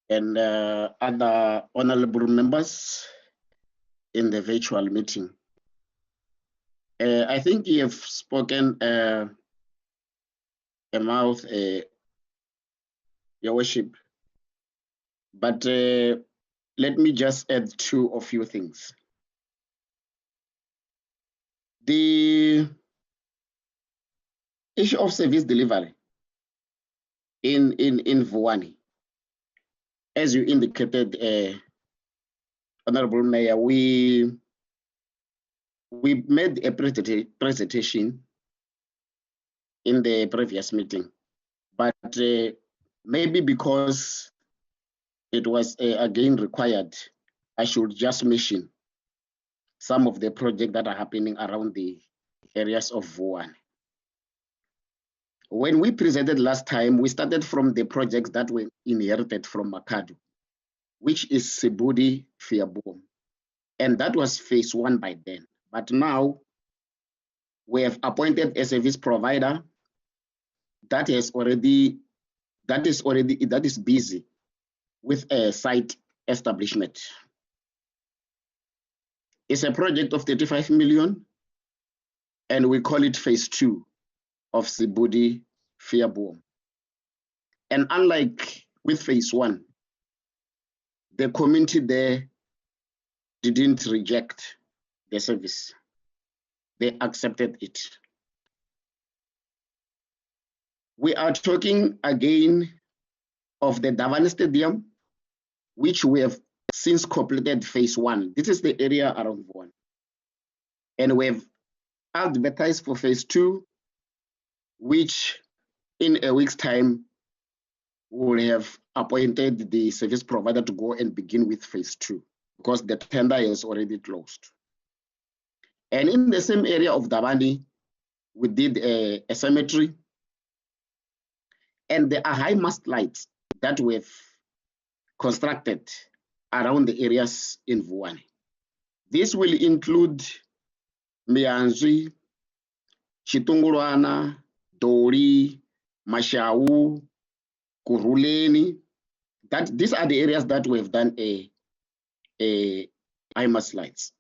and other honorable members in the virtual meeting. I think you have spoken a mouth, your worship, but let me just add two or few things. The issue of service delivery in Vuane, as you indicated, Honorable Mayor, we made a presentation in the previous meeting, but maybe because it was again required, I should just mention some of the projects that are happening around the areas of Vuane. When we presented last time, we started from the projects that were inherited from Makadu, which is Sibudi Fetakgomo. And that was phase 1 by then. But now we have appointed a service provider that is busy with a site establishment. It's a project of 35 million, and we call it phase 2 of Sibudi Fetakgomo. And unlike with phase 1, the community there didn't reject the service. They accepted it. We are talking again of the Davane Stadium, which we have since completed phase 1. This is the area around Vuane. And we have advertised for phase 2, which in a week's time, we will have appointed the service provider to go and begin with phase 2, because the tender is already closed. And in the same area of Davane, we did a cemetery, and there are high mast lights that we've constructed around the areas in Vuane. This will include Mianzi, Chitungurwana, Dori, Mashau, Kuruleni. These are the areas that we've done a high mast lights.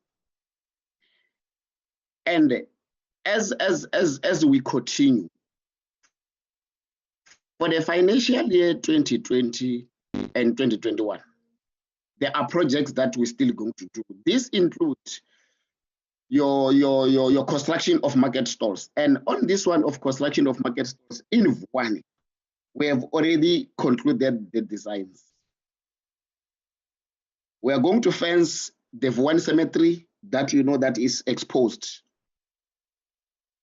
And as we continue, for the financial year 2020 and 2021, there are projects that we're still going to do. This includes your construction of market stalls. And on this one of construction of market stalls in Vuane, we have already concluded the designs. We are going to fence the Vuane cemetery that you know that is exposed,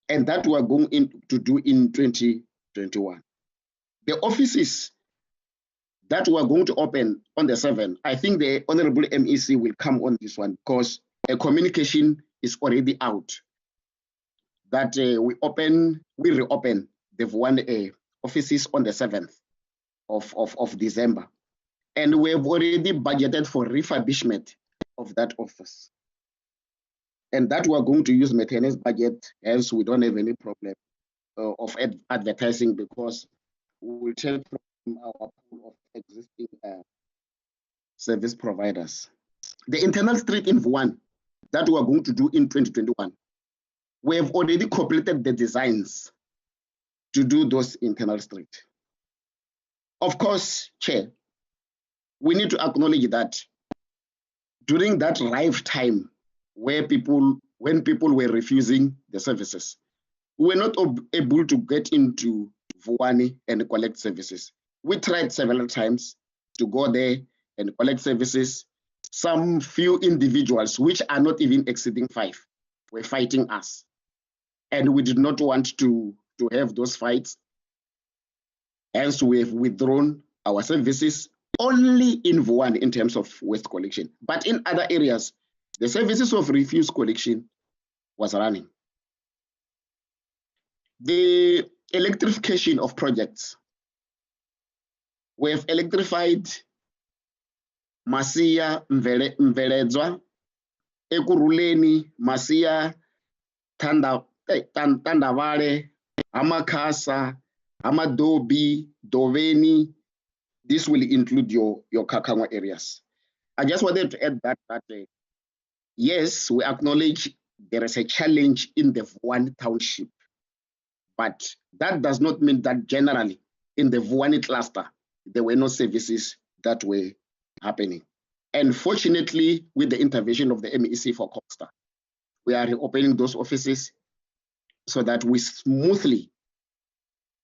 and that we are going to do in 2021. The offices that we are going to open on the 7th, I think the Honorable MEC will come on this one, because a communication is already out that we reopen the Vuane offices on the 7th of December. And we have already budgeted for refurbishment of that office. And that we are going to use maintenance budget, hence we don't have any problem of advertising, because we will take from our pool of existing service providers. The internal street in Vuane that we are going to do in 2021, we have already completed the designs to do those internal streets. Of course, Chair, we need to acknowledge that during that lifetime when people were refusing the services, we were not able to get into Vuane and collect services. We tried several times to go there and collect services. Some few individuals, which are not even exceeding 5, were fighting us. And we did not want to have those fights. Hence, we have withdrawn our services only in Vuane in terms of waste collection. But in other areas, the services of refuse collection was running. The electrification of projects. We have electrified Masia Mveledzwa, Ekuruleni, Masia Tandavale, Amakasa, Amadobi, Doveni. This will include your Kakangwa areas. I just wanted to add that yes, we acknowledge there is a challenge in the Vuane township, but that does not mean that generally in the Vuane cluster, there were no services that were happening. And fortunately, with the intervention of the MEC for Costa, we are reopening those offices so that we smoothly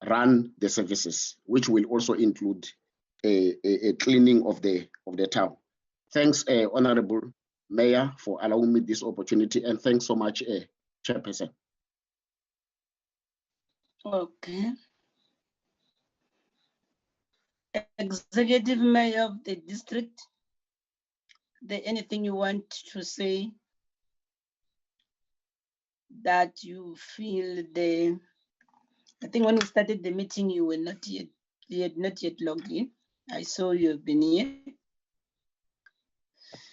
run the services, which will also include a cleaning of the town. Thanks, Honorable Mayor, for allowing me this opportunity, and thanks so much, Chairperson. Okay. Executive Mayor of the district, is there anything you want to say? that you feel I think when we started the meeting, you had not yet logged in. I saw you've been here.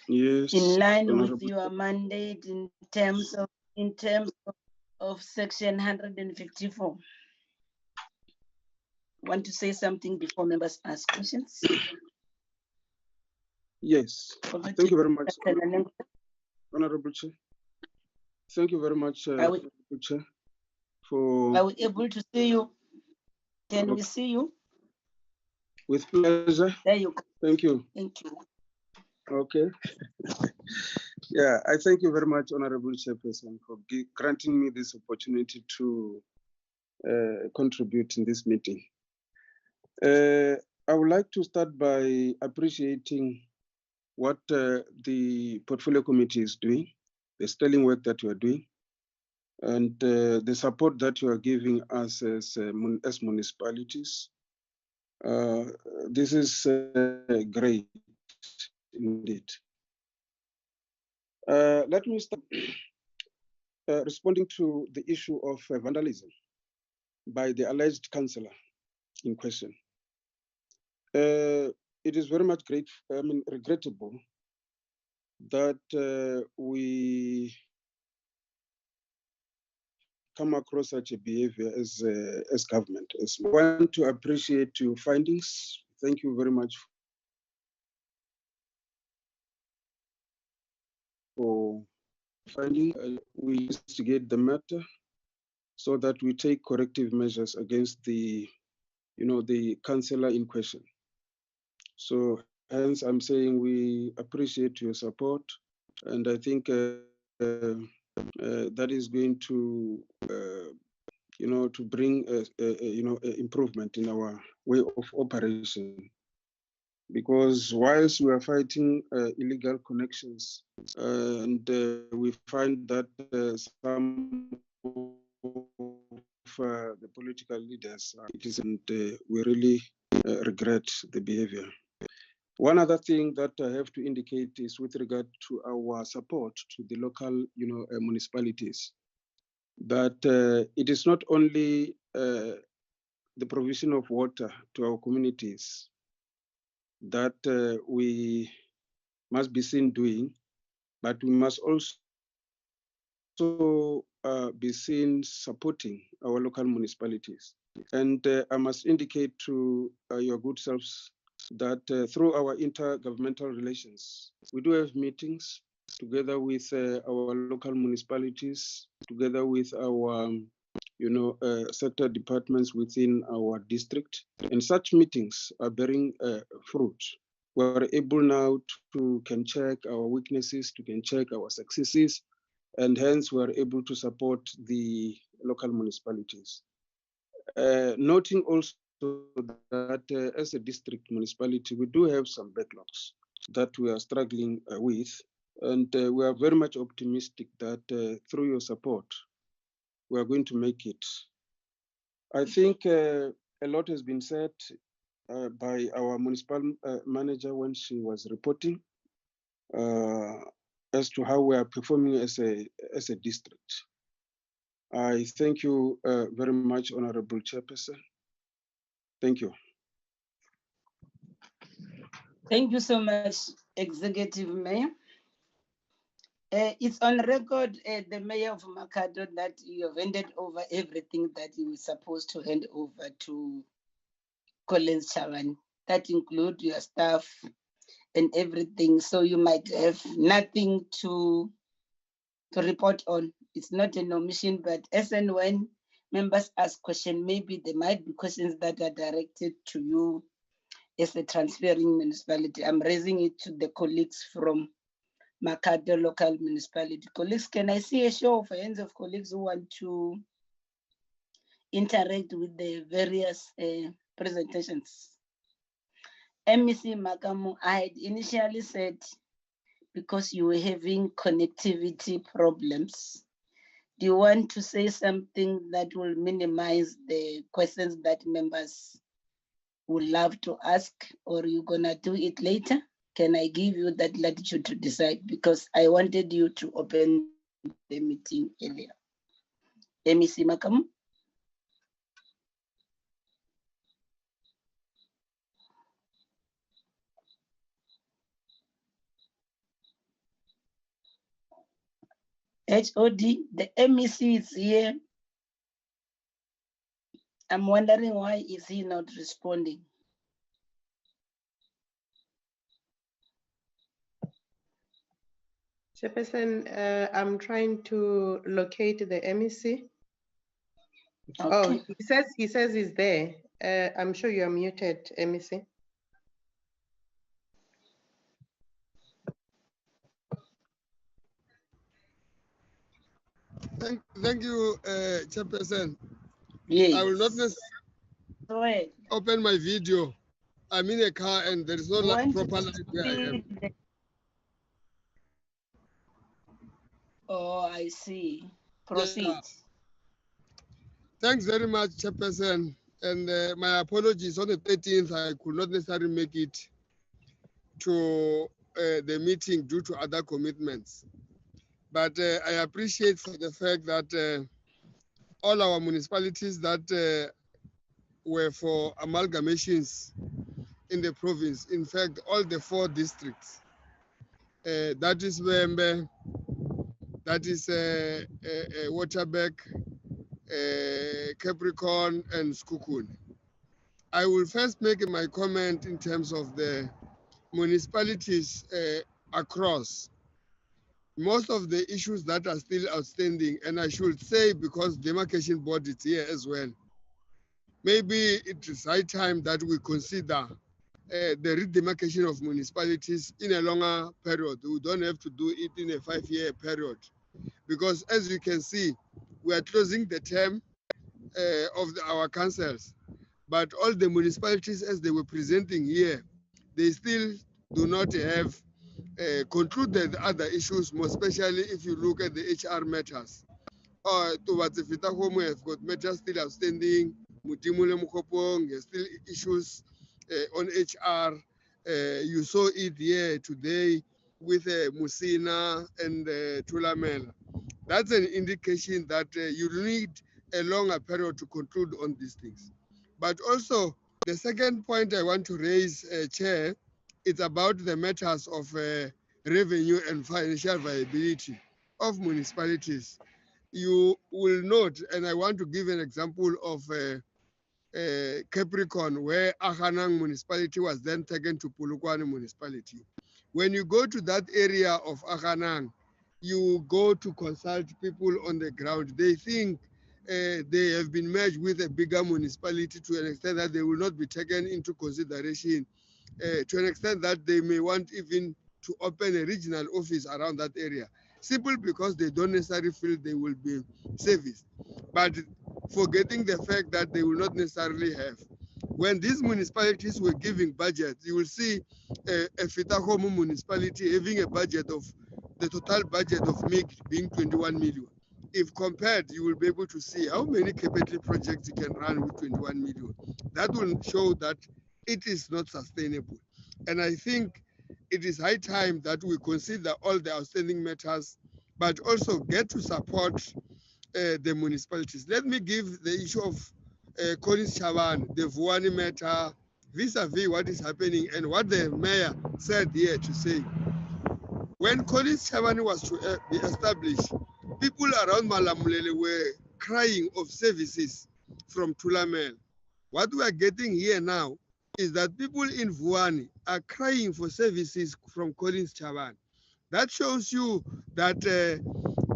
Yes. In line with Honorable. your mandate in terms of section 154. Want to say something before members ask questions? Yes. Over Thank to you very much, Dr. Nanengo. Honorable Chair. Thank you very much, Are we- Honorable Chair, for. Are we able to see you? Can we see you? With pleasure. There you go. Thank you. Thank you. Okay. Yeah, I thank you very much, Honorable Chairperson, for granting me this opportunity to contribute in this meeting. I would like to start by appreciating what the Portfolio Committee is doing, the sterling work that you are doing, and the support that you are giving us as municipalities. This is great indeed. Let me start responding to the issue of vandalism by the alleged councillor in question. It is very much regrettable that we come across such a behavior as government. I want to appreciate your findings. Thank you very much for finding. We investigate the matter so that we take corrective measures against the councillor in question. So hence I'm saying we appreciate your support, and I think that is going to to bring improvement in our way of operation. Because whilst we are fighting illegal connections, and we find that some of the political leaders, and we really regret the behavior. One other thing that I have to indicate is with regard to our support to the local, municipalities, that it is not only the provision of water to our communities that we must be seen doing, but we must also be seen supporting our local municipalities. And I must indicate to your good selves that through our intergovernmental relations, we do have meetings together with our local municipalities, together with our sector departments within our district. And such meetings are bearing fruit. We're able now to can check our weaknesses, to can check our successes, and hence we're able to support the local municipalities. Noting also that as a district municipality, we do have some backlogs that we are struggling with, and we are very much optimistic that through your support, we are going to make it. I think a lot has been said by our municipal manager when she was reporting as to how we are performing as a district. I thank you very much, Honorable Chairperson. Thank you. Thank you so much, Executive Mayor. It's on record, the Mayor of Makhado, that you have handed over everything that you were supposed to hand over to Collins CHABANE. That includes your staff and everything. So you might have nothing to report on. It's not an omission, but as and when members ask questions, maybe there might be questions that are directed to you as a transferring municipality. I'm raising it to the colleagues from Makhado local municipality. Colleagues, can I see a show of hands of colleagues who want to interact with the various presentations? MEC Makamu, I had initially said because you were having connectivity problems, do you want to say something that will minimize the questions that members would love to ask, or are you gonna do it later? Can I give you that latitude to decide? Because I wanted you to open the meeting earlier. MEC Makam. HOD, the MEC is here. I'm wondering why is he not responding? Chairperson, I'm trying to locate the MEC. Okay. Oh, he says he's there. I'm sure you are muted, MEC. Thank you, Chairperson. Yes. I will not necessarily open my video. I'm in a car and there is no proper light where I am. Oh, I see. Proceed. Yeah. Thanks very much, Chairperson. And my apologies. On the 13th, I could not necessarily make it to the meeting due to other commitments. But I appreciate for the fact that all our municipalities that were for amalgamations in the province, in fact, all the 4 districts, that is Wembe, that is Waterbeck, Capricorn, and Skukun. I will first make my comment in terms of the municipalities across. Most of the issues that are still outstanding, and I should say because demarcation board is here as well, maybe it is high time that we consider the redemarcation of municipalities in a longer period. We don't have to do it in a 5-year period. Because as you can see, we are closing the term of our councils. But all the municipalities as they were presenting here, they still do not have concluded other issues, more especially if you look at the HR matters. Towards the Fetakgomo have got matters still outstanding. Mutimule Mokopane has still issues on HR. You saw it here today with Musina and THULAMELA. That's an indication that you need a longer period to conclude on these things. But also, the second point I want to raise, Chair, is about the matters of revenue and financial viability of municipalities. You will note, and I want to give an example of Capricorn, where Aghanang municipality was then taken to Polokwane municipality. When you go to that area of Aghanang, you go to consult people on the ground. They think they have been merged with a bigger municipality to an extent that they will not be taken into consideration, to an extent that they may want even to open a regional office around that area, simply because they don't necessarily feel they will be serviced. But forgetting the fact that they will not necessarily have. When these municipalities were giving budgets, you will see a Fetakgomo municipality having a budget of, the total budget of MIG being 21 million. If compared, you will be able to see how many capital projects you can run with 21 million. That will show that it is not sustainable. And I think it is high time that we consider all the outstanding matters, but also get to support the municipalities. Let me give the issue of CHABANE, the Vuani matter, vis-a-vis what is happening and what the mayor said here to say. When CHABANE was to be established, people around Malamulele were crying of services from THULAMELA. What we are getting here now is that people in Vuani are crying for services from CHABANE. That shows you that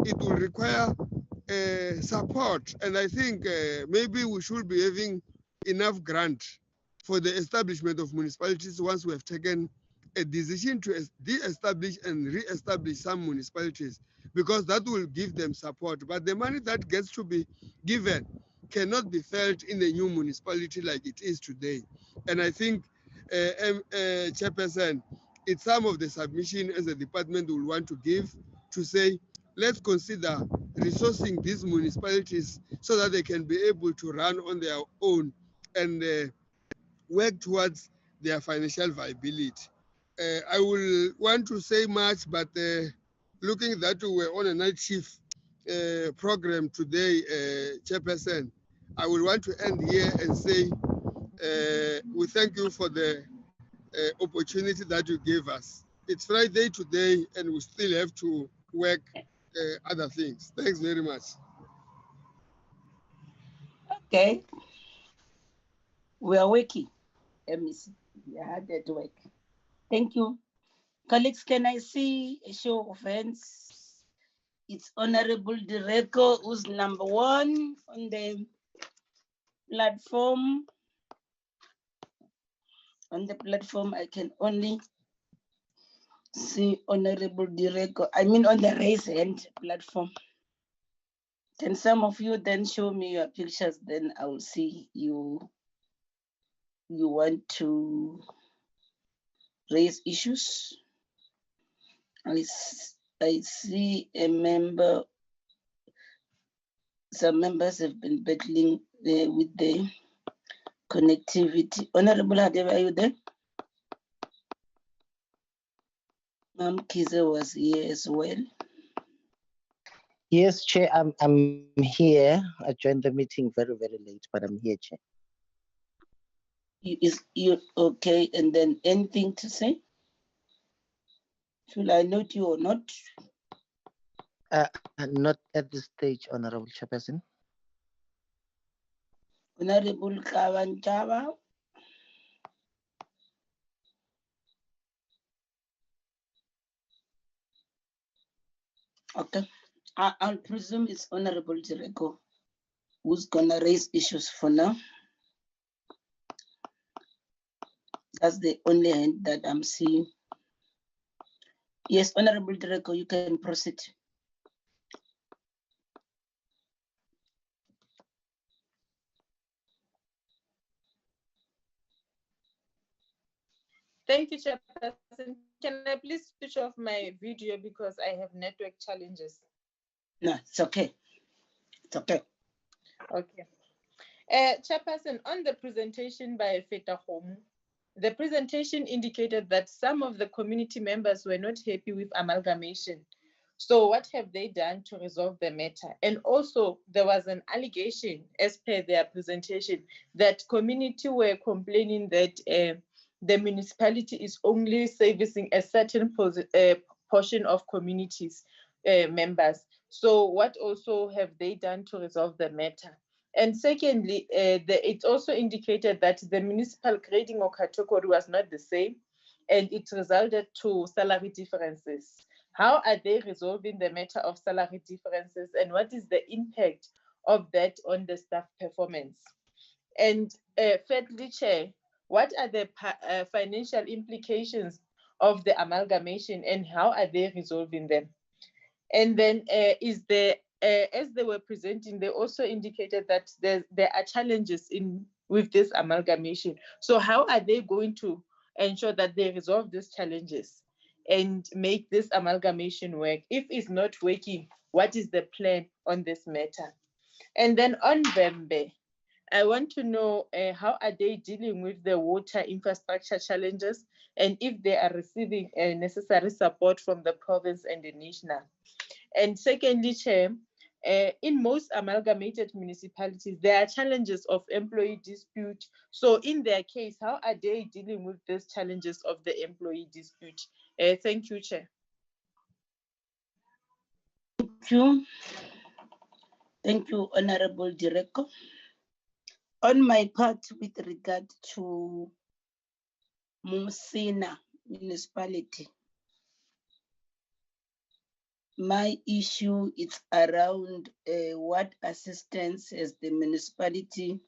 it will require support, and I think maybe we should be having enough grant for the establishment of municipalities once we have taken a decision to de-establish and re-establish some municipalities, because that will give them support. But the money that gets to be given cannot be felt in a new municipality like it is today. And I think, Chairperson, it's some of the submission as a department will want to give to say, let's consider resourcing these municipalities so that they can be able to run on their own and work towards their financial viability. I will want to say much, but looking that we were on a night shift, program today, Chairperson, I will want to end here and say we thank you for the opportunity that you gave us. It's Friday today, and we still have to work other things. Thanks very much. Okay. We are working. MEC, we are hard at work. Thank you. Colleagues, can I see a show of hands? It's Honorable Direko, who's number 1 on the platform. On the platform, I can only see Honorable Direko. I mean on the raise hand platform. Can some of you then show me your pictures? Then I will see you. You want to raise issues? I see a member. Some members have been battling with the connectivity. Honorable Hadebe, are you there? Ma'am Kize was here as well. Yes, Chair, I'm here. I joined the meeting very, very late, but I'm here, Chair. Is you okay? And then anything to say? Should I note you or not? Not at this stage, Honorable Chairperson. Honorable Kawanchaba. Okay. I'll presume it's Honorable Direko who's gonna raise issues for now. That's the only hand that I'm seeing. Yes, Honorable Direko, you can proceed. Thank you, Chairperson. Can I please switch off my video because I have network challenges? No, it's okay. It's okay. Okay. Chairperson, on the presentation by Fetakgomo, the presentation indicated that some of the community members were not happy with amalgamation. So what have they done to resolve the matter? And also there was an allegation as per their presentation that community were complaining that the municipality is only servicing a certain portion of communities members. So what also have they done to resolve the matter? And secondly, it also indicated that the municipal grading or category was not the same, and it resulted to salary differences. How are they resolving the matter of salary differences, and what is the impact of that on the staff performance? And thirdly, Chair, what are the financial implications of the amalgamation, and how are they resolving them? And then as they were presenting, they also indicated that there are challenges with this amalgamation. So how are they going to ensure that they resolve these challenges and make this amalgamation work? If it's not working, what is the plan on this matter? And then on Vembe, I want to know how are they dealing with the water infrastructure challenges, and if they are receiving necessary support from the province and the national. And secondly, Chair, in most amalgamated municipalities, there are challenges of employee dispute. So in their case, how are they dealing with these challenges of the employee dispute? Thank you, Chair. Thank you. Thank you, Honorable Direko. On my part, with regard to Musina municipality, my issue is around what assistance has the municipality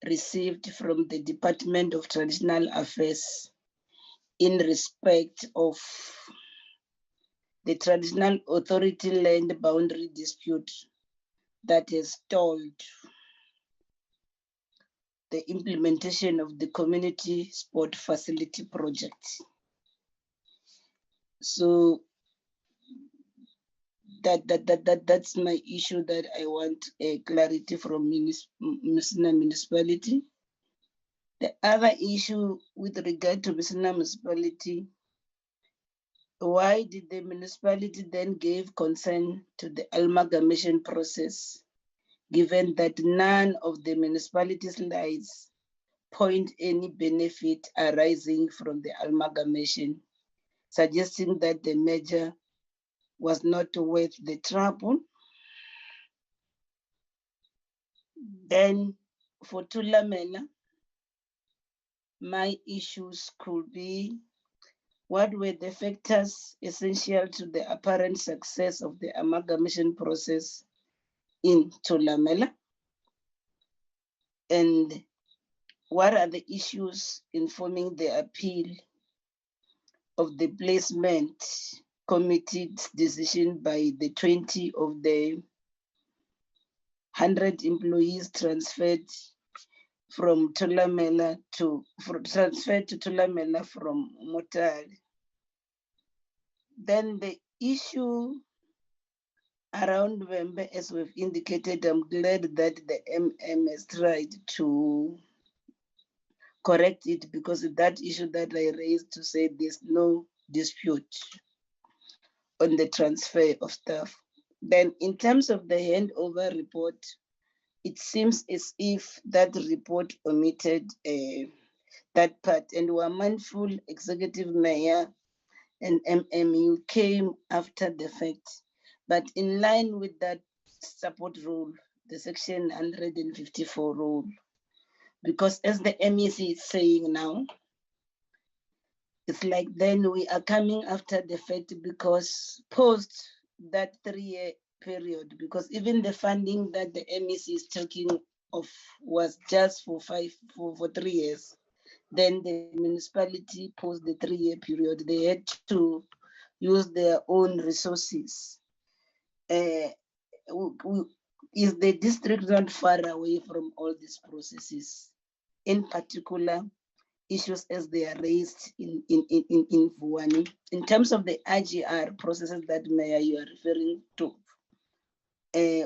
received from the Department of Traditional Affairs in respect of the traditional authority land boundary dispute that has stalled the implementation of the community sport facility project. So that's my issue that I want clarity from Musina municipality. The other issue with regard to Musina municipality, why did the municipality then give consent to the amalgamation process, given that none of the municipality slides point any benefit arising from the amalgamation, suggesting that the merger was not worth the trouble? Then for THULAMELA, my issues could be: what were the factors essential to the apparent success of the amalgamation process in THULAMELA? And what are the issues informing the appeal of the placement committee's decision by the 20 of the 100 employees transferred from THULAMELA to THULAMELA from Motari? Then the issue around Wembe, as we've indicated, I'm glad that the MM has tried to correct it, because that issue that I raised to say there's no dispute on the transfer of staff. Then in terms of the handover report, it seems as if that report omitted that part, and we're mindful executive mayor and MMU came after the fact. But in line with that support rule, the section 154 rule, because as the MEC is saying now, it's like then we are coming after the fact, because post that 3-year period, because even the funding that the MEC is talking of was just for 3 years. Then the municipality post the 3-year period, they had to use their own resources. Is the district not far away from all these processes? In particular, issues as they are raised in Vuwani. In terms of the IGR processes that Mayor you are referring to,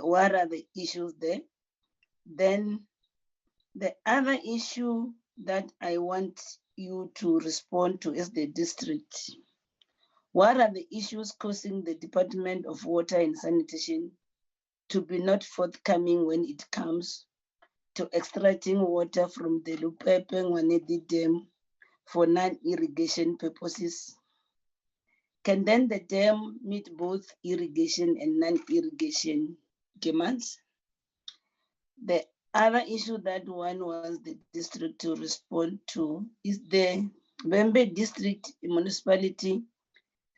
what are the issues there? Then the other issue that I want you to respond to is the district. What are the issues causing the Department of Water and Sanitation to be not forthcoming when it comes to extracting water from the Lupepe-Ngwanedi Dam for non-irrigation purposes? Can then the dam meet both irrigation and non-irrigation demands? The other issue that one was the district to respond to is the Wembe district municipality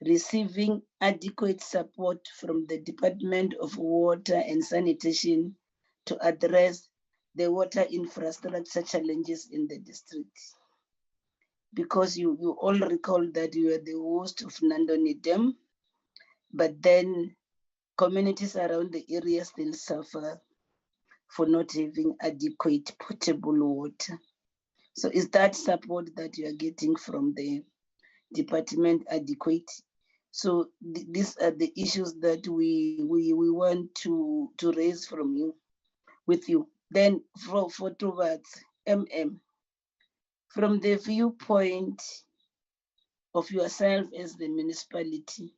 receiving adequate support from the Department of Water and Sanitation to address the water infrastructure challenges in the district. Because you all recall that you are the host of Nandoni Dam, but then communities around the area still suffer for not having adequate potable water. So is that support that you are getting from the department adequate? So these are the issues that we want to raise from you, with you. Then for Thubatse, MM, from the viewpoint of yourself as the municipality,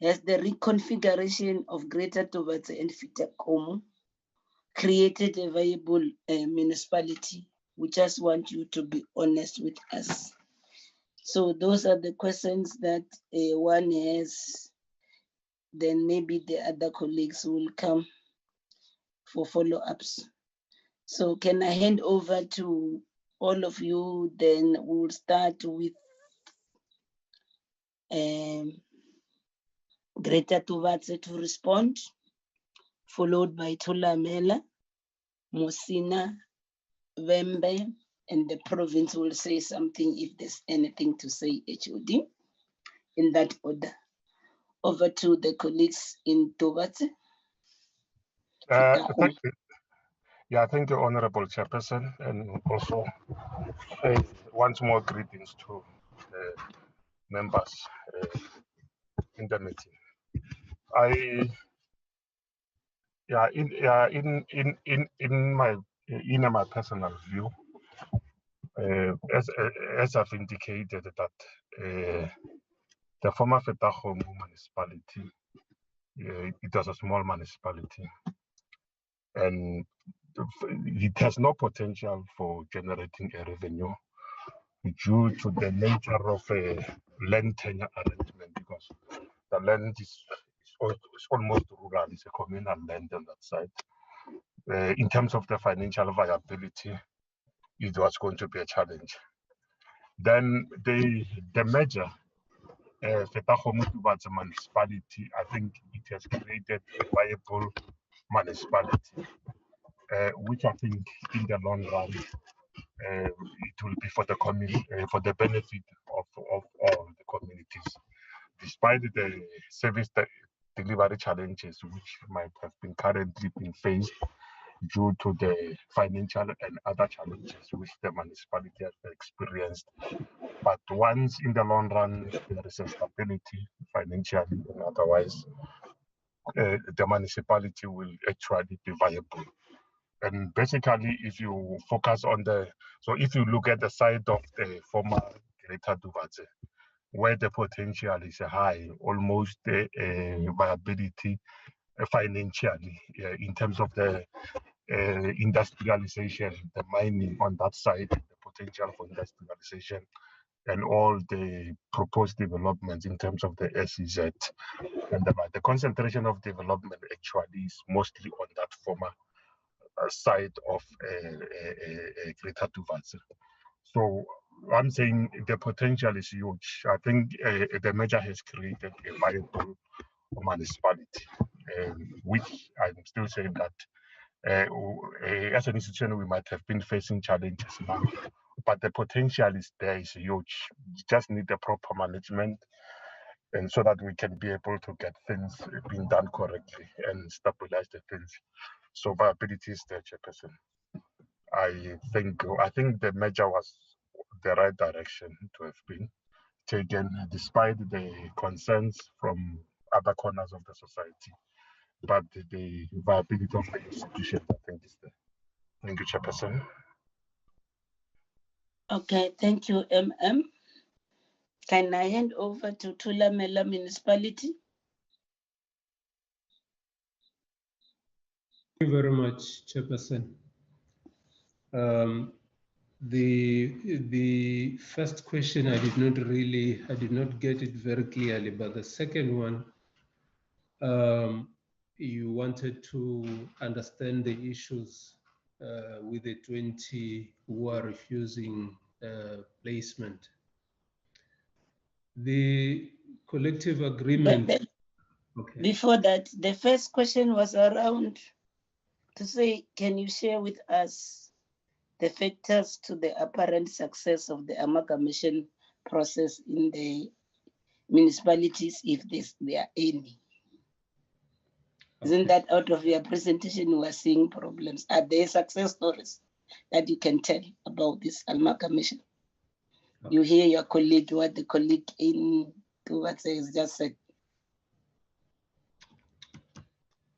has the reconfiguration of Greater Thubatse and Fetakgomo created a viable municipality? We just want you to be honest with us. So those are the questions that one has. Then maybe the other colleagues will come for follow-ups. So can I hand over to all of you? Then we'll start with Greater Thubatse to respond, followed by THULAMELA, Musina, Wembe, and the province will say something if there's anything to say, HOD, in that order. Over to the colleagues in Thubatse. Thank you. Yeah, thank you, Honorable Chairperson, and also once more greetings to members in the meeting. In my personal view, as I've indicated that The former Fetakgomo municipality, it was a small municipality, and it has no potential for generating a revenue due to the nature of a land tenure arrangement, because the land is almost rural, it's a communal land on that side. In terms of the financial viability, it was going to be a challenge. Then the merger, Fetakgomo-Thubatse municipality, I think it has created a viable municipality, which I think in the long run, it will be for the community, for the benefit of all the communities, despite the service delivery challenges which might have been currently being faced due to the financial and other challenges which the municipality has experienced. But once in the long run, there is a stability financially and otherwise, the municipality will actually be viable. And basically, if you focus on so if you look at the side of the former Greater Thubatse, where the potential is high, almost the viability financially, in terms of the industrialization, the mining on that side, the potential for industrialization, and all the proposed developments in terms of the SEZ. And the concentration of development actually is mostly on that former side of Greater Thubatse. So I'm saying the potential is huge. I think the merger has created a viable municipality, which I'm still saying that as an institution, we might have been facing challenges now, but the potential is there, is huge. You just need the proper management, and so that we can be able to get things being done correctly and stabilize the things. So viability is there, Chairperson. I think the measure was the right direction to have been taken, despite the concerns from other corners of the society. But the viability of the institution, I think, is there. Thank you, Chairperson. Okay, thank you, MM. Can I hand over to THULAMELA Municipality? Thank you very much, Chairperson. The first question I did not get it very clearly, but the second one, you wanted to understand the issues with the 20 who are refusing placement. The collective agreement. Okay. Before that, the first question was around to say, can you share with us the factors to the apparent success of the amalgamation process in the municipalities, if there are any? Okay. Isn't that out of your presentation you are seeing problems? Are there success stories that you can tell about this amalgamation? Okay. You hear your colleague, what the colleague in Thubatse has just said.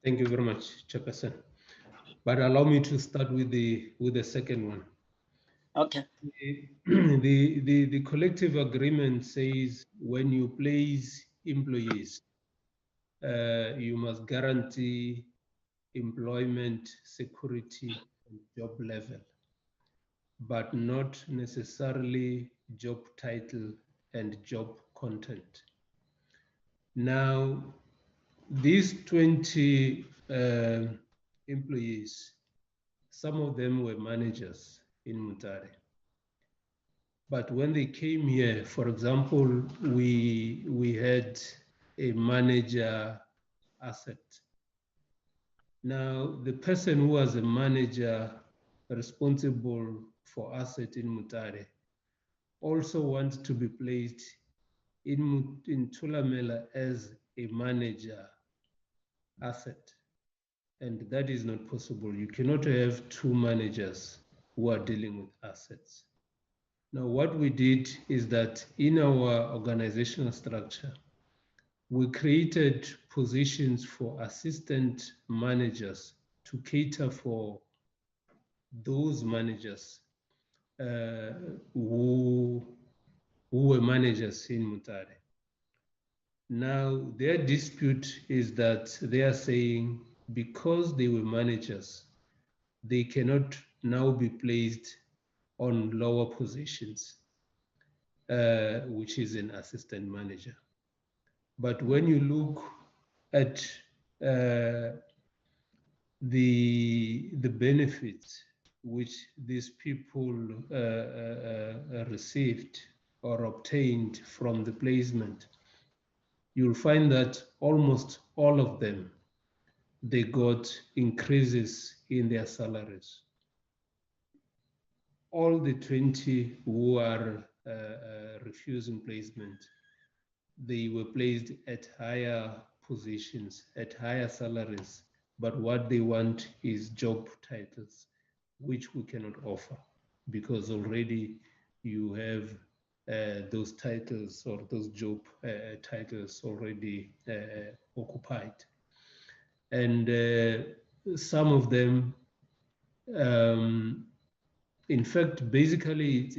Thank you very much, Chairperson. But allow me to start with the second one. Okay. The collective agreement says when you place employees, you must guarantee employment security and job level, but not necessarily job title and job content. Now, these 20 employees, some of them were managers in Mutare. But when they came here, for example, we had a manager asset. Now, the person who was a manager responsible for asset in Mutare also wants to be placed in THULAMELA as a manager asset. And that is not possible. You cannot have two managers who are dealing with assets. Now, what we did is that in our organizational structure, we created positions for assistant managers to cater for those managers who were managers in Mutare. Now, their dispute is that they are saying because they were managers, they cannot now be placed on lower positions, which is an assistant manager. But when you look at the benefits which these people received or obtained from the placement, you'll find that almost all of them, they got increases in their salaries. All the 20 who are refusing placement, they were placed at higher positions, at higher salaries, but what they want is job titles, which we cannot offer because already you have those titles or those job titles already occupied. And some of them, in fact, basically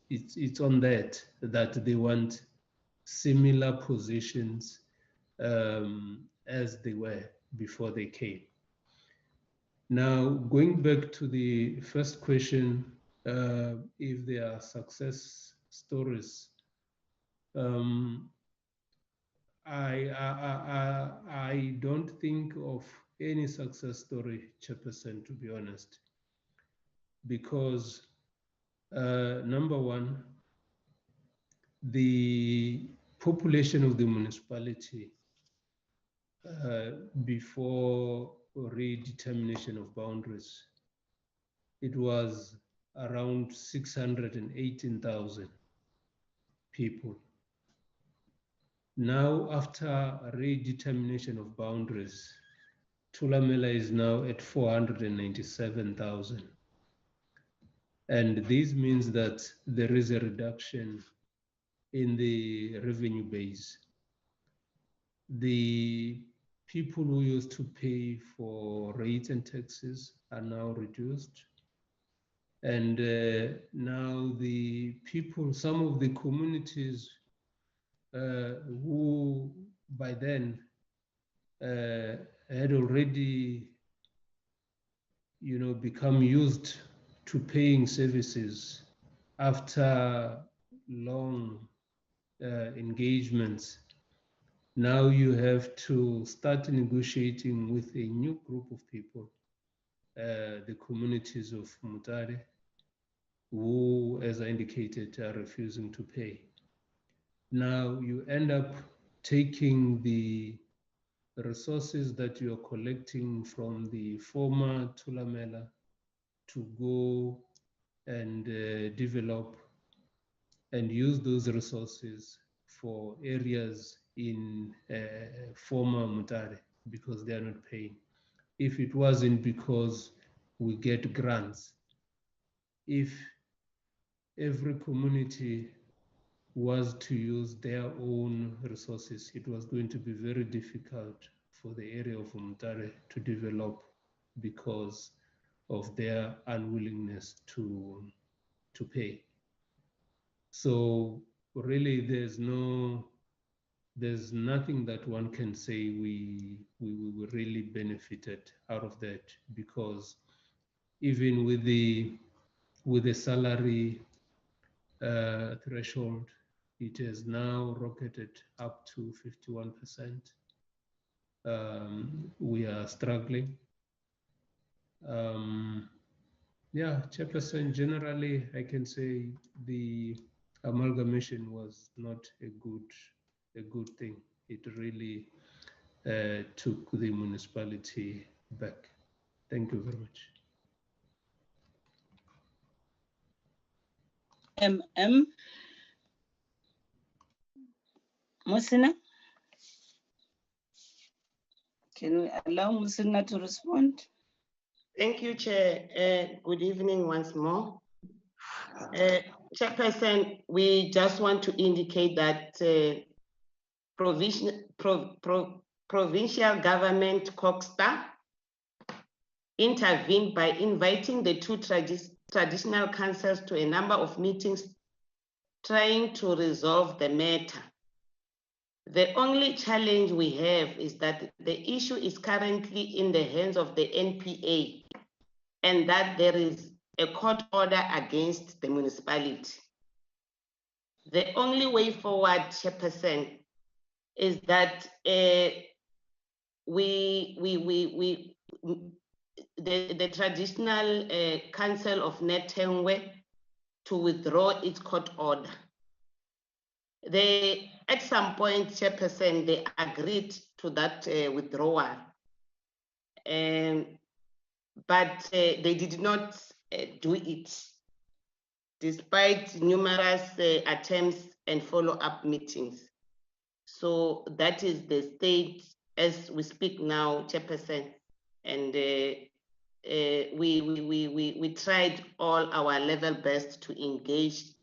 it's on that they want similar positions as they were before they came. Now, going back to the first question, if there are success stories, I don't think of any success story, Chairperson, to be honest, because number one, the population of the municipality before redetermination of boundaries, it was around 618,000 people. Now, after redetermination of boundaries, THULAMELA is now at 497,000. And this means that there is a reduction in the revenue base. The people who used to pay for rates and taxes are now reduced. And now the people, some of the communities who by then had already, become used to paying services after long engagements. Now you have to start negotiating with a new group of people, the communities of Mutare, who, as I indicated, are refusing to pay. Now you end up taking the resources that you are collecting from the former THULAMELA to go and develop and use those resources for areas in former Mutare because they are not paying. If it wasn't because we get grants, if every community was to use their own resources, it was going to be very difficult for the area of Mutare to develop because of their unwillingness to pay. So really, there's nothing that one can say we really benefited out of that, because even with the salary threshold, it has now rocketed up to 51%. We are struggling. Yeah, Chairperson, generally, I can say the amalgamation was not a good thing. It really took the municipality back. Thank you very much. Musina? Can we allow Musina to respond? Thank you, Chair. Good evening once more. Chairperson, we just want to indicate that provincial government COCSTA intervened by inviting the two traditional councils to a number of meetings trying to resolve the matter. The only challenge we have is that the issue is currently in the hands of the NPA, and that there is a court order against the municipality. The only way forward, Chairperson, is that the traditional council of Netengwe to withdraw its court order. At some point, Chairperson, they agreed to that withdrawal, but they did not do it, despite numerous attempts and follow-up meetings. So that is the state as we speak now, Chairperson, and we tried all our level best to engage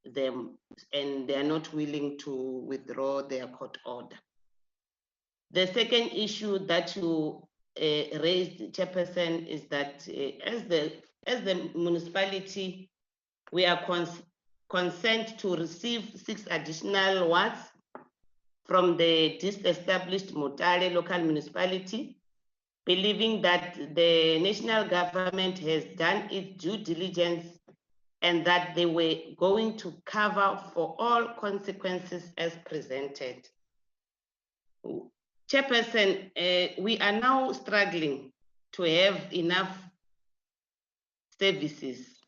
them, and they are not willing to withdraw their court order. The second issue that you raised, Chairperson, is that as the municipality, we are consent to receive 6 additional wards from the disestablished Motale local municipality, believing that the national government has done its due diligence and that they were going to cover for all consequences as presented. Chairperson, we are now struggling to have enough services,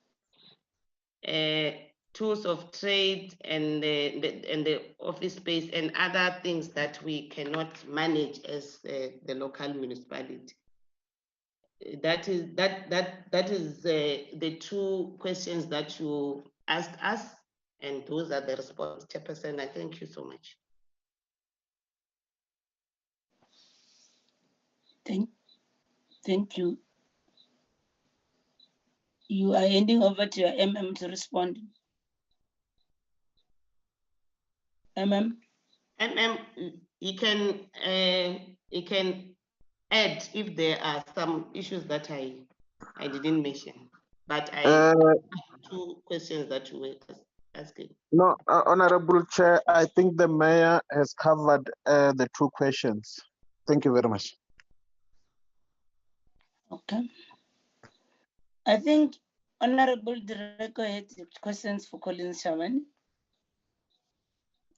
tools of trade, and the office space and other things that we cannot manage as the local municipality. That is the 2 questions that you asked us, and those are the responses, Chairperson. I thank you so much. Thank you. You are handing over to your MM to respond. MM? MM, you can add if there are some issues that I didn't mention, but I have 2 questions that you were asking. No, Honorable Chair, I think the Mayor has covered the 2 questions. Thank you very much. Okay. I think Honorable Director had questions for Collins CHABANE.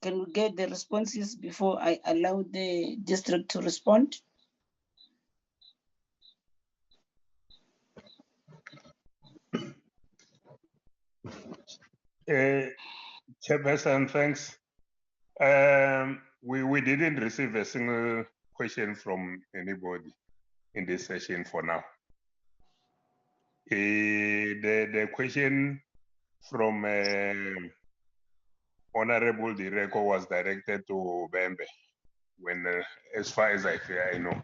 Can we get the responses before I allow the district to respond? Chairperson, thanks. We didn't receive a single question from anybody in this session for now. The question from Honorable Director was directed to Bembe, when, as far as I know.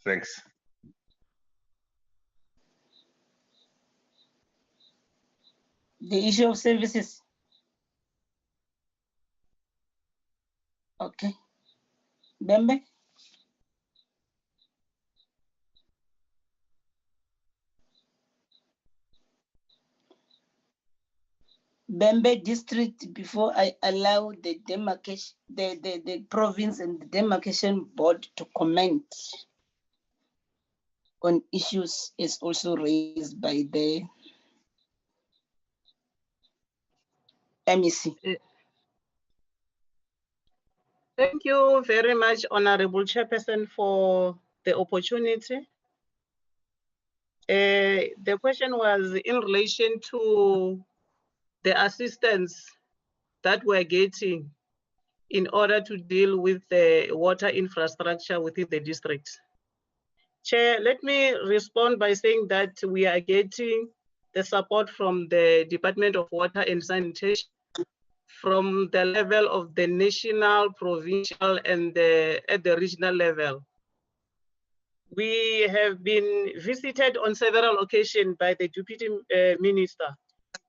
Thanks. The issue of services. Okay. Bembe? Bembe district, before I allow the demarcation, the province and the demarcation board to comment on issues is also raised by the MEC. Thank you very much, Honorable Chairperson, for the opportunity. The question was in relation to the assistance that we're getting in order to deal with the water infrastructure within the district. Chair, let me respond by saying that we are getting the support from the Department of Water and Sanitation, from the level of the national, provincial, and at the regional level. We have been visited on several occasions by the Deputy Minister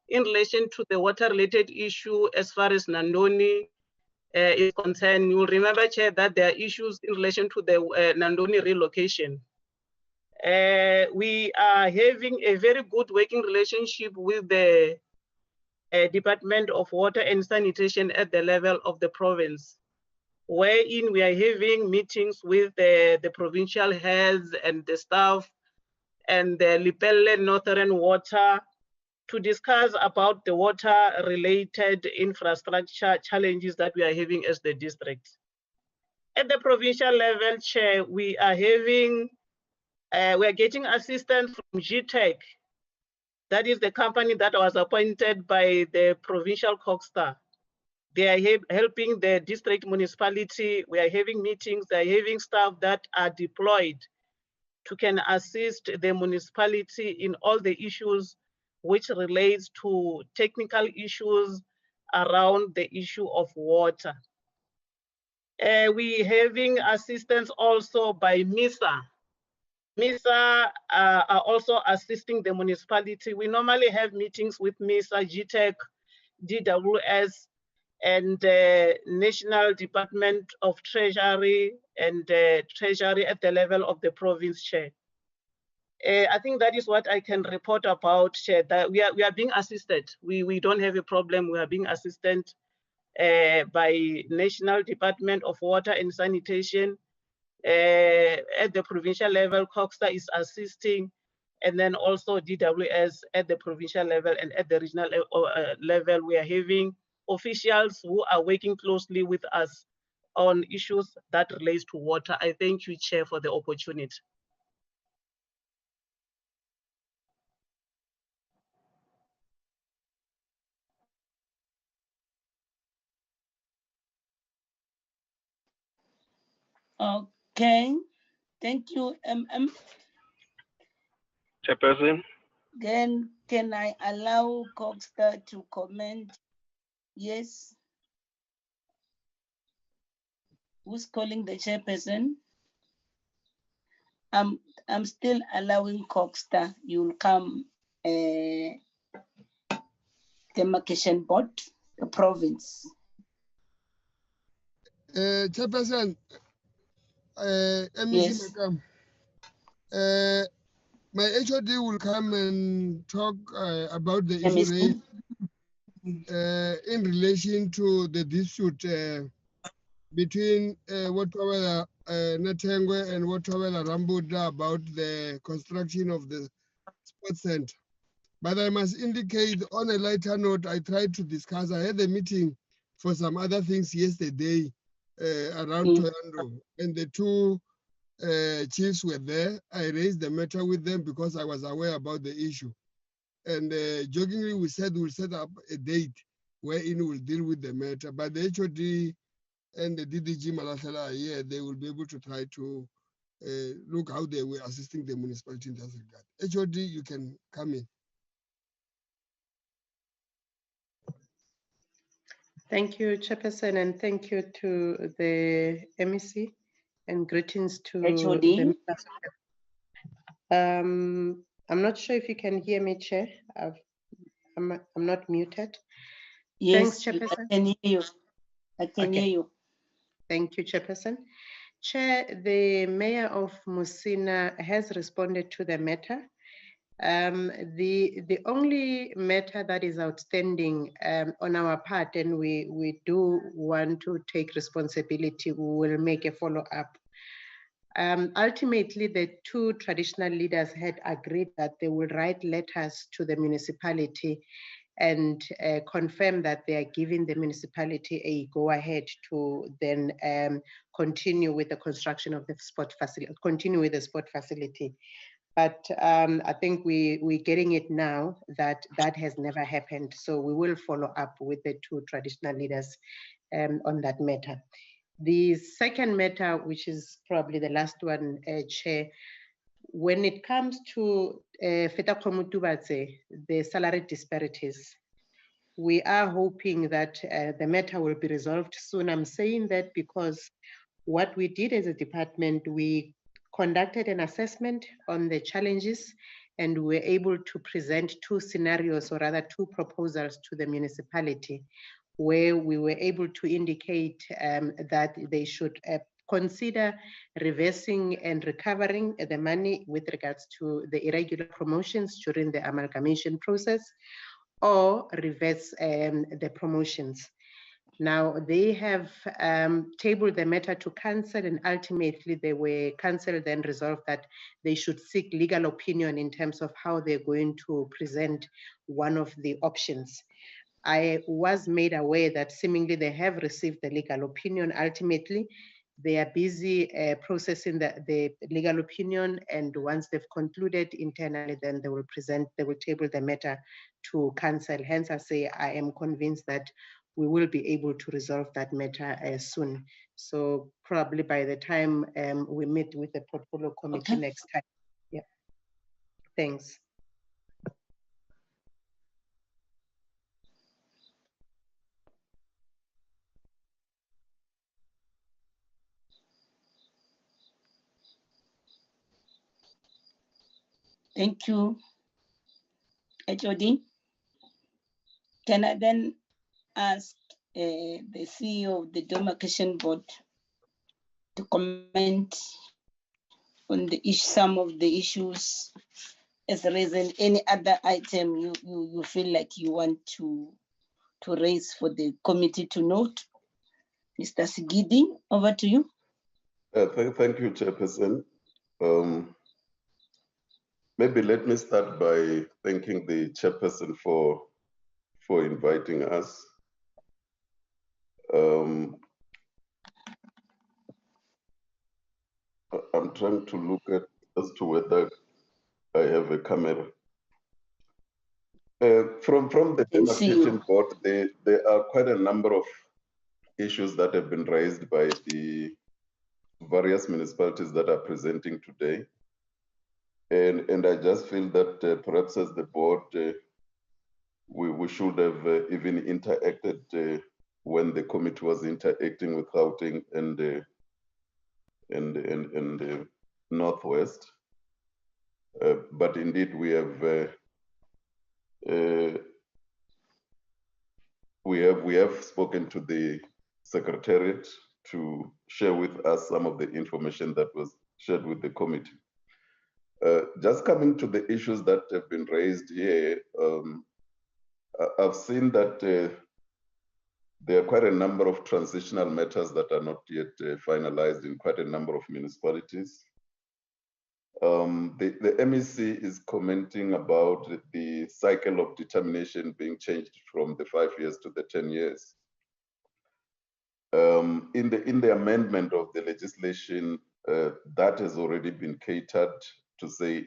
in relation to the water-related issue as far as Nandoni is concerned. You'll remember, Chair, that there are issues in relation to the Nandoni relocation. We are having a very good working relationship with the Department of Water and Sanitation at the level of the province. wherein we are having meetings with the provincial heads and the staff and the Lepelle Northern Water to discuss about the water-related infrastructure challenges that we are having as the district. At the provincial level, Chair, we are having, we are getting assistance from GTEC. That is the company that was appointed by the provincial Cogstar. They are helping the district municipality. We are having meetings, they are having staff that are deployed to can assist the municipality in all the issues which relates to technical issues around the issue of water. We having assistance also by MISA. MISA are also assisting the municipality. We normally have meetings with MISA, GTEC, DWS, and National Department of Treasury and Treasury at the level of the province, Chair. I think that is what I can report about, Chair, that we are being assisted. We don't have a problem. We are being assisted by National Department of Water and Sanitation. At the provincial level, Cogstar is assisting, and then also DWS at the provincial level, and at the regional level, we are having officials who are working closely with us on issues that relates to water. I thank you, Chair, for the opportunity. Okay, thank you, Chairperson. Then can I allow Cogstar to comment? Yes. Who's calling the chairperson? I'm still allowing Cogstar. You'll come demarcation board, the province. Chairperson, MEC Yes. Makam, my HOD will come and talk about the issue raised, in relation to the dispute between Wotawela Natengwe and Wotawela Rambuda about the construction of the sports center. But I must indicate on a lighter note, I tried to discuss, I had a meeting for some other things yesterday around Toyando, and the two chiefs were there. I raised the matter with them because I was aware about the issue. And jokingly, we said we'll set up a date wherein we'll deal with the matter. But the HOD and the DDG Malathela are here, they will be able to try to look how they were assisting the municipality in that regard. HOD, you can come in. Thank you, Chairperson, and thank you to the MEC, and greetings to HOD. the members. I'm not sure if you can hear me, Chair. I'm not muted. Yes, Thanks, Chairperson. I can hear you. I can hear you. Thank you, Chairperson. Chair, the Mayor of Musina has responded to the matter. The only matter that is outstanding on our part, and we do want to take responsibility, we will make a follow-up. Ultimately, the two traditional leaders had agreed that they will write letters to the municipality and confirm that they are giving the municipality a go-ahead to then continue with the construction of the sport facility, But I think we're getting it now that that has never happened. So we will follow up with the two traditional leaders on that matter. The second matter, which is probably the last one, Chair, when it comes to Fetakgomo-Thubatse, the salary disparities, we are hoping that the matter will be resolved soon. I'm saying that because what we did as a department, we conducted an assessment on the challenges, and we were able to present two scenarios, or rather two proposals to the municipality, where we were able to indicate that they should consider reversing and recovering the money with regards to the irregular promotions during the amalgamation process, or reverse the promotions. Now, they have tabled the matter to council, and ultimately they were council then resolved that they should seek legal opinion in terms of how they're going to present one of the options. I was made aware that seemingly they have received the legal opinion. Ultimately, they are busy processing the legal opinion, and once they've concluded internally, then they will table the matter to council. Hence, I say I am convinced that we will be able to resolve that matter soon. So probably by the time we meet with the portfolio committee next time. Yeah. Thanks. Thank you, HOD. Can I then ask the CEO of the demarcation board to comment on some of the issues as raised? Any other item you feel like you want to raise for the committee to note? Mr. Sigidi, over to you. Thank you, Chairperson. Maybe let me start by thanking the Chairperson for inviting us. I'm trying to look at as to whether I have a camera. From the demarcation board, there are quite a number of issues that have been raised by the various municipalities that are presenting today. And I just feel that perhaps as the board, we should have even interacted when the committee was interacting with Gauteng and Northwest. But indeed, we have spoken to the Secretariat to share with us some of the information that was shared with the committee. Just coming to the issues that have been raised here, I've seen that there are quite a number of transitional matters that are not yet finalized in quite a number of municipalities. The MEC is commenting about the cycle of determination being changed from the 5 years to the 10 years. In the amendment of the legislation, that has already been catered to say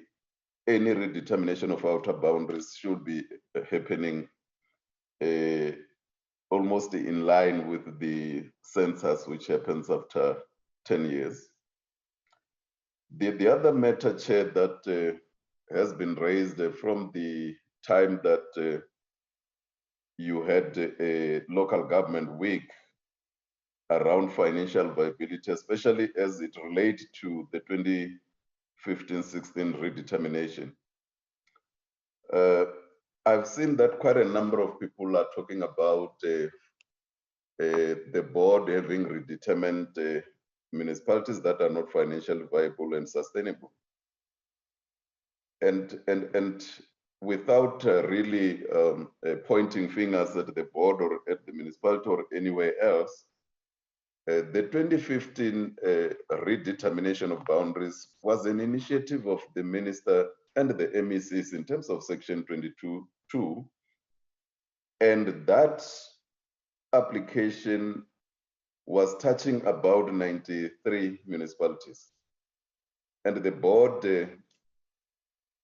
any redetermination of outer boundaries should be happening almost in line with the census, which happens after 10 years. The other matter, Chair, that has been raised from the time that you had a local government week around financial viability, especially as it relates to the 2015-16 redetermination. I've seen that quite a number of people are talking about the board having redetermined municipalities that are not financially viable and sustainable. And without really pointing fingers at the board or at the municipality or anywhere else, the 2015 redetermination of boundaries was an initiative of the minister and the MECs in terms of section 22(2), and that application was touching about 93 municipalities. And the board,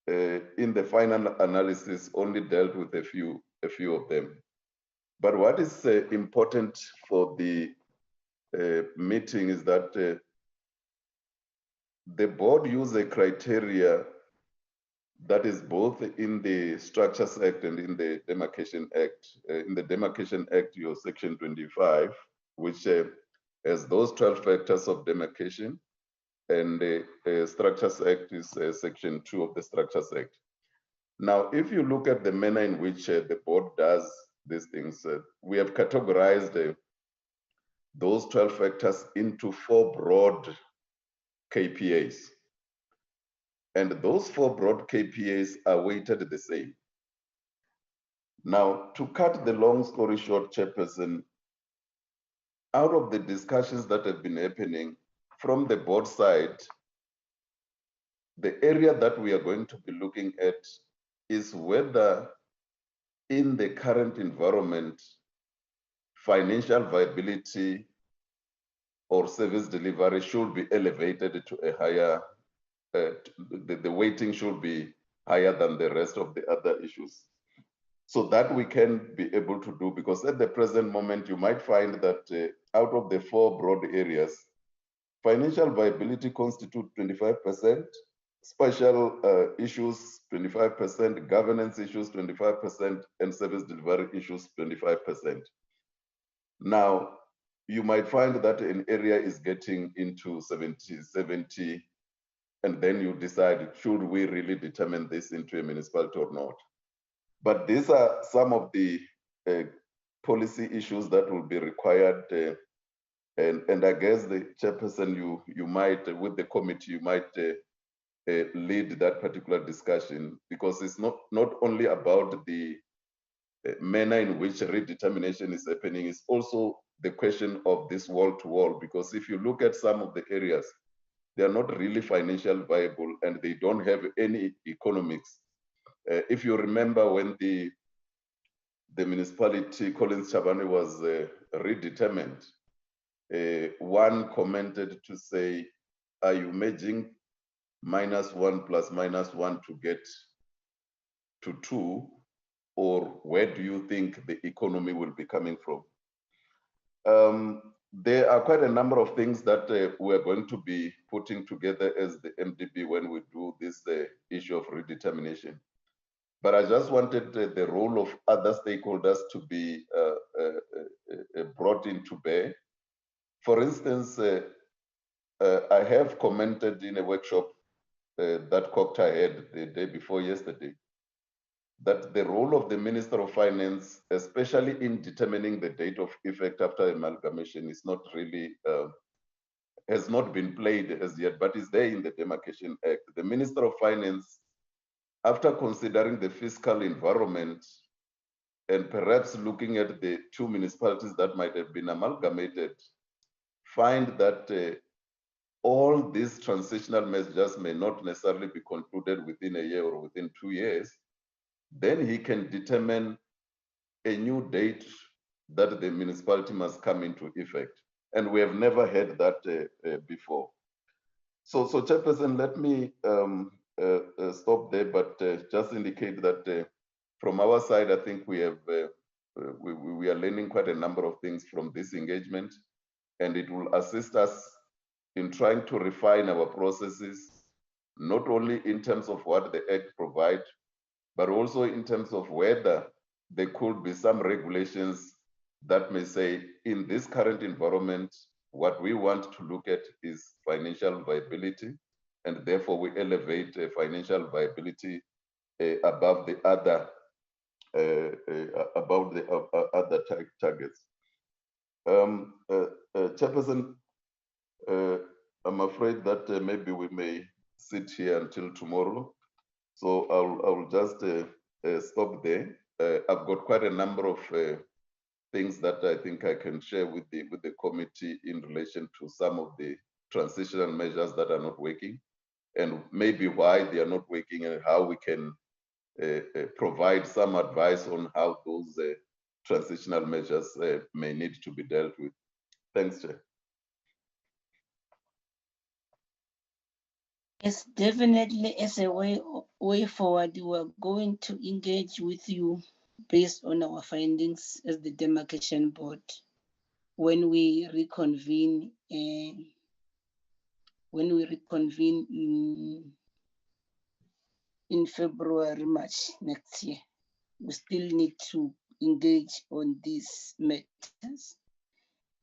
in the final analysis, only dealt with a few of them. But what is important for the meeting is that the board used a criteria that is both in the Structures Act and in the Demarcation Act. In the Demarcation Act, your section 25, which has those 12 factors of demarcation, and the Structures Act is section 2 of the Structures Act. Now, if you look at the manner in which the board does these things, we have categorized those 12 factors into 4 broad KPAs. And those 4 broad KPAs are weighted the same. Now, to cut the long story short, Chairperson, out of the discussions that have been happening from the board side, the area that we are going to be looking at is whether in the current environment, financial viability or service delivery should be elevated to a higher, the weighting should be higher than the rest of the other issues. So that we can be able to do, because at the present moment, you might find that out of the 4 broad areas, financial viability constitute 25%, special issues 25%, governance issues 25%, and service delivery issues 25%. Now, you might find that an area is getting into 70, and then you decide, should we really determine this into a municipality or not? But these are some of the policy issues that will be required. And I guess the chairperson, you might, with the committee, you might lead that particular discussion, because it's not only about the manner in which redetermination is happening, it's also the question of this wall-to-wall, because if you look at some of the areas, they are not really financially viable and they don't have any economics. If you remember when the municipality, Collins CHABANE, was redetermined, one commented to say, are you merging -1 plus -1 to get to 2, or where do you think the economy will be coming from? There are quite a number of things that we're going to be putting together as the MDB when we do this issue of redetermination. But I just wanted the role of other stakeholders to be brought into bear. For instance, I have commented in a workshop that COCTA had the day before yesterday, that the role of the Minister of Finance, especially in determining the date of effect after amalgamation, is not really, has not been played as yet, but is there in the Demarcation Act. The Minister of Finance, after considering the fiscal environment and perhaps looking at the 2 municipalities that might have been amalgamated, find that all these transitional measures may not necessarily be concluded within a year or within 2 years, then he can determine a new date that the municipality must come into effect. And we have never had that before. So Chairperson, let me stop there, but just indicate that from our side, I think we have we are learning quite a number of things from this engagement, and it will assist us in trying to refine our processes, not only in terms of what the Act provides, but also in terms of whether there could be some regulations that may say, in this current environment, what we want to look at is financial viability, and therefore we elevate financial viability above the other targets. Chairperson, I'm afraid that maybe we may sit here until tomorrow, so I'll just stop there. I've got quite a number of things that I think I can share with the committee in relation to some of the transitional measures that are not working, and maybe why they are not working, and how we can provide some advice on how those transitional measures may need to be dealt with. Thanks, Chair. Yes, definitely, as a way forward, we are going to engage with you based on our findings as the demarcation board when we reconvene in February, March next year. We still need to engage on these matters.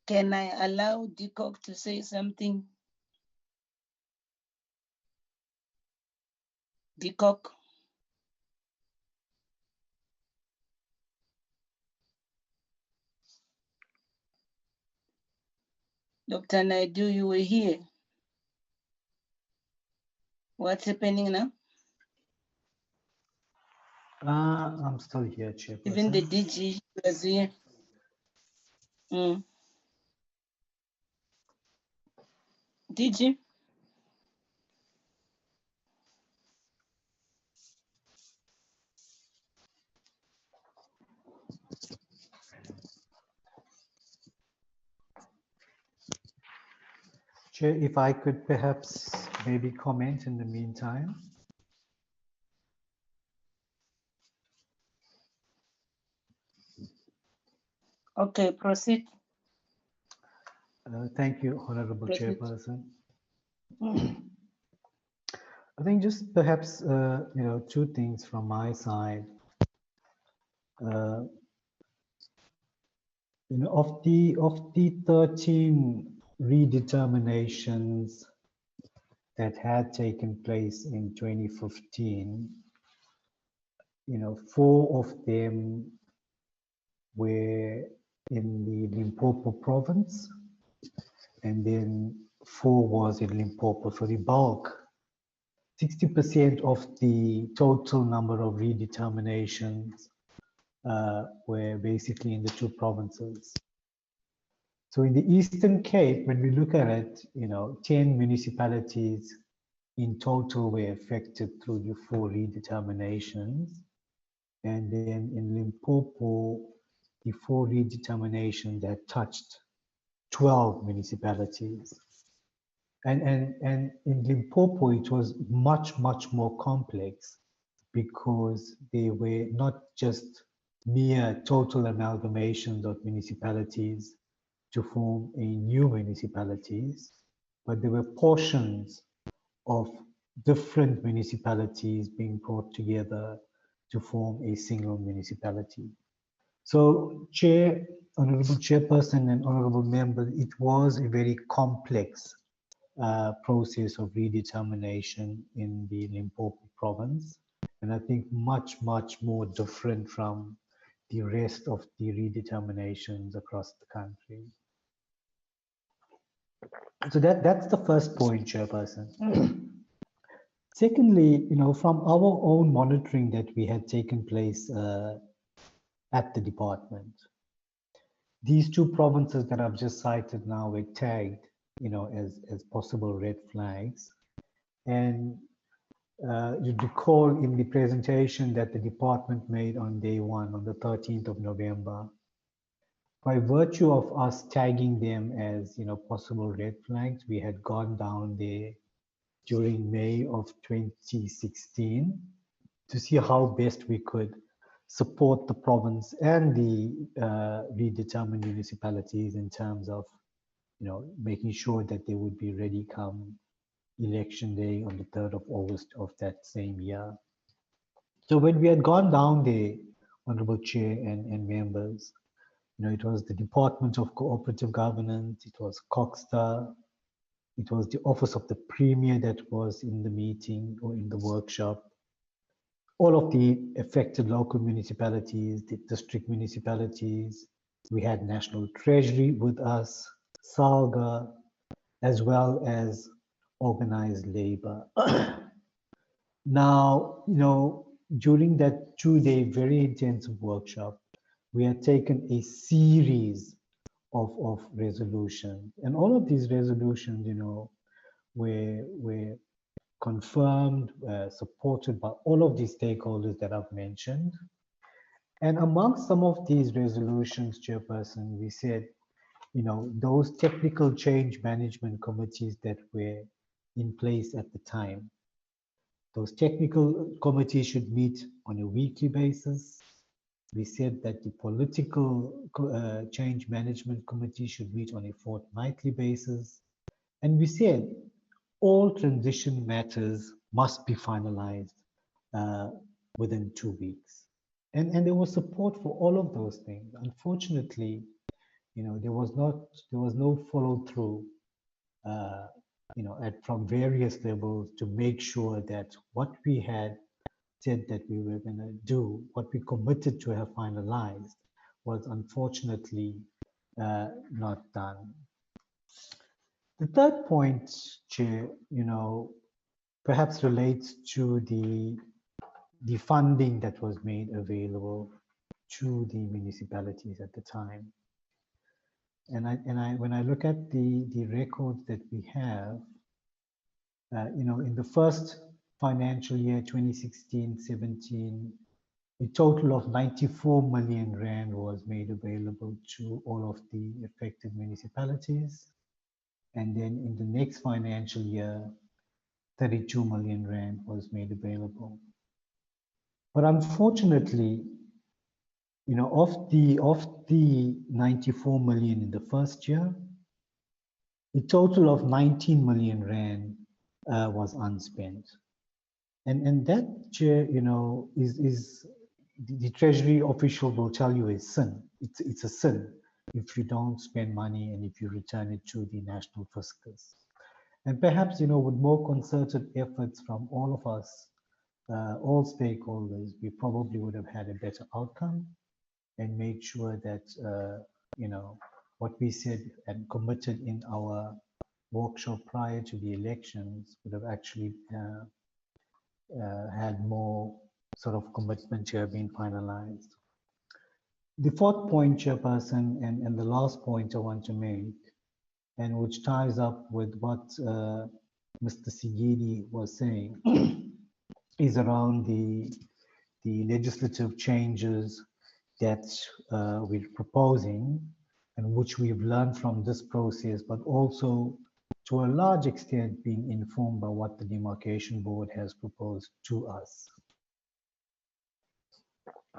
Can I allow DCOC to say something? DCOC? Dr. Naidu, you were here. What's happening now? I'm still here, Chairperson. Even the DG was here. DG. Chair, if I could perhaps maybe comment in the meantime. Okay, proceed. Thank you, Honorable Proceed. Chairperson. I think just perhaps, two things from my side. Of the 13 redeterminations that had taken place in 2015, 4 of them were in the Limpopo province, and then 4 was in Limpopo. So the bulk, 60% of the total number of redeterminations were basically in the 2 provinces. So in the Eastern Cape, when we look at it, 10 municipalities in total were affected through the 4 redeterminations. And then in Limpopo, the 4 redeterminations that touched 12 municipalities. And in Limpopo, it was much, much more complex because they were not just mere total amalgamations of municipalities to form a new municipalities, but there were portions of different municipalities being brought together to form a single municipality. So, Chair, Honorable Chairperson and Honorable Members, it was a very complex process of redetermination in the Limpopo province, and I think much, much more different from the rest of the redeterminations across the country. So that's the first point, Chairperson. Secondly, from our own monitoring that we had taken place at the department, these 2 provinces that I've just cited now were tagged, as possible red flags. And you'd recall in the presentation that the department made on day 1, on the 13th of November, by virtue of us tagging them as, possible red flags, we had gone down there during May of 2016 to see how best we could support the province and the redetermined municipalities in terms of, making sure that they would be ready come election day on the 3rd of August of that same year. So when we had gone down there, Honorable Chair and members, it was the Department of Cooperative Governance, it was COGSTA, it was the Office of the Premier that was in the meeting or in the workshop, all of the affected local municipalities, the district municipalities. We had National Treasury with us, SALGA, as well as organized labor. Now, during that 2-day very intensive workshop, we had taken a series of resolutions, and all of these resolutions, were confirmed, supported by all of these stakeholders that I've mentioned. And amongst some of these resolutions, Chairperson, we said, those technical change management committees that were in place at the time, those technical committees should meet on a weekly basis. We said that the political change management committee should meet on a fortnightly basis. And we said all transition matters must be finalized within 2 weeks. And there was support for all of those things. Unfortunately, there was no follow through, from various levels to make sure that what we had said that we were going to do, what we committed to have finalized, was unfortunately not done. The third point, Chair, perhaps relates to the funding that was made available to the municipalities at the time. When I look at the records that we have, in the first financial year, 2016-17, a total of 94 million rand was made available to all of the affected municipalities. And then in the next financial year, 32 million rand was made available. But unfortunately, of the 94 million in the first year, a total of 19 million rand was unspent. And that, Chair, is the Treasury official will tell you is sin. It's a sin if you don't spend money and if you return it to the national fiscus. And perhaps, with more concerted efforts from all of us, all stakeholders, we probably would have had a better outcome and made sure that, what we said and committed in our workshop prior to the elections would have actually had more sort of commitment to have been finalized. The fourth point, Chairperson, and the last point I want to make, and which ties up with what Mr. Sigidi was saying, is around the legislative changes that we're proposing and which we've learned from this process, but also to a large extent being informed by what the Demarcation Board has proposed to us.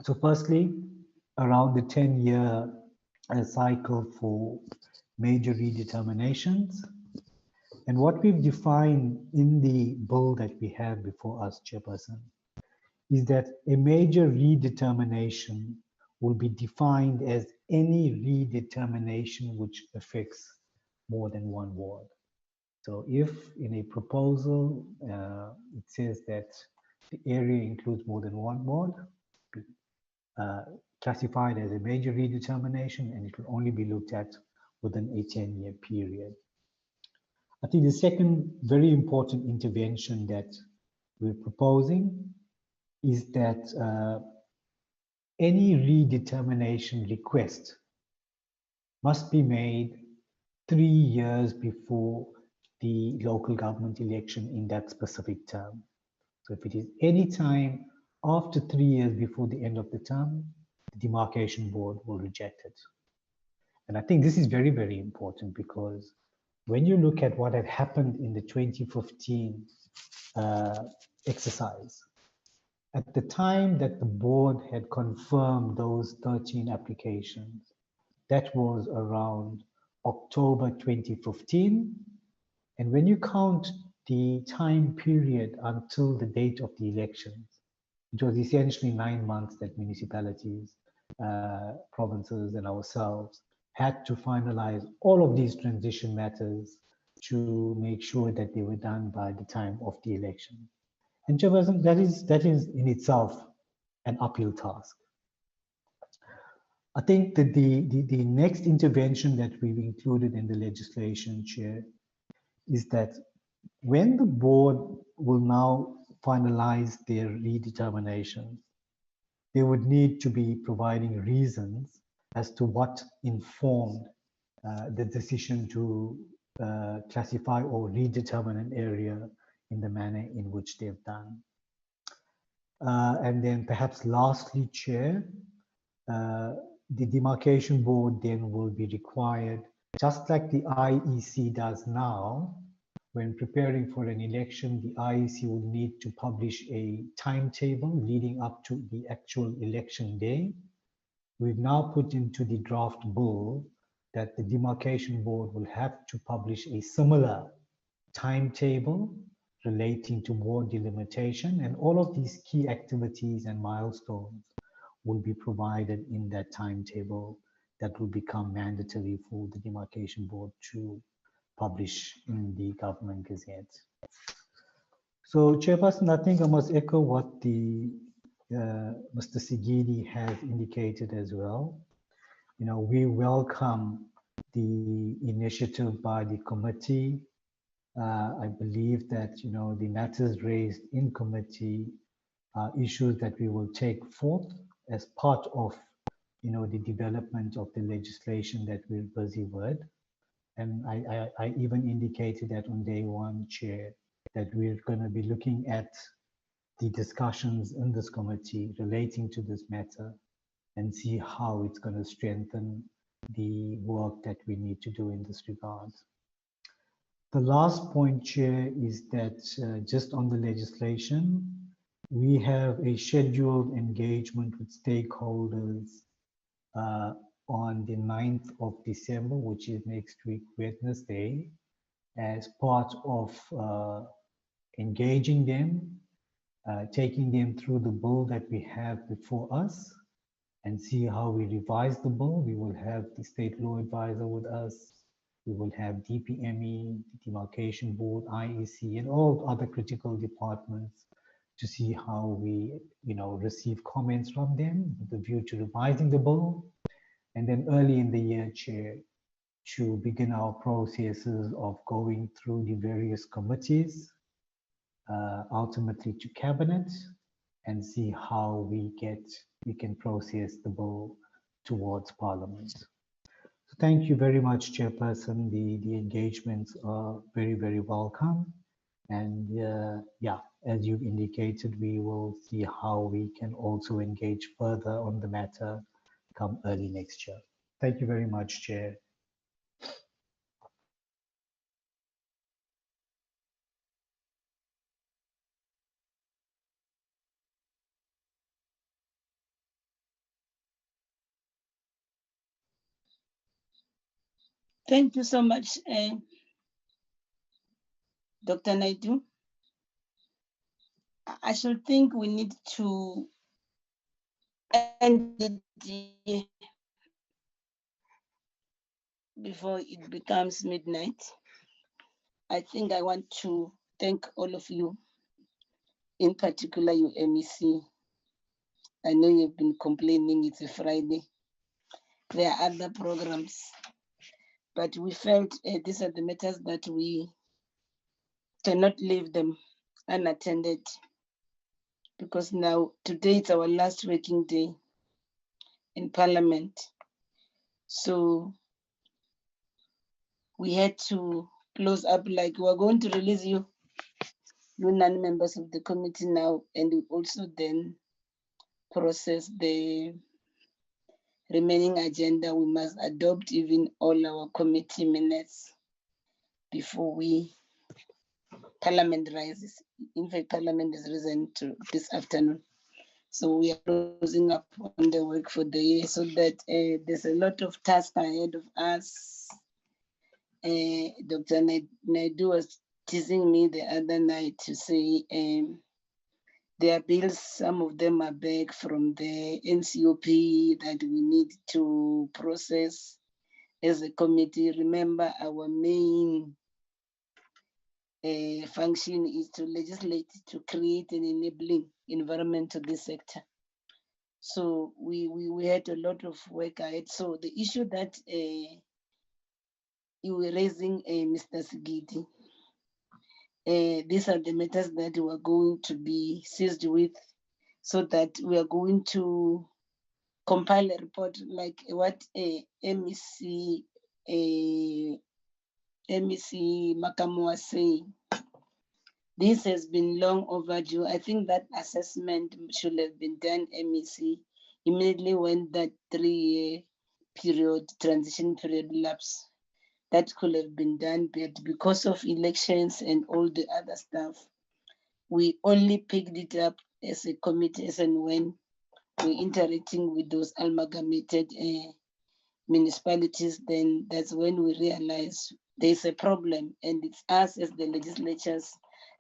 So firstly, around the 10-year cycle for major redeterminations. And what we've defined in the bill that we have before us, Chairperson, is that a major redetermination will be defined as any redetermination which affects more than one ward. So if in a proposal it says that the area includes more than one ward, classified as a major redetermination, and it will only be looked at within a 10-year period. I think the second very important intervention that we're proposing is that any redetermination request must be made 3 years before the local government election in that specific term. So if it is any time after 3 years before the end of the term, the Demarcation Board will reject it. And I think this is very, very important, because when you look at what had happened in the 2015 exercise, at the time that the board had confirmed those 13 applications, that was around October 2015. And when you count the time period until the date of the elections, it was essentially 9 months that municipalities, provinces, and ourselves had to finalize all of these transition matters to make sure that they were done by the time of the election. And Chairperson, that is in itself an uphill task. I think that the next intervention that we've included in the legislation, Chair, is that when the board will now finalize their redeterminations, they would need to be providing reasons as to what informed the decision to classify or redetermine an area in the manner in which they've done. And then perhaps lastly, Chair, the Demarcation Board then will be required, just like the IEC does now, when preparing for an election, the IEC will need to publish a timetable leading up to the actual election day. We've now put into the draft bill that the Demarcation Board will have to publish a similar timetable relating to ward delimitation, and all of these key activities and milestones will be provided in that timetable that will become mandatory for the Demarcation Board to publish in the Government Gazette. So, Chairperson, I think I must echo what the Mr. Sigidi has indicated as well. We welcome the initiative by the committee. I believe that, the matters raised in committee are issues that we will take forth as part of, the development of the legislation that we're busy with. And I even indicated that on day one, Chair, that we're going to be looking at the discussions in this committee relating to this matter and see how it's going to strengthen the work that we need to do in this regard. The last point, Chair, is that just on the legislation, we have a scheduled engagement with stakeholders on the 9th of December, which is next week, Wednesday, as part of engaging them, taking them through the bill that we have before us and see how we revise the bill. We will have the state law advisor with us. We will have DPME, the Demarcation Board, IEC, and all other critical departments to see how we, receive comments from them with the view to revising the bill. And then early in the year, Chair, to begin our processes of going through the various committees, ultimately to cabinet, and see how we can process the bill towards Parliament. So thank you very much, Chairperson. The engagements are very, very welcome. And yeah, as you've indicated, we will see how we can also engage further on the matter come early next year. Thank you very much, Chair. Thank you so much, Dr. Naidu. I should think we need to end it before it becomes midnight. I think I want to thank all of you, in particular you MEC. I know you've been complaining it's a Friday. There are other programs, but we felt these are the matters that we cannot leave them unattended, because now today is our last working day in Parliament. So we had to close up, like we're going to release you non-members of the committee now, and we also then process the remaining agenda. We must adopt even all our committee minutes before Parliament rises. In fact, Parliament is risen to this afternoon. So we are closing up on the work for the year, so that there's a lot of tasks ahead of us. Dr. Naidu was teasing me the other night to say there are bills, some of them are back from the NCOP that we need to process as a committee. Remember, our main function is to legislate, to create an enabling environment to this sector. So we had a lot of work ahead. So the issue that you were raising, Mr. Sigidi, these are the matters that we are going to be seized with, so that we are going to compile a report like what MEC Makamu was saying. This has been long overdue. I think that assessment should have been done, MEC, immediately when that 3-year period, transition period lapsed. That could have been done, but because of elections and all the other stuff, we only picked it up as a committee as and when we're interacting with those amalgamated municipalities. Then that's when we realize there's a problem, and it's us as the legislatures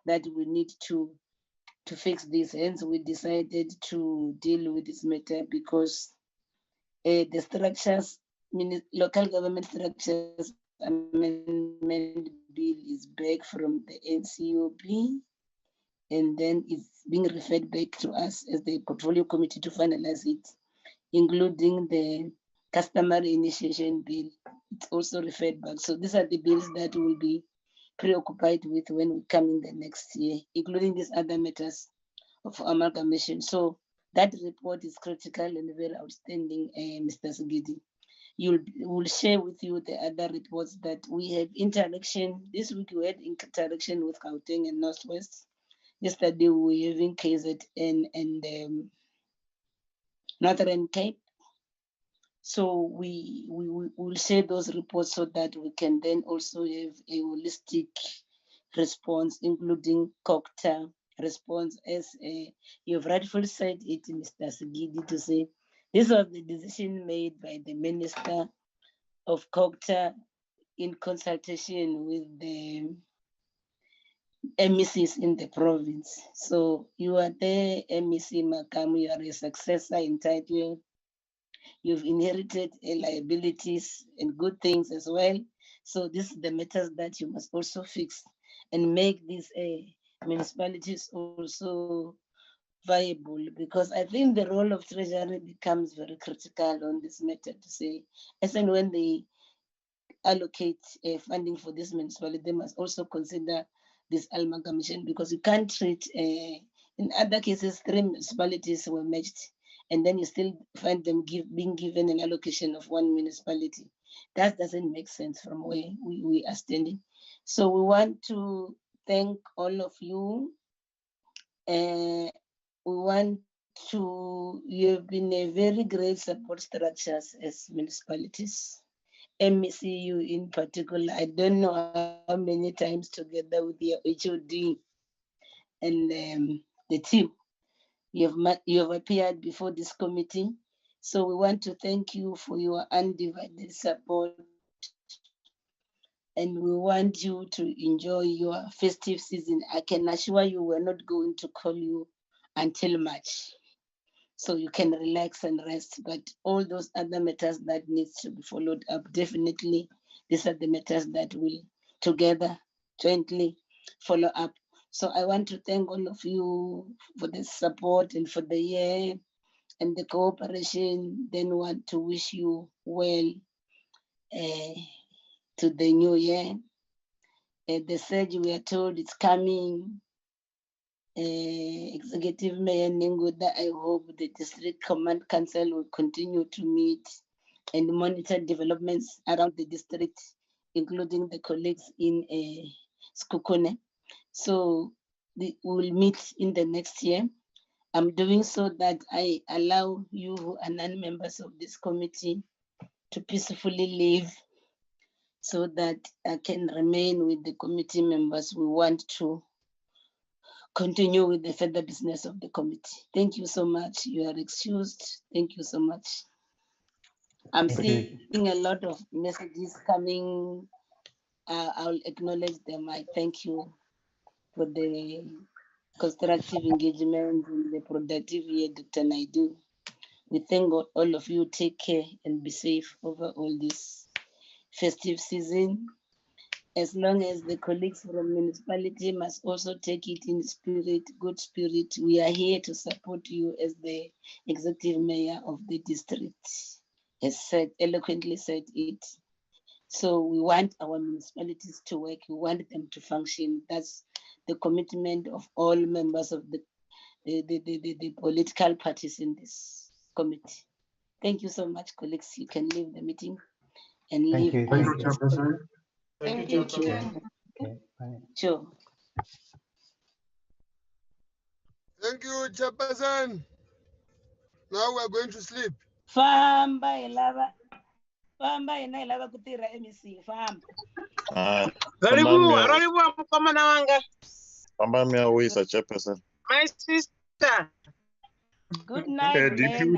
that we need to fix this. Hence, we decided to deal with this matter, because the structures, local government structures amendment bill is back from the NCOP, and then it's being referred back to us as the portfolio committee to finalize it, including the customary initiation bill. It's also referred back. So these are the bills that we'll be preoccupied with when we come in the next year, including these other matters of amalgamation. So That report is critical and very outstanding, Mr. Sigidi. We'll share with you the other reports that we have interaction. This week we had interaction with Gauteng and Northwest. Yesterday we were having KZN and Northern Cape. So we will share those reports so that we can then also have a holistic response, including COCTA response, as you've rightfully said it, Mr. Sigidi, to say this was the decision made by the Minister of COCTA in consultation with the MECs in the province. So you are there, MEC Makamu, you are a successor entitled. You've inherited liabilities and good things as well. So this is the matters that you must also fix and make these municipalities also viable, because I think the role of Treasury becomes very critical on this matter to say, as and when they allocate funding for this municipality, they must also consider this amalgamation, because you can't treat, in other cases, 3 municipalities were merged, and then you still find them being given an allocation of 1 municipality. That doesn't make sense from where we are standing. So we want to thank all of you. You have been a very great support structures as municipalities. MECU in particular, I don't know how many times together with your HOD and the team, you have appeared before this committee. So we want to thank you for your undivided support, and we want you to enjoy your festive season. I can assure you we're not going to call you until March, so you can relax and rest. But all those other matters that needs to be followed up, definitely these are the matters that will together jointly follow up. So I want to thank all of you for the support and for the year and the cooperation. Then want to wish you well to the new year. The surge, we are told it's coming. Executive Mayor Nengoda, I hope the District Command Council will continue to meet and monitor developments around the district, including the colleagues in Skukone. So we will meet in the next year. I'm doing so that I allow you who are non-members of this committee to peacefully leave, so that I can remain with the committee members. We want to continue with the further business of the committee. Thank you so much. You are excused. Thank you so much. I'm seeing a lot of messages coming. I'll acknowledge them. I thank you for the constructive engagement and the productive year, Dr. Naidu. We thank all of you. Take care and be safe over all this festive season. As long as the colleagues from municipality must also take it in spirit, good spirit. We are here to support you as the executive mayor of the district, has said, eloquently said it. So we want our municipalities to work. We want them to function. That's the commitment of all members of the political parties in this committee. Thank you so much, colleagues. You can leave the meeting and leave. Thank you, Chairperson. Thank you, Chair. Okay, bye. Sure. Thank you, Chairperson. Now we're going to sleep. Famba ilava ina ilava kutira MEC. Famba. Karibu mkomana wanga. Famba mia wisa Chairperson. My sister. Good night, man.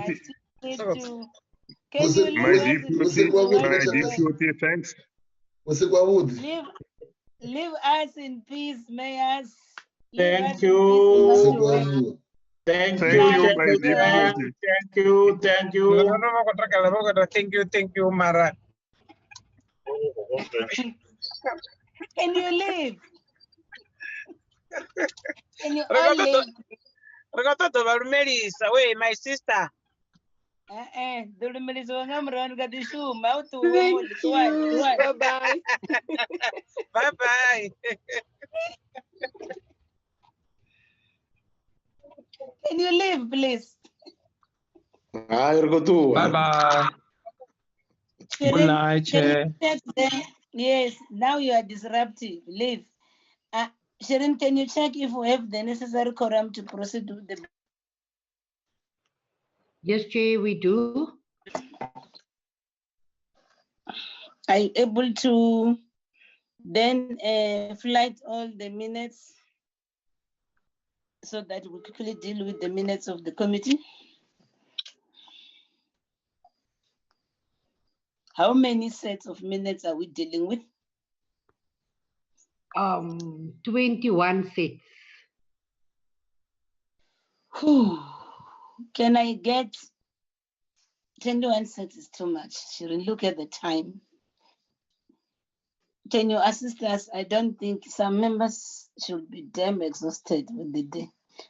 Nice to meet you. Can My you deputy, thanks. leave us in peace, mayors. Thank you. Thank you, my deputy. Thank you. Thank you, Mara. Can you leave? Can you all leave? Regato to Valmeris, away, my sister. Thank you. Bye-bye. Bye-bye. Can you leave, please? Bye-bye. Good night, Can you Chair. check there? Yes, now you are disruptive. Leave. Sharon, can you check if we have the necessary quorum to proceed with the... Yes, Chair, we do. Are you able to then flight all the minutes so that we quickly deal with the minutes of the committee? How many sets of minutes are we dealing with? 21 sets. Can I get 21 sets? Is too much. Sharon, look at the time. Can you assist us? I don't think some members should be damn exhausted with the day.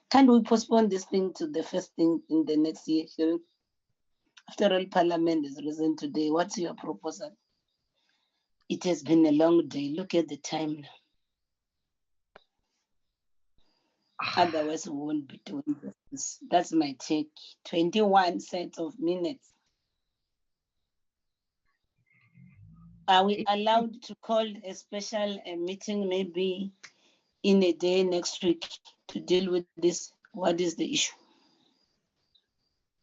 Can't we postpone this thing to the first thing in the next year, Sharon? After all, Parliament is risen today. What's your proposal? It has been a long day. Look at the time now. Otherwise, we won't be doing this. That's my take. 21 sets of minutes. Are we allowed to call a special meeting maybe in a day next week to deal with this? What is the issue?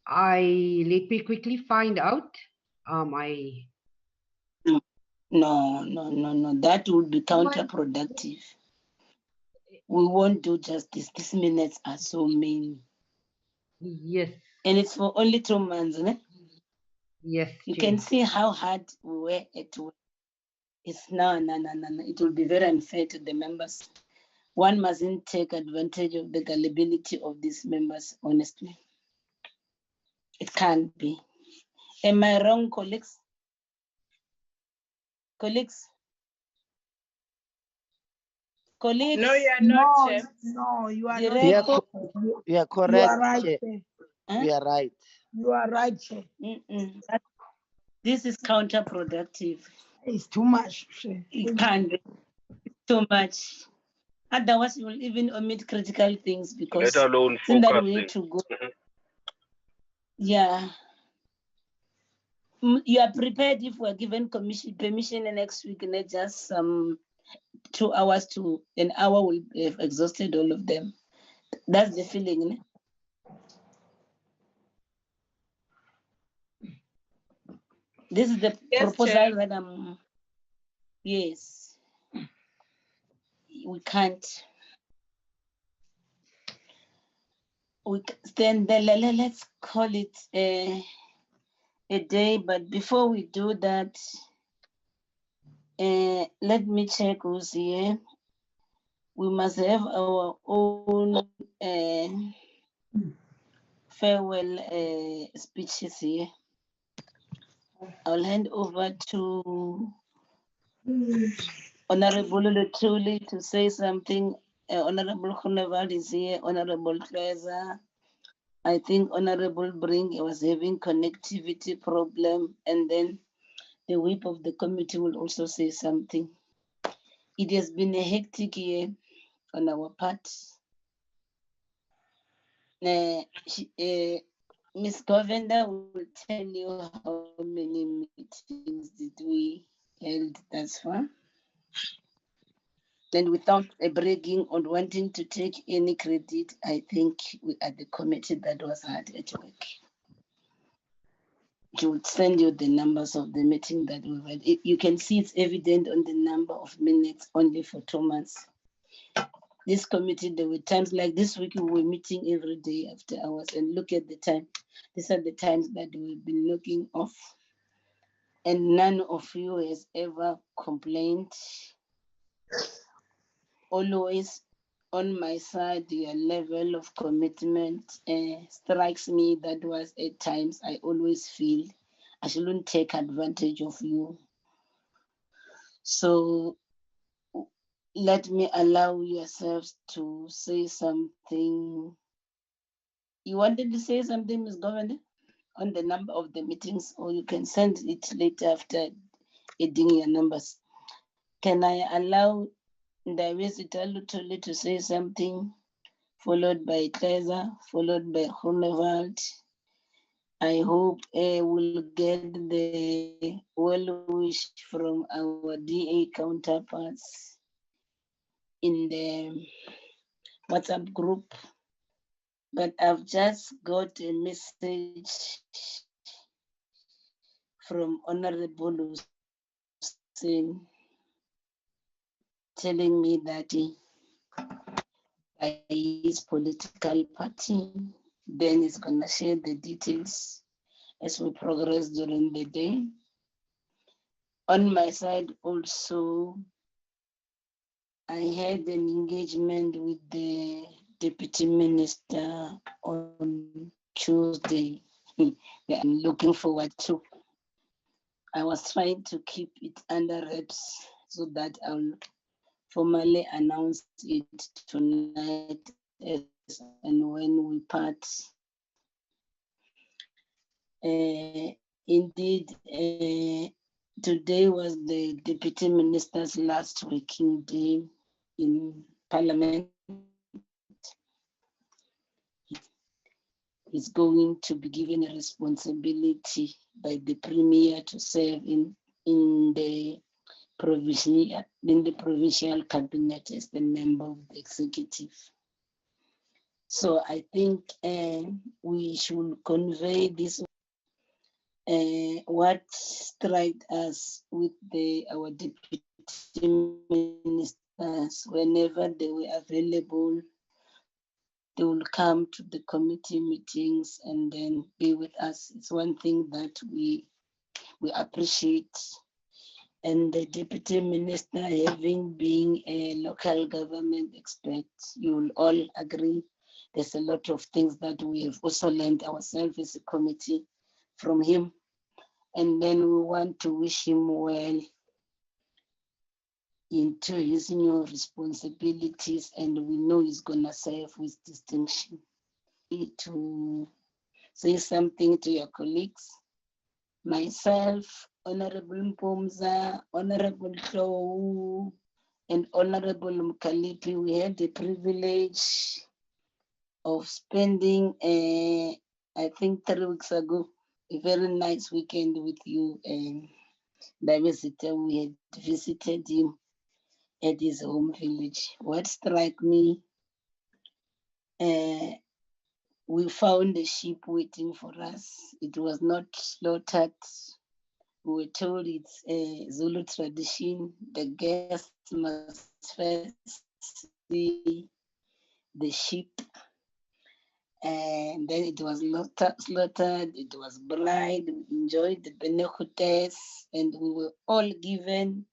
Let me quickly find out. No. That would be counterproductive. We won't do justice. These minutes are so many. Yes. And it's for only 2 months, né? Yes. You can see how hard we were at work. It's no. It will be very unfair to the members. One mustn't take advantage of the gullibility of these members, honestly. It can't be. Am I wrong, colleagues? Colleagues? Colleagues? No, you are not, Chair. No, you are Direct- not. You are You correct, are right, Chair. Chair. You are right. You are right, Chair. This is counterproductive. It's too much, Chair. It can't be too much. Otherwise, you will even omit critical things because Let alone since that we focusing. need to go. Yeah. You are prepared if we're given permission next week, and just 2 hours to an hour will have exhausted all of them. That's the feeling. Ne? This is the proposal Chair. that I'm. Yes. We can't. Let's call it a day, but before we do that, let me check who's here. We must have our own farewell speeches here. I'll hand over to Honorable Lutuli to say something. Honorable Khunewald is here. Honorable Treza. I think Honorable Bring was having connectivity problem, and then the whip of the committee will also say something. It has been a hectic year on our part. Ms. Govender will tell you how many meetings did we held thus far. And without a bragging on wanting to take any credit, I think we are the committee that was hard at work. She would send you the numbers of the meeting that we've had. You can see it's evident on the number of minutes only for 2 months. This committee, there were times like this week, we were meeting every day after hours, and look at the time. These are the times that we've been looking off, and none of you has ever complained. Always on my side, your level of commitment strikes me. That was at times I always feel I shouldn't take advantage of you. So let me allow yourselves to say something. You wanted to say something, Ms. Governor, on the number of the meetings, or you can send it later after adding your numbers. Can I allow Ndawezitha Lutuli to say something, followed by Treza, followed by Grunewald, I hope we'll get the well wish from our DA counterparts in the WhatsApp group. But I've just got a message from Honorable Hussein telling me that by his political party, then he's gonna share the details as we progress during the day. On my side also, I had an engagement with the Deputy Minister on Tuesday that I'm looking forward to. I was trying to keep it under wraps so that I'll formally announce it tonight as and when we part. Indeed, today was the Deputy Minister's last working day in Parliament. He's going to be given a responsibility by the Premier to serve in the provincial cabinet as the member of the executive. So I think we should convey this. What struck us with our deputy ministers, whenever they were available, they will come to the committee meetings and then be with us. It's one thing that we appreciate. And the deputy minister, having been a local government expert, you will all agree there's a lot of things that we have also learned ourselves as a committee from him. And then we want to wish him well into his new responsibilities, and we know he's gonna serve with distinction. To say something to your colleagues, myself, Honorable Mpumza, Honorable Tou, and Honorable Mokalakwena, we had the privilege of spending, I think 3 weeks ago, a very nice weekend with you, and Diversity. We had visited him at his home village. What struck me, we found a sheep waiting for us. It was not slaughtered. We were told it's a Zulu tradition. The guest must first see the sheep, and then it was slaughtered. It was blind. We enjoyed the benefits, and we were all given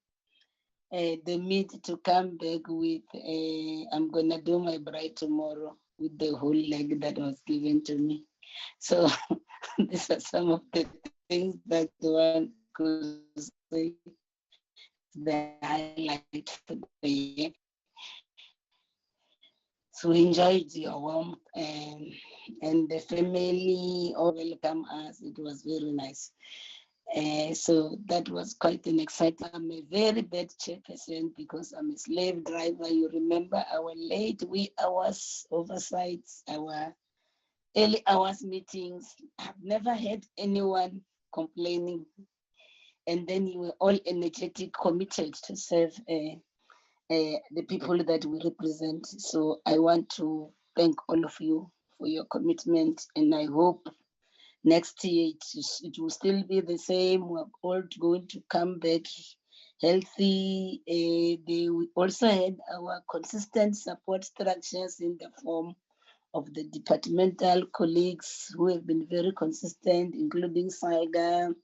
the meat to come back with. I'm gonna do my bride tomorrow with the whole leg that was given to me. So these are some of the things that one could say the highlight for the year. So we enjoyed your warmth, and the family all welcome us. It was very nice. So that was quite an exciting. I'm a very bad chairperson because I'm a slave driver. You remember our late wee hours oversights, our early hours meetings. I've never had anyone complaining. And then you were all energetic, committed to serve the people that we represent. So I want to thank all of you for your commitment, and I hope next year it will still be the same. We're all going to come back healthy. We also had our consistent support structures in the form of the departmental colleagues who have been very consistent, including SAIGA,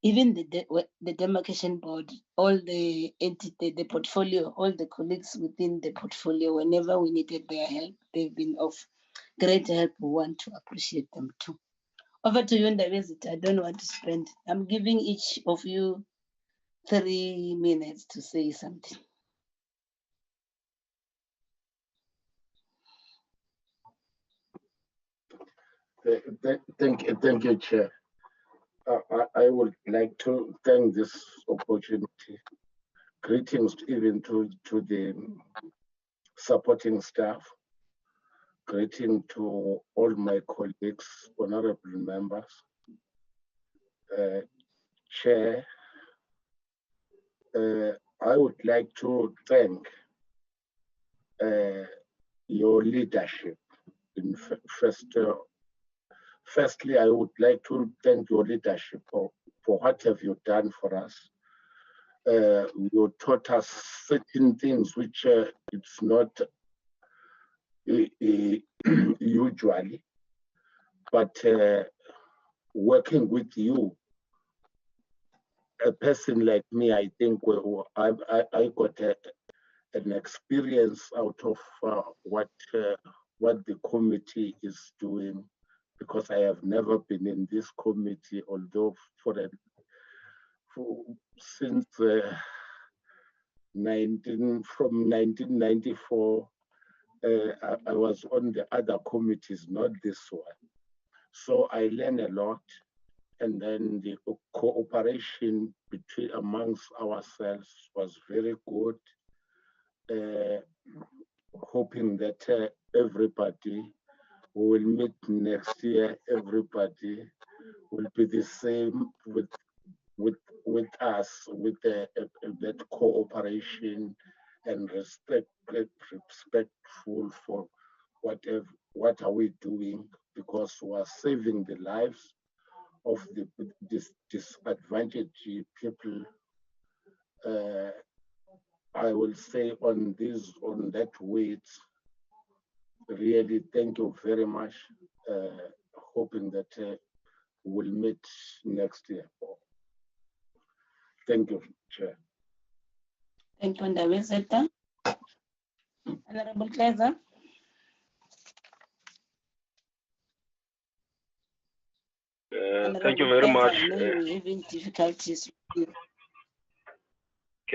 even the demarcation board, all the entity, the portfolio, all the colleagues within the portfolio, whenever we needed their help, they've been of great help. We want to appreciate them too. Over to you, Diversity. I don't want to spend. I'm giving each of you 3 minutes to say something. Thank you, Chair. I would like to thank this opportunity. Greetings even to the supporting staff. greeting to all my colleagues, honorable members, Chair. I would like to thank your leadership. Firstly, I would like to thank your leadership for what have you done for us. You taught us certain things which it's not usually, but working with you, a person like me, I think I got an experience out of what the committee is doing, because I have never been in this committee, although since from 1994, I was on the other committees, not this one. So I learned a lot, and then the cooperation amongst ourselves was very good. Hoping that everybody who will meet next year, everybody will be the same with us, with that cooperation and respectful for what are we doing, because we are saving the lives of the disadvantaged people. I will say on that weight, really thank you very much. Hoping that we'll meet next year. Thank you, Chair. Thank you, Ndabezeta. Honorable Kleza. Thank you very much. I know you're having difficulties. Can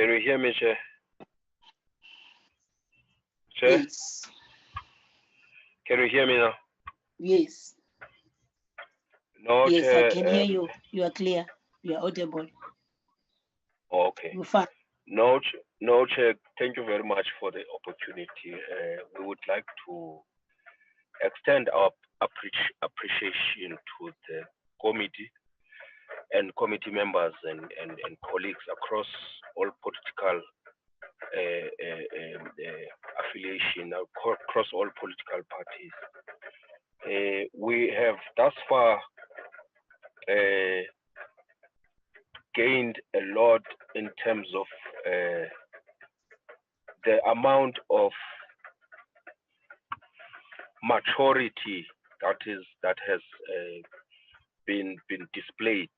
you hear me, Chair? Chair? Yes. Can you hear me now? Yes. No, Yes, Chair, I can hear you. You are clear. You are audible. Okay. You're fine. No, Chair, thank you very much for the opportunity. We would like to extend our appreciation to the committee and committee members and colleagues across all political affiliation, across all political parties. We have thus far gained a lot in terms of the amount of maturity that has been displayed,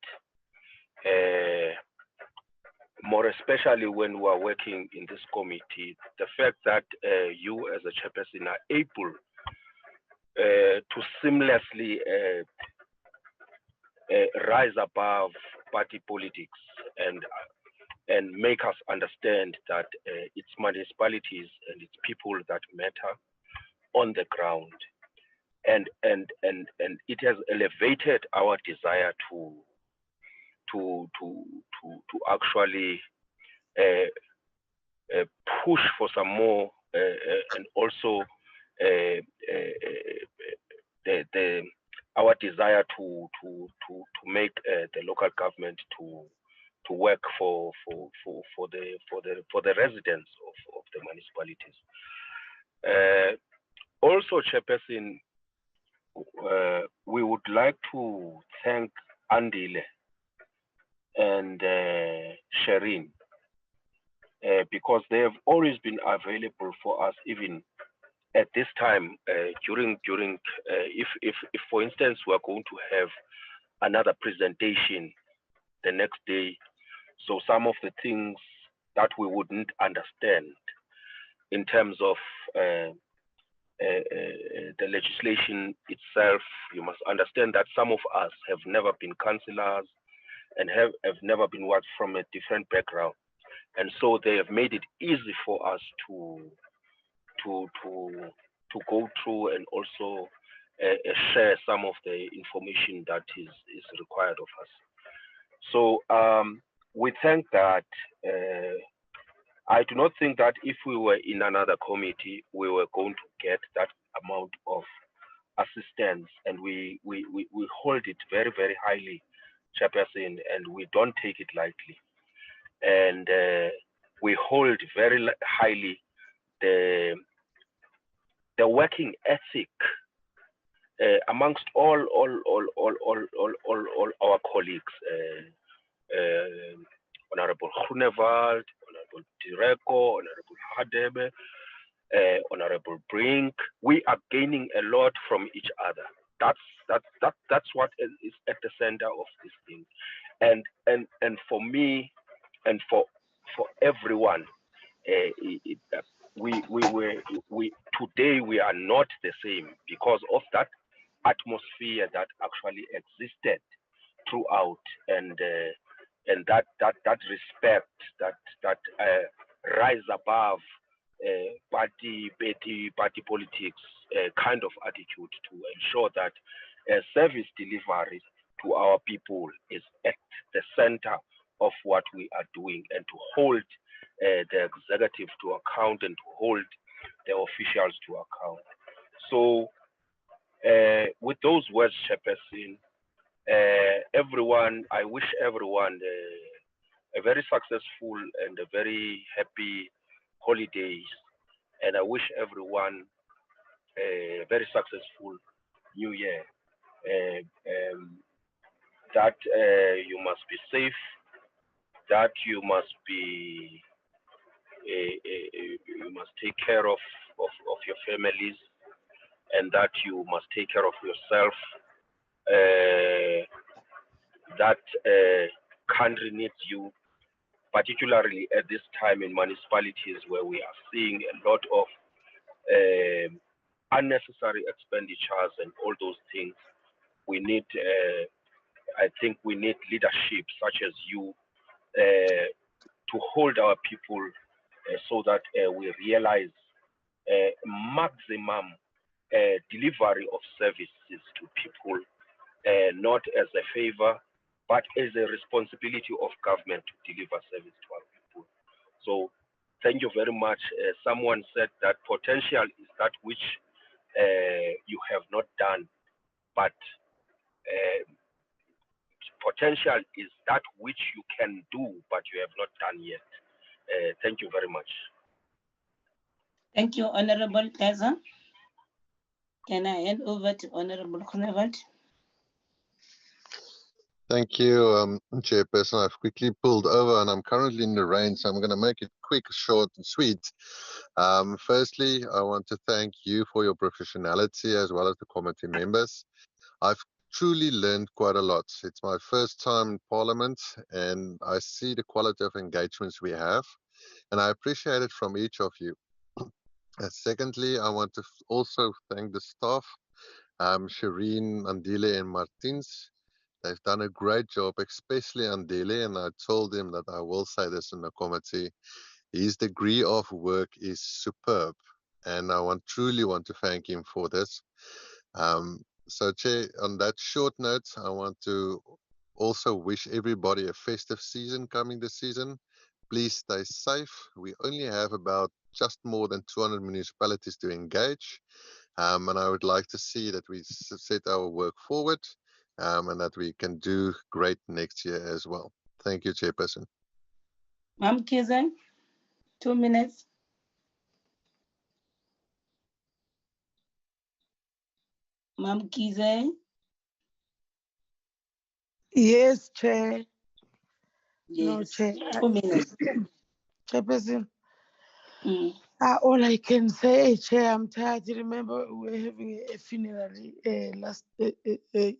more especially when we are working in this committee. The fact that you as a chairperson are able to seamlessly rise above party politics and make us understand that it's municipalities and it's people that matter on the ground, and it has elevated our desire to actually push for some more and also our desire to make the local government to work for the residents of the municipalities. Also, Chairperson, we would like to thank Andile and Sherin because they have always been available for us, even at this time during if for instance we are going to have another presentation the next day. So some of the things that we wouldn't understand in terms of the legislation itself, you must understand that some of us have never been councillors and have never been what from a different background, and so they have made it easy for us to go through and also share some of the information that is required of us. So we think that I do not think that if we were in another committee, we were going to get that amount of assistance, and we hold it very, very highly, Chairperson, and we don't take it lightly. And we hold very highly the working ethic amongst all our colleagues, Honorable Groenewald, Honorable Direko, Honorable Hadebe, Honorable Brink. We are gaining a lot from each other. That's what is at the center of this thing, and for me, and for everyone, we today we are not the same because of that atmosphere that actually existed throughout, and that respect, that rise above party politics kind of attitude to ensure that service delivery to our people is at the center of what we are doing, and to hold the executive to account and to hold the officials to account. So with those words, Chairperson, everyone, I wish everyone a very successful and a very happy holidays, and I wish everyone a very successful new year. That you must be safe, that you must be you must take care of your families, and that you must take care of yourself. That country needs you, particularly at this time in municipalities where we are seeing a lot of unnecessary expenditures and all those things. We need, I think we need leadership such as you to hold our people so that we realize maximum delivery of services to people, not as a favor, but as a responsibility of government to deliver service to our people. So thank you very much. Someone said that potential is that which you have not done, but potential is that which you can do, but you have not done yet. Thank you very much. Thank you, Honorable Kaiser. Can I hand over to Honorable Groenewald? Thank you, Chairperson. I've quickly pulled over and I'm currently in the rain, so I'm going to make it quick, short and sweet. Firstly, I want to thank you for your professionality as well as the committee members. I've truly learned quite a lot. It's my first time in Parliament and I see the quality of engagements we have, and I appreciate it from each of you. Secondly, I want to also thank the staff, Shireen, Andile and Martins. They've done a great job, especially Andile, and I told him that I will say this in the committee. His degree of work is superb, and I truly want to thank him for this. So, Chair, on that short note, I want to also wish everybody a festive season coming this season. Please stay safe. We only have about just more than 200 municipalities to engage, and I would like to see that we set our work forward, and that we can do great next year as well. Thank you, Chairperson. Ma'am Kize, 2 minutes. Ma'am Kize. Yes, Chair. Yes. No, Chair. 2 minutes. Chairperson. All I can say, Chair, I'm tired. Remember, we were having a funeral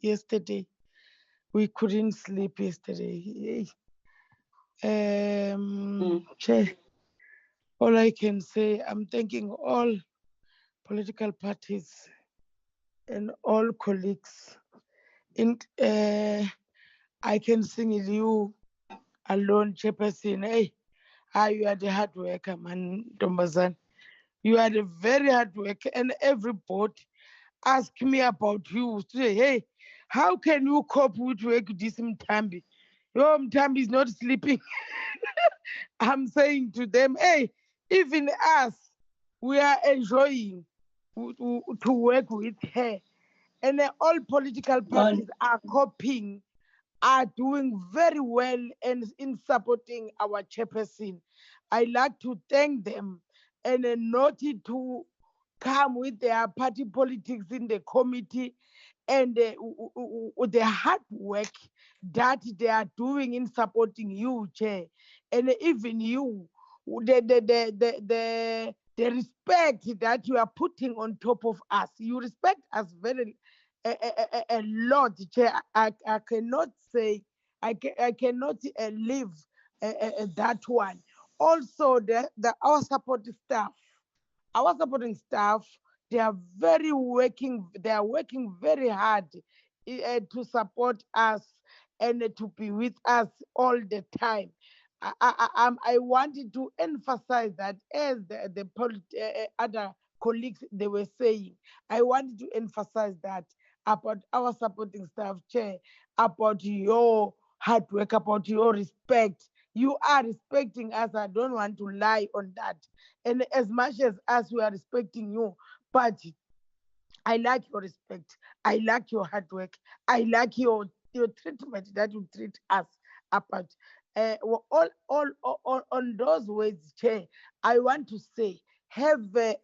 yesterday. We couldn't sleep yesterday. Chair, all I can say, I'm thanking all political parties and all colleagues. I can sing you alone, Chairperson. Hey, you are the hard worker, man, Dombazan. You are the very hard worker, and everybody ask me about you. Say, hey, how can you cope with work this Mtambi? Your Mtambi is not sleeping. I'm saying to them, hey, even us, we are enjoying. to work with her. And all political parties are copying, are doing very well and in supporting our chairperson. I like to thank them and not to come with their party politics in the committee and the hard work that they are doing in supporting you, Chair, and even you, the respect that you are putting on top of us. You respect us very a lot, Chair. I cannot say, I cannot leave that one. Also, our supporting staff, they are working very hard to support us and to be with us all the time. I wanted to emphasize that, as the other colleagues they were saying, I wanted to emphasize that about our supporting staff, Chair, about your hard work, about your respect. You are respecting us. I don't want to lie on that. And as much as us, we are respecting you, but I like your respect. I like your hard work. I like your treatment that you treat us about. All on those words, Chair, I want to say, have a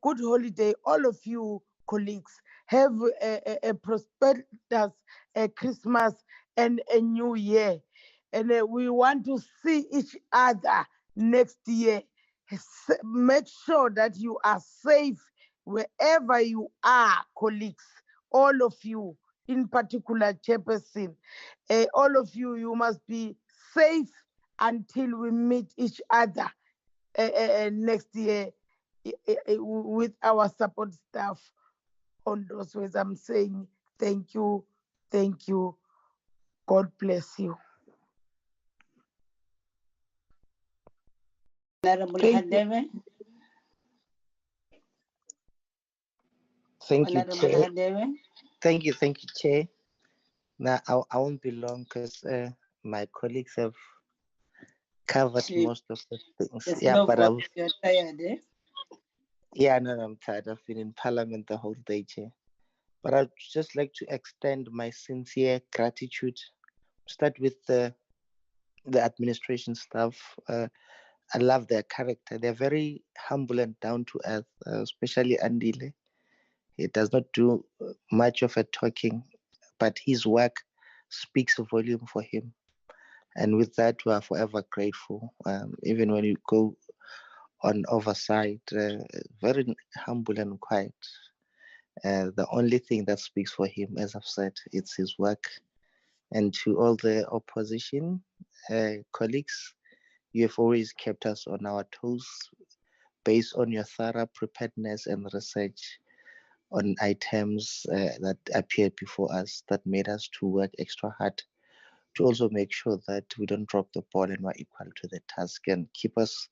good holiday, all of you colleagues. Have a prosperous Christmas and a new year. And we want to see each other next year. Make sure that you are safe wherever you are, colleagues, all of you, in particular, Chairperson, all of you, you must be safe until we meet each other next year with our support staff. On those ways, I'm saying thank you, God bless you. Honorable Thank you. Hadebe. Thank you, Honorable Chair. Hadebe. Thank you, Chair. Now, I won't be long because my colleagues have covered most of the things. There's Yeah, no but fault, you're tired, eh? yeah, no, I'm tired. I've been in Parliament the whole day, Chair. But I'd just like to extend my sincere gratitude. Start with the administration staff. I love their character. They're very humble and down to earth, especially Andile. He does not do much of a talking, but his work speaks a volume for him. And with that, we are forever grateful. Even when you go on oversight, very humble and quiet. The only thing that speaks for him, as I've said, it's his work. And to all the opposition colleagues, you have always kept us on our toes based on your thorough preparedness and research on items that appeared before us that made us to work extra hard to also make sure that we don't drop the ball and we're equal to the task, and keep us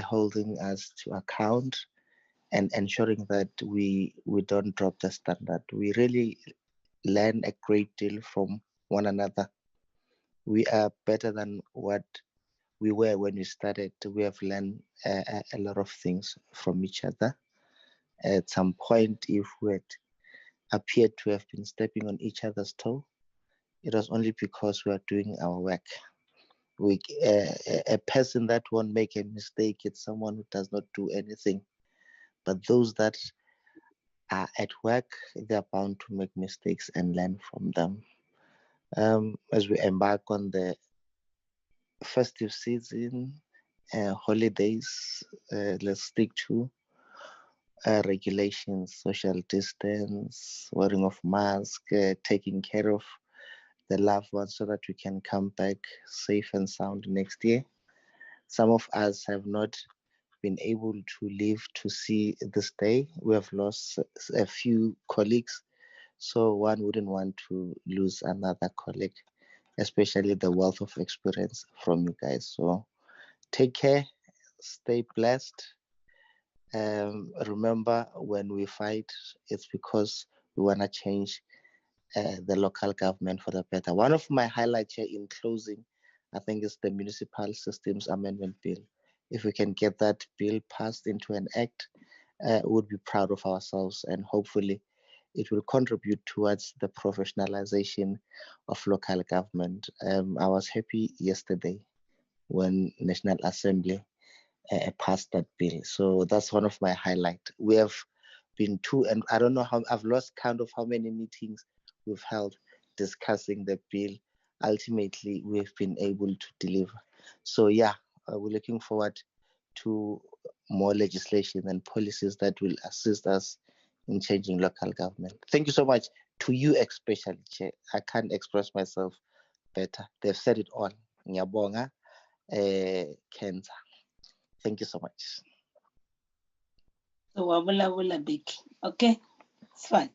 holding us to account and ensuring that we don't drop the standard. We really learn a great deal from one another. We are better than what we were when we started. We have learned a lot of things from each other. At some point, if we had appeared to have been stepping on each other's toe, it was only because we are doing our work. A person that won't make a mistake, it's someone who does not do anything. But those that are at work, they're bound to make mistakes and learn from them. As we embark on the festive season, holidays, let's stick to regulations, social distance, wearing of mask, taking care of the loved ones so that we can come back safe and sound next year. Some of us have not been able to live to see this day. We have lost a few colleagues, so one wouldn't want to lose another colleague, especially the wealth of experience from you guys. So take care, stay blessed. Remember, when we fight, it's because we want to change the local government for the better. One of my highlights here in closing, I think, is the Municipal Systems Amendment Bill. If we can get that bill passed into an act, would be proud of ourselves, and hopefully it will contribute towards the professionalization of local government. I was happy yesterday when National Assembly passed that bill. So that's one of my highlights. We have been to, and I don't know how, I've lost count of how many meetings we've held discussing the bill. Ultimately, we've been able to deliver. So yeah, we're looking forward to more legislation and policies that will assist us in changing local government. Thank you so much to you especially, Chair. I can't express myself better. They've said it all. Ngiyabonga, Kenza. Thank you so much. So wabula big. Okay, it's fine.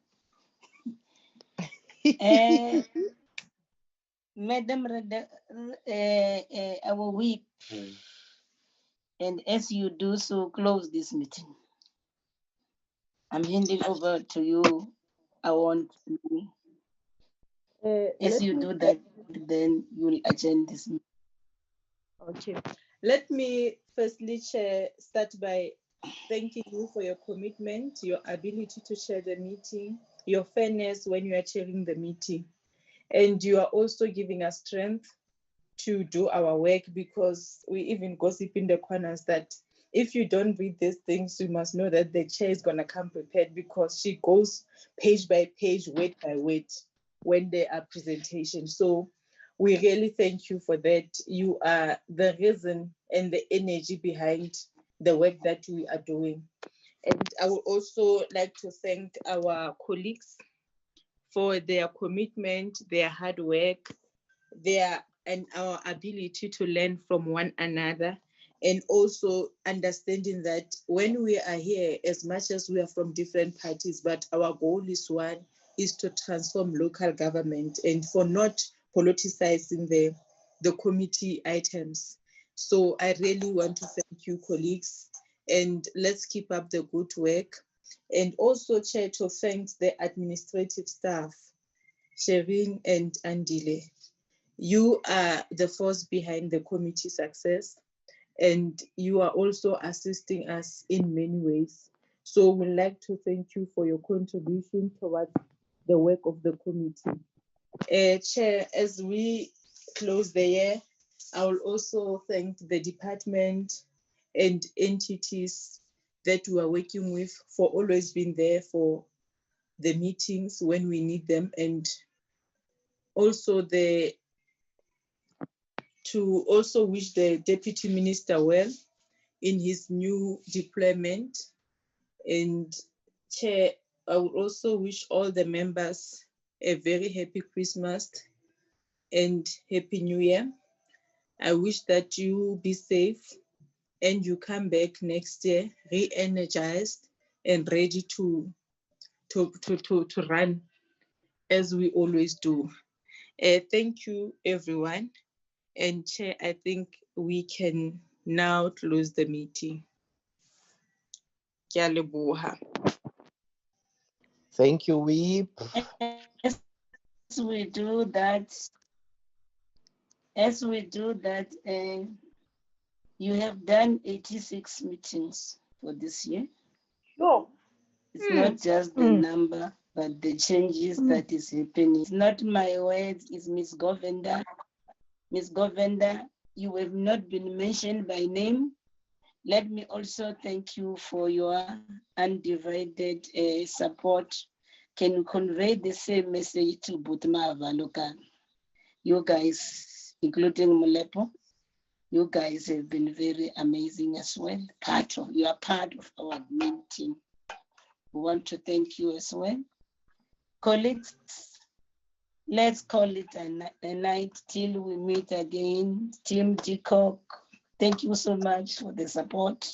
Madam our whip, and as you do so, close this meeting. I'm handing over to you. I want to, as you do that, then you'll attend this meeting. Okay. Let me firstly, Chair, start by thanking you for your commitment, your ability to chair the meeting, your fairness when you are chairing the meeting. And you are also giving us strength to do our work, because we even gossip in the corners that if you don't read these things, you must know that the chair is going to come prepared, because she goes page by page, word by word when there are presentations. So we really thank you for that. You are the reason and the energy behind the work that we are doing. And I would also like to thank our colleagues for their commitment, their hard work, and our ability to learn from one another, and also understanding that when we are here, as much as we are from different parties, but our goal is one, is to transform local government and for not politicizing the committee items. So I really want to thank you, colleagues, and let's keep up the good work. And also, Chair, to thank the administrative staff, Sherin and Andile. You are the force behind the committee success, and you are also assisting us in many ways. So we'd like to thank you for your contribution towards the work of the committee. Chair, as we close the year, I will also thank the department and entities that we are working with for always being there for the meetings when we need them, and also to also wish the Deputy Minister well in his new deployment. And Chair, I would also wish all the members a very happy Christmas and Happy New Year. I wish that you be safe and you come back next year re-energized and ready to run as we always do. Thank you, everyone. And Chair, I think we can now close the meeting. Thank you, Weep. As we do that, you have done 86 meetings for this year. Sure. It's not just the number, but the changes that is happening. It's not my words, it's Ms. Govender. Ms. Govender, you have not been mentioned by name. Let me also thank you for your undivided support. Can you convey the same message to Butmava Local? You guys, including Mulepo, you guys have been very amazing as well. You are part of our main team. We want to thank you as well. Colleagues, let's call it a night till we meet again. Team GCOC, thank you so much for the support.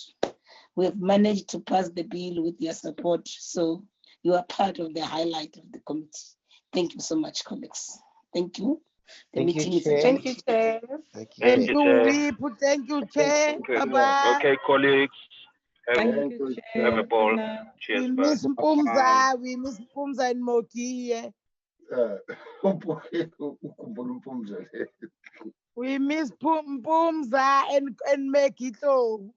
We've managed to pass the bill with your support, so you are part of the highlight of the committee. Thank you so much, colleagues. Thank you. The meeting is adjourned. Thank you, Chair. Thank you, Thank Chair. you, Weep. Thank you, Chair. Bye-bye. Okay, colleagues. Thank you, Chair. Have a ball. Cheers, We bye. miss Mpumza. We miss Mpumza and Moki here. We miss Mpumza and Mekito.